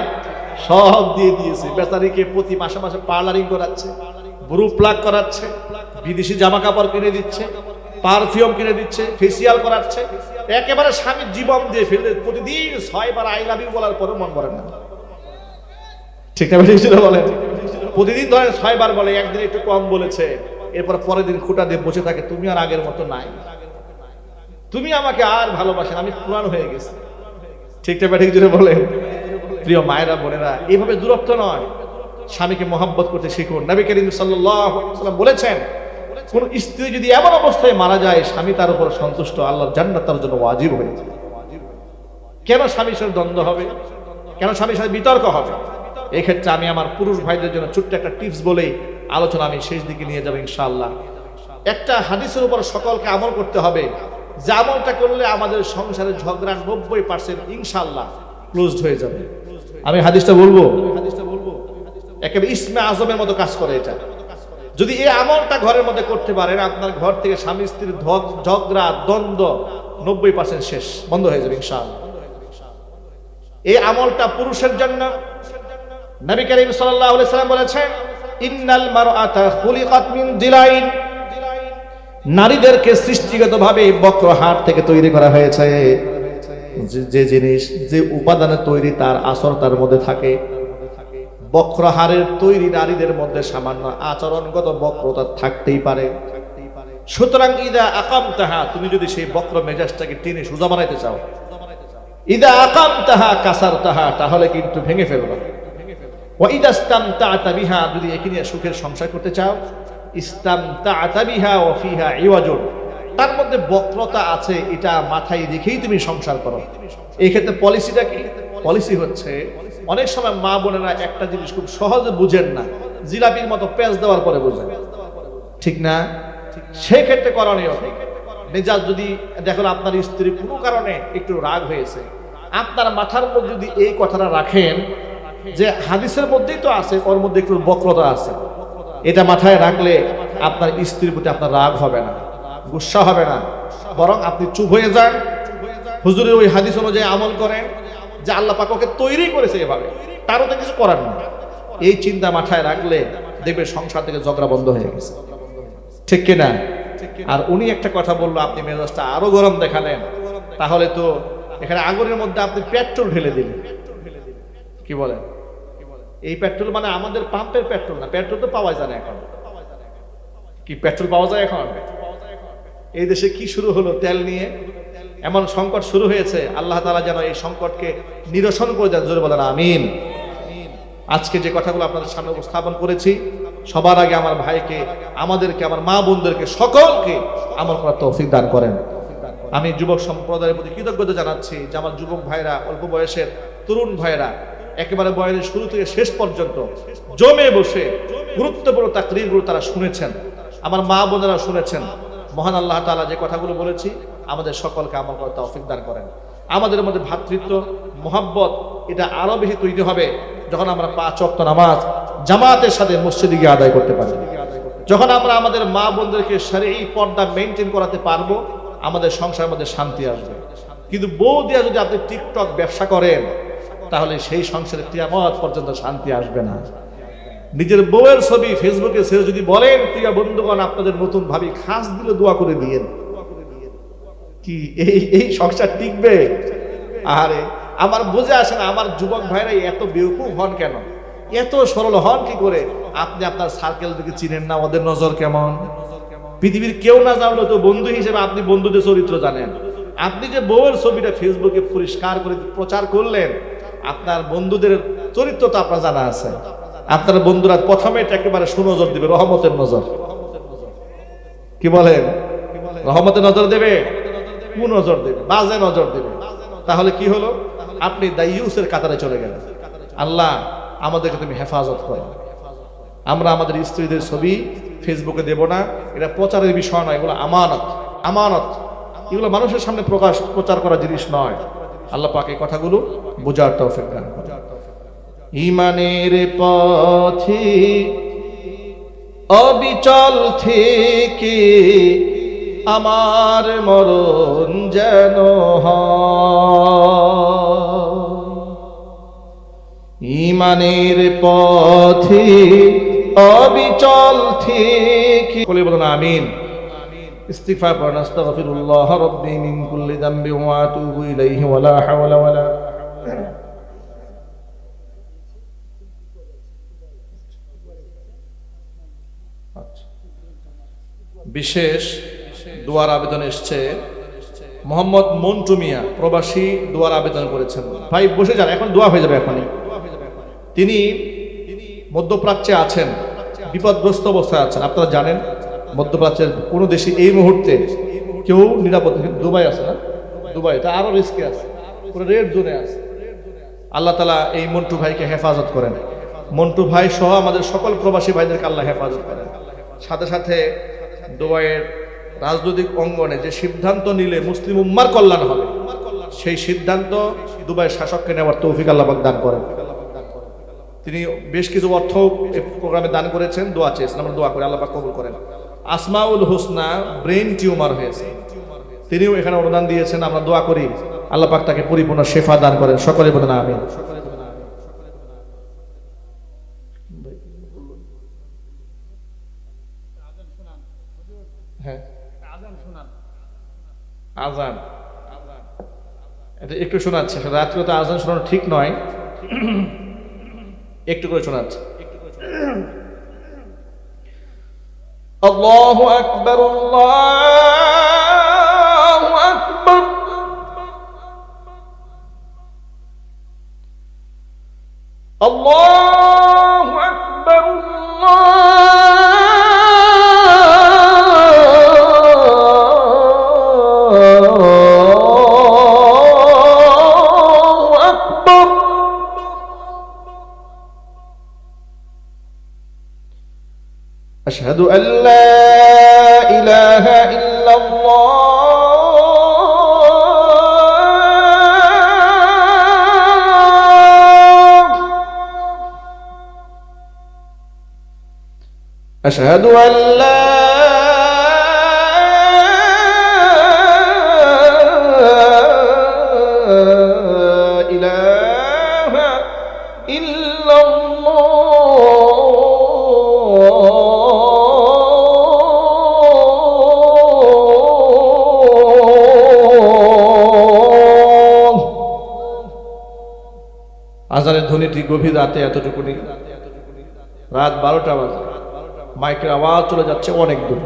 সব দিয়ে দিয়েছে বেচারিকে, প্রতি মাসে মাসে পার্লারিং করাচ্ছে, ব্রু প্লাগ করাচ্ছে, বিদেশি জামা কাপড় কিনে দিচ্ছে, পারফিউম কিনে দিচ্ছে, ফেসিয়াল করাচ্ছে, একেবারে স্বামীর জীবন দিয়ে ফেলে। প্রতিদিন 6 বার আই লাভ ইউ বলার পরে মন করে না, ঠিক না? বলেন, প্রতিদিন ধরেন 6 বার বলে, একদিন একটু কম বলেছে, এরপর পরের দিন খুঁটা দিয়ে বসে থাকে, তুমি আর আগের মতো নাই, তুমি আমাকে আর ভালোবাসেন, আমি পুরান হয়ে গেছি, ঠিক না? ঠিক জুড়ে বলেন। প্রিয় মায়েরা বোনেরা, এইভাবে দূরত্ব নয়, স্বামীকে মহব্বত করতে শিখুন। নবী করিম সাল্লাল্লাহু আলাইহি ওয়াসাল্লাম বলেছেন, কোন স্ত্রী যদি এমন অবস্থায় মারা যায়, স্বামী তার উপর সন্তুষ্ট, আল্লাহর জান্নাত তার জন্য ওয়াজিব হয়ে যায়। কেন স্বামীর সাথে দ্বন্দ্ব হবে? কেন স্বামীর সাথে বিতর্ক হবে? এই ক্ষেত্রে আমি আমার পুরুষ ভাইদের জন্য ছোট্ট একটা টিপস বলেই আলোচনা আমি শেষ দিকে নিয়ে যাব ইনশাআল্লাহ। একটা হাদিসের উপর সকলকে আমল করতে হবে, যে আমলটা করলে আমাদের সংসারের ঝগড়া 90% ইনশাআল্লাহ ক্লোজড হয়ে যাবে। আমি হাদিসটা বলবো, একেবারে ইসমে আজমের মতো কাজ করে এটা। যদি এই আমলটা ঘরের মধ্যে করতে পারেন, আপনার ঘর থেকে স্বামী স্ত্রীর ঝগড়া দ্বন্দ্ব 90% শেষ, বন্ধ হয়ে যাবে ইনশাআল্লাহ। এই আমলটা পুরুষের জন্য। নবী করিম সাল্লাল্লাহু আলাইহি সাল্লাম বলেছেন, ইন্নাল মারআতা খুলিকাত মিন দিলাইন, নারীদেরকে সৃষ্টিগতভাবে বক্র হাড় থেকে তৈরি করা হয়েছে। যে জিনিস, যে উপাদানে তৈরি তার আসর তার মধ্যে থাকে। বক্র হাড়ের তৈরি নারীদের মধ্যে সামান্য আচরণগত বক্রতা থাকতেই পারে। সুতরাং ইদা আকামতাহা, তুমি যদি সেই বক্র মেজাজটাকে টেনে সোজা বানাইতে চাও, ইদা আকামতাহা কাসারতাহা, তাহলে কিন্তু ভেঙে ফেলবা। ওয়া ইদা ইসতামতা'তা বিহা, যদি একে নিয়ে সুখের সংসার করতে চাও, ইসতামতা'তা বিহা ওয়া ফিহা ইওয়াজুন, তার মধ্যে বক্রতা আছে, এটা মাথায় রেখেই তুমি সংসার করো। এই ক্ষেত্রে পলিসিটা কি? পলিসি হচ্ছে, অনেক সময় মা বোনেরা একটা জিনিস খুব সহজে বুঝেন না, জিলাপির মতো পেঁচ দেওয়ার পরে বুঝেন, ঠিক না? সেই ক্ষেত্রে করণীয় মেজাজ, যদি দেখুন আপনার স্ত্রী কোনো কারণে একটু রাগ হয়েছে, আপনার মাথার মধ্যে যদি এই কথাটা রাখেন যে হাদিসের মধ্যেই তো আছে, ওর মধ্যে একটু বক্রতা আছে, এটা মাথায় রাখলে আপনার স্ত্রীর প্রতি আপনার রাগ হবে না, গুসা হবে না, বরং আপনি চুপ হয়ে যান, হুজুরের ওই হাদিস অনুযায়ী আমল করেন যে আল্লাহ পাক ওকে তৈরি করেছে এভাবে, তারও তো কিছু করার না। এই চিন্তা মাথায় রাখলে দেখবে সংসার থেকে ঝগড়া বন্ধ হয়ে গেছে, ঠিক কিনা? আর উনি একটা কথা বললো, আপনি মেজাজটা আরো গরম দেখালেন, তাহলে তো এখানে আগুনের মধ্যে আপনি পেট্রোল ঢেলে দিলেন। কি বলেন? এই পেট্রোল মানে আমাদের পাম্পের পেট্রোল না, পেট্রোল তো পাওয়া যায় না এখন। কি পেট্রোল পাওয়া যায় এখন? এই দেশে কি শুরু হলো তেল নিয়ে, এমন সংকট শুরু হয়েছে, আল্লাহ তাআলা যেন এই সংকটকে নিরসন করে দেন, জোরে বলেন আমিন। আজকে যে কথাগুলো আপনাদের সামনে উপস্থাপন করেছি, সবার আগে আমার ভাইকে, আমাদেরকে, আমার মা বোনদেরকে সকলকে আমল করার তৌফিক দান করেন। আমি যুবক সম্প্রদায়ের প্রতি কৃতজ্ঞতা জানাচ্ছি যে আমার যুবক ভাইরা, অল্প বয়সের তরুণ ভাইরা একেবারে বয়সের শুরু থেকে শেষ পর্যন্ত জমে বসে গুরুত্বপূর্ণ তাকরীরগুলো তারা শুনেছেন, আমার মা বোনেরা শুনেছেন। মহান আল্লাহ তাআলা যে কথাগুলো বলেছি, আমাদের সকলকে আমল করার তৌফিক দান করেন। আমাদের মধ্যে ভ্রাতৃত্ব, মোহাব্বত, এটা আরো বেশি তৈরি হবে যখন আমরা 5 ওয়াক্ত নামাজ জামাতের সাথে মসজিদে গিয়ে আদায় করতে পারবো। যখন আমরা আমাদের মা বোনদেরকে শরঈ পর্দা মেনটেন করাতে পারবো, আমাদের সংসারের মধ্যে শান্তি আসবে। কিন্তু বউ দিয়া যদি আপনি টিকটক ব্যবসা করেন, তাহলে সেই সংসারে কিয়ামত পর্যন্ত শান্তি আসবে না। নিজের বউয়ের ছবি ফেসবুকে ছেড়ে যদি বলেন, প্রিয় বন্ধুগণ, আপনাদের নতুন ভাবি খাস দিলে দোয়া করে দিয়েন, কি এই সংসার টিকবে? আরে আমার বুঝে আসে না, আমার যুবক ভাইরা এত বেউকুফ হন কেন, এত সরল হন কি করে? আপনি আপনার সার্কেল থেকে চিনেন না ওদের নজর কেমন। পৃথিবীর কেউ না জানলো তো বন্ধু হিসেবে আপনি বন্ধুদের চরিত্র জানেন। আপনি যে বউয়ের ছবিটা ফেসবুকে পরিষ্কার করে প্রচার করলেন, আপনার বন্ধুদের চরিত্র তো আপনার জানা আছে। আপনার বন্ধুরা প্রথমে একেবারে সুনজর দিবে, রহমতের নজর। কি বলেন? রহমতের নজর দেবে, কুনজর দেবে, বাজে নজর দেবে। তাহলে কি হলো? আপনি দাইয়ুসের কাতারে চলে গেলেন। আল্লাহ আমাদেরকে তুমি হেফাজত করো। আমরা আমাদের স্ত্রীদের ছবি ফেসবুকে দেব না, এটা প্রচারের বিষয় নয়, এগুলো আমানত। আমানত এগুলো মানুষের সামনে প্রচার করা জিনিস নয়। আল্লাহ পাক এই কথাগুলো বোঝার তৌফিক দান করুন। ঈমানের পথে অবিচল থেকে আমার মরণ যেন হয়। ঈমানের পথে অবিচল থেকে বলে বলুন আমিন। ইস্তিগফার পড়ুন, আস্তাগফিরুল্লাহ রাব্বি মিন কুল্লি যামবি ওয়া আতুবু ইলাইহি ওয়া লা হাওলা ওয়া লা। বিশেষ দোয়ার আবেদন এসছে, মোহাম্মদ মন্টু মিয়া প্রবাসী দোয়ার আবেদন করেছেন। ভাই বসে যান, এখন দোয়া হয়ে যাবে এখনই। তিনি মধ্যপ্রাচ্যে আছেন, বিপদগ্রস্ত অবস্থায় আছেন। আপনারা জানেন মধ্যপ্রাচ্যের কোনো দেশে এই মুহূর্তে কেউ নিরাপদ, দুবাই আছে না, দুবাই এটা আরো রিস্কে আছে, পুরো রেড জোনে আছে। আল্লাহ তাআলা এই মন্টু ভাইকে হেফাজত করেন। মন্টু ভাই সহ আমাদের সকল প্রবাসী ভাইদেরকে আল্লাহ হেফাজত করেন। সাথে সাথে দুবাইয়ের রাজনৈতিক অঙ্গনে যে সিদ্ধান্ত নিলে মুসলিম উম্মার কল্যাণ হবে, সেই সিদ্ধান্ত দুবাইয়ের শাসককে নেওয়ার তৌফিক আল্লাহ পাক দান করেন। তিনি বেশ কিছু অর্থ এই প্রোগ্রামে দান করেছেন, দোয়া চেয়েছেন, আমরা দোয়া করি আল্লাহ পাক কবুল করেন। আসমাউল হোসনা ব্রেন টিউমার হয়েছে, তিনিও এখানে অনুদান দিয়েছেন, আমরা দোয়া করি আল্লাহ পাক তাকে পরিপূর্ণ শেফা দান করেন, সকলে বলেন আমিন। হ্যাঁ, আজান এটা একটু শোনাচ্ছে, রাত্রে তো আজান শোনানো ঠিক নয়, একটু করে শোনাচ্ছে। আল্লাহু আকবার, আল্লাহু আকবার, আল্লাহু আকবার, আল্লাহু আকবার। أشهد أن لا إله إلا الله، أشهد أن لا إله إلا আজানের ধ্বনিটি গভীর রাতে এতটুকুনি, রাত 12টা বাজে, মাইকের আওয়াজ চলে যাচ্ছে অনেক দূর,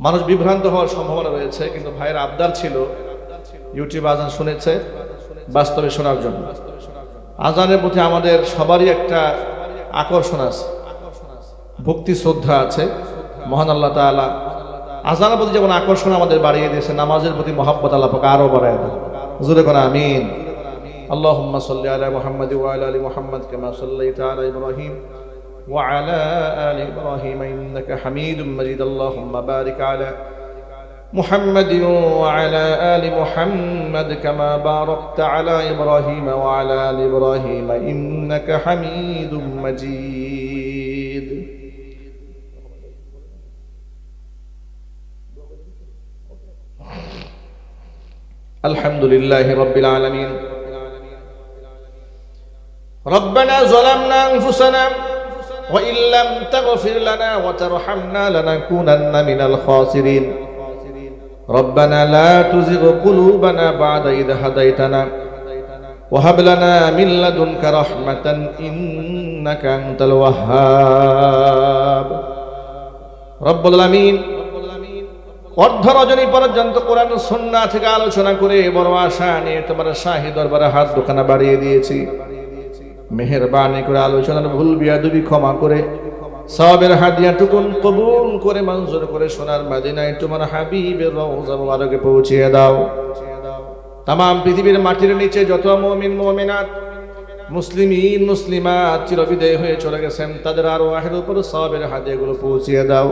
মানুষ বিভ্রান্ত হওয়ার সম্ভাবনা রয়েছে, কিন্তু ভাইয়ের আবদার ছিল ইউটিউব আজান শুনেছে বাস্তবে শোনার জন্য। আজানের প্রতি আমাদের সবারই একটা আকর্ষণ আছে, ভক্তি শ্রদ্ধা আছে। মহান আল্লাহ তাআলা আজানের প্রতি যেমন আকর্ষণ আমাদের বাড়িয়ে দিয়েছে, নামাজের প্রতি মহব্বত আল্লাহ পাক আরো বাড়ায় দেন। জোরে করে আমিন। اللهم صل على محمد وعلى ال محمد كما صليت على ابراهيم وعلى ال ابراهيم انك حميد مجيد اللهم بارك على محمد وعلى ال محمد كما باركت على ابراهيم وعلى ال ابراهيم انك حميد مجيد الحمد لله رب العالمين ربنا ظلمنا أنفسنا وإن لم تغفر لنا وترحمنا لنكونن من الخاسرين ربنا لا تزغ قلوبنا بعد إذ هديتنا وهب لنا من لدنك رحمة إنك أنت الوهاب رب العالمين অর্ধ রজনী পর্যন্ত কোরআন সুন্নাহ থেকে আলোচনা করে বড় আশা নিয়ে তোমার শাহী দরবারে হাত দুখানা বাড়িয়ে দিয়েছি। মেহেরবানি করে আলোচনার ভুল বিয়াদবি ক্ষমা করে সওয়াবের হাদিয়াটুকুন কবুল করে মঞ্জুর করে সোনার মদিনায় তোমার হাবিবের রওজা মুবারকে পৌঁছিয়ে দাও। তামাম পৃথিবীর মাটির নিচে যত মুমিন মুমিনাত মুসলিমিন মুসলিমাত চিরবিদায় হয়ে চলে গেছেন, তাদের আরওয়াহের উপর সওয়াবের হাদিয়াগুলো পৌঁছিয়ে দাও।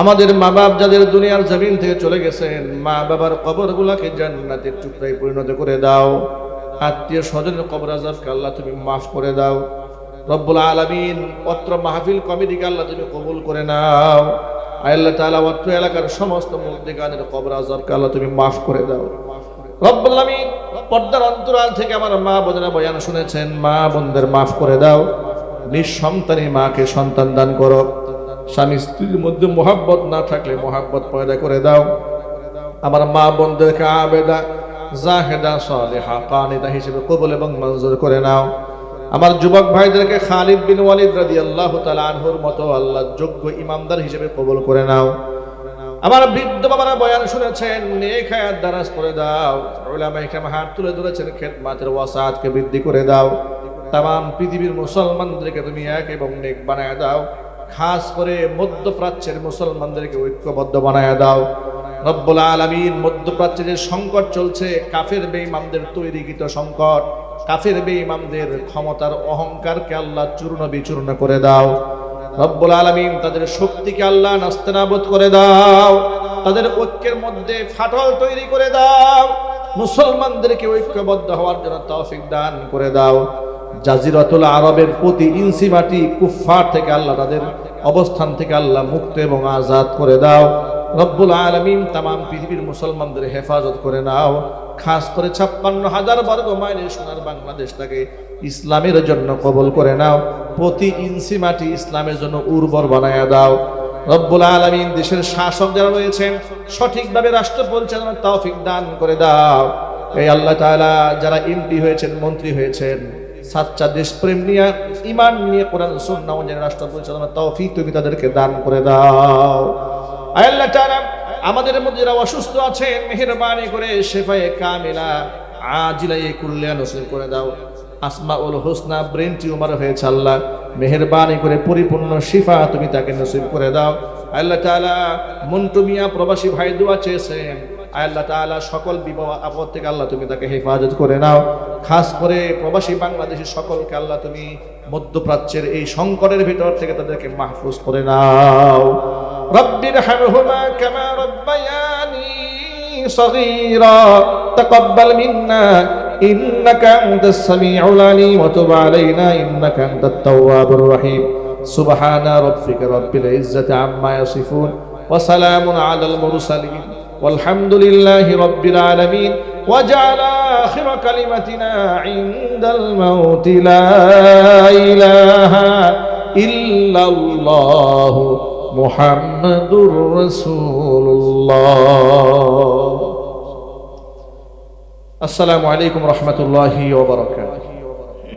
আমাদের মা বাপ যাদের দুনিয়ার জমিন থেকে চলে গেছেন, মা বাবার কবরগুলোকে জান্নাতের টুকরায় পরিণত করে দাও। আত্মীয় স্বজনের কবর আযাবকে আল্লাহ তুমি মাফ করে দাও। রব্বুল আলামিন অত্র মাহফিল কমিটিকে আল্লাহ তুমি কবুল করে নাও। আল্লাহ তাআলা অত্র এলাকার সমস্ত মুর্দিগানের কবর আযাবকে আল্লাহ তুমি মাফ করে দাও। রব্বুল আলামিন পর্দার অন্তরাল থেকে আমার মা বোনেরা বয়ান শুনেছেন, মা বোনদের মাফ করে দাও। নিঃসন্তানী মাকে সন্তান দান করো। স্বামী স্ত্রীর মধ্যে মোহাব্বত না থাকলে মোহাব্বত পয়দা করে দাও। আমার মা বোনদেরকে আবেদা জাহেদা সালেহা কানিতা হিসেবে কবুল এবং মঞ্জুর করে নাও। আমার যুবক ভাইদেরকে খালিদ বিন ওয়ালিদ রাদিয়াল্লাহু তাআলা আনহুর মতো আল্লাহ যোগ্য ইমামদার হিসেবে কবুল করে নাও। আমার বৃদ্ধ বাবারা বয়ান শুনেছেন, নেক হায়াত দারাজ করে দাও। উলামায়ে কেরাম হাত তুলে ধরেছেন, খেদমাতের ওয়াসাতকে বৃদ্ধি করে দাও। তামাম পৃথিবীর মুসলমানদেরকে তুমি এক এবং নেক বানায় দাও। খাস করে মধ্যপ্রাচ্যের মুসলমানদেরকে ঐক্যবদ্ধ বানায় দাও। রব্বুল আলামিন মধ্যপ্রাচ্যে যে সংকট চলছে, কাফের বেঈমানদের তৈরিকৃত সংকট, কাফের বেঈমানদের ক্ষমতার অহংকারকে আল্লাহ চূর্ণ বিচূর্ণ করে দাও। রব্বুল আলামিন তাদের শক্তিকে আল্লাহ নাস্তানাবুদ করে দাও। তাদের ঐক্যের মধ্যে ফাটল তৈরি করে দাও। মুসলমানদেরকে ঐক্যবদ্ধ হওয়ার জন্য তৌফিক দান করে দাও। জাজিরাতুল আরবের প্রতি ইঞ্চি মাটি কুফফার থেকে আল্লাহ তাদের অবস্থান থেকে আল্লাহ মুক্ত এবং আজাদ করে দাও। রব্বুল আলামিন তাম পৃথিবীর মুসলমানদের হেফাজত করে নাও। খাস করে 56,000 বর্গ মাইলের সোনার বাংলাদেশটাকে ইসলামের জন্য কবুল করে নাও। প্রতি ইঞ্চি মাটি ইসলামের জন্য উর্বর বানায়া দাও। রব্বুল আলামিন দেশের শাসক যারা রয়েছেন সঠিকভাবে রাষ্ট্র পরিচালনার তৌফিক দান করে দাও। এই আল্লাহ তাআলা যারা এমপি হয়েছেন, মন্ত্রী হয়েছেন, সাচ্চা দেশপ্রেম নিয়ে, ঈমান নিয়ে, কোরআন সুন্নাহ অনুযায়ী রাষ্ট্র পরিচালনার তৌফিক তুমি তাদেরকে দান করে দাও। আয় আল্লাহ তাআলা আমাদের মধ্যে যারা অসুস্থ আছেন মেহেরবানি করে শেফায়ে কামিলা আজিলায়ে কুল্লিয়া নসিব করে দাও। আসমাউল হোসনা ব্রেন টিউমার হয়েছে আল্লাহ মেহেরবানি করে পরিপূর্ণ শিফা তুমি তাকে নসিব করে দাও। আল্লাহ তাআলা মন্টু মিয়া প্রবাসী ভাই দোয়া চেয়েছেন, আল্লাহ তাআলা সকল বিপদ আপদ থেকে আল্লাহ তুমি তাকে হেফাজত করে নাও। খাস করে প্রবাসী বাংলাদেশী সকলকে আল্লাহ তুমি মধ্যপ্রাচ্যের এই সংকটের ভিতর থেকে তাদেরকে মাহফুজ করে নাও। রব্বির হামহুমা কামা রব্বায়ানি সগীরা তাকাব্বাল মিন্না ইন্নাকা আনতাস সামিউল আলিম ওয়া তুব আলাইনা ইন্নাকা আনতাত তাওয়াবুর রহিম। সুবহানা রাব্বিকা রাব্বিল ইজ্জাতি আম্মা ইয়াসিফুন ওয়া সালামুন আলাল মুরসালিন ওয়ালহামদুলিল্লাহি রাব্বিল আলামিন। وجعل آخر كلمتنا عند الموت لا إله إلا الله محمد رسول الله। السلام عليكم ورحمة الله وبركاته।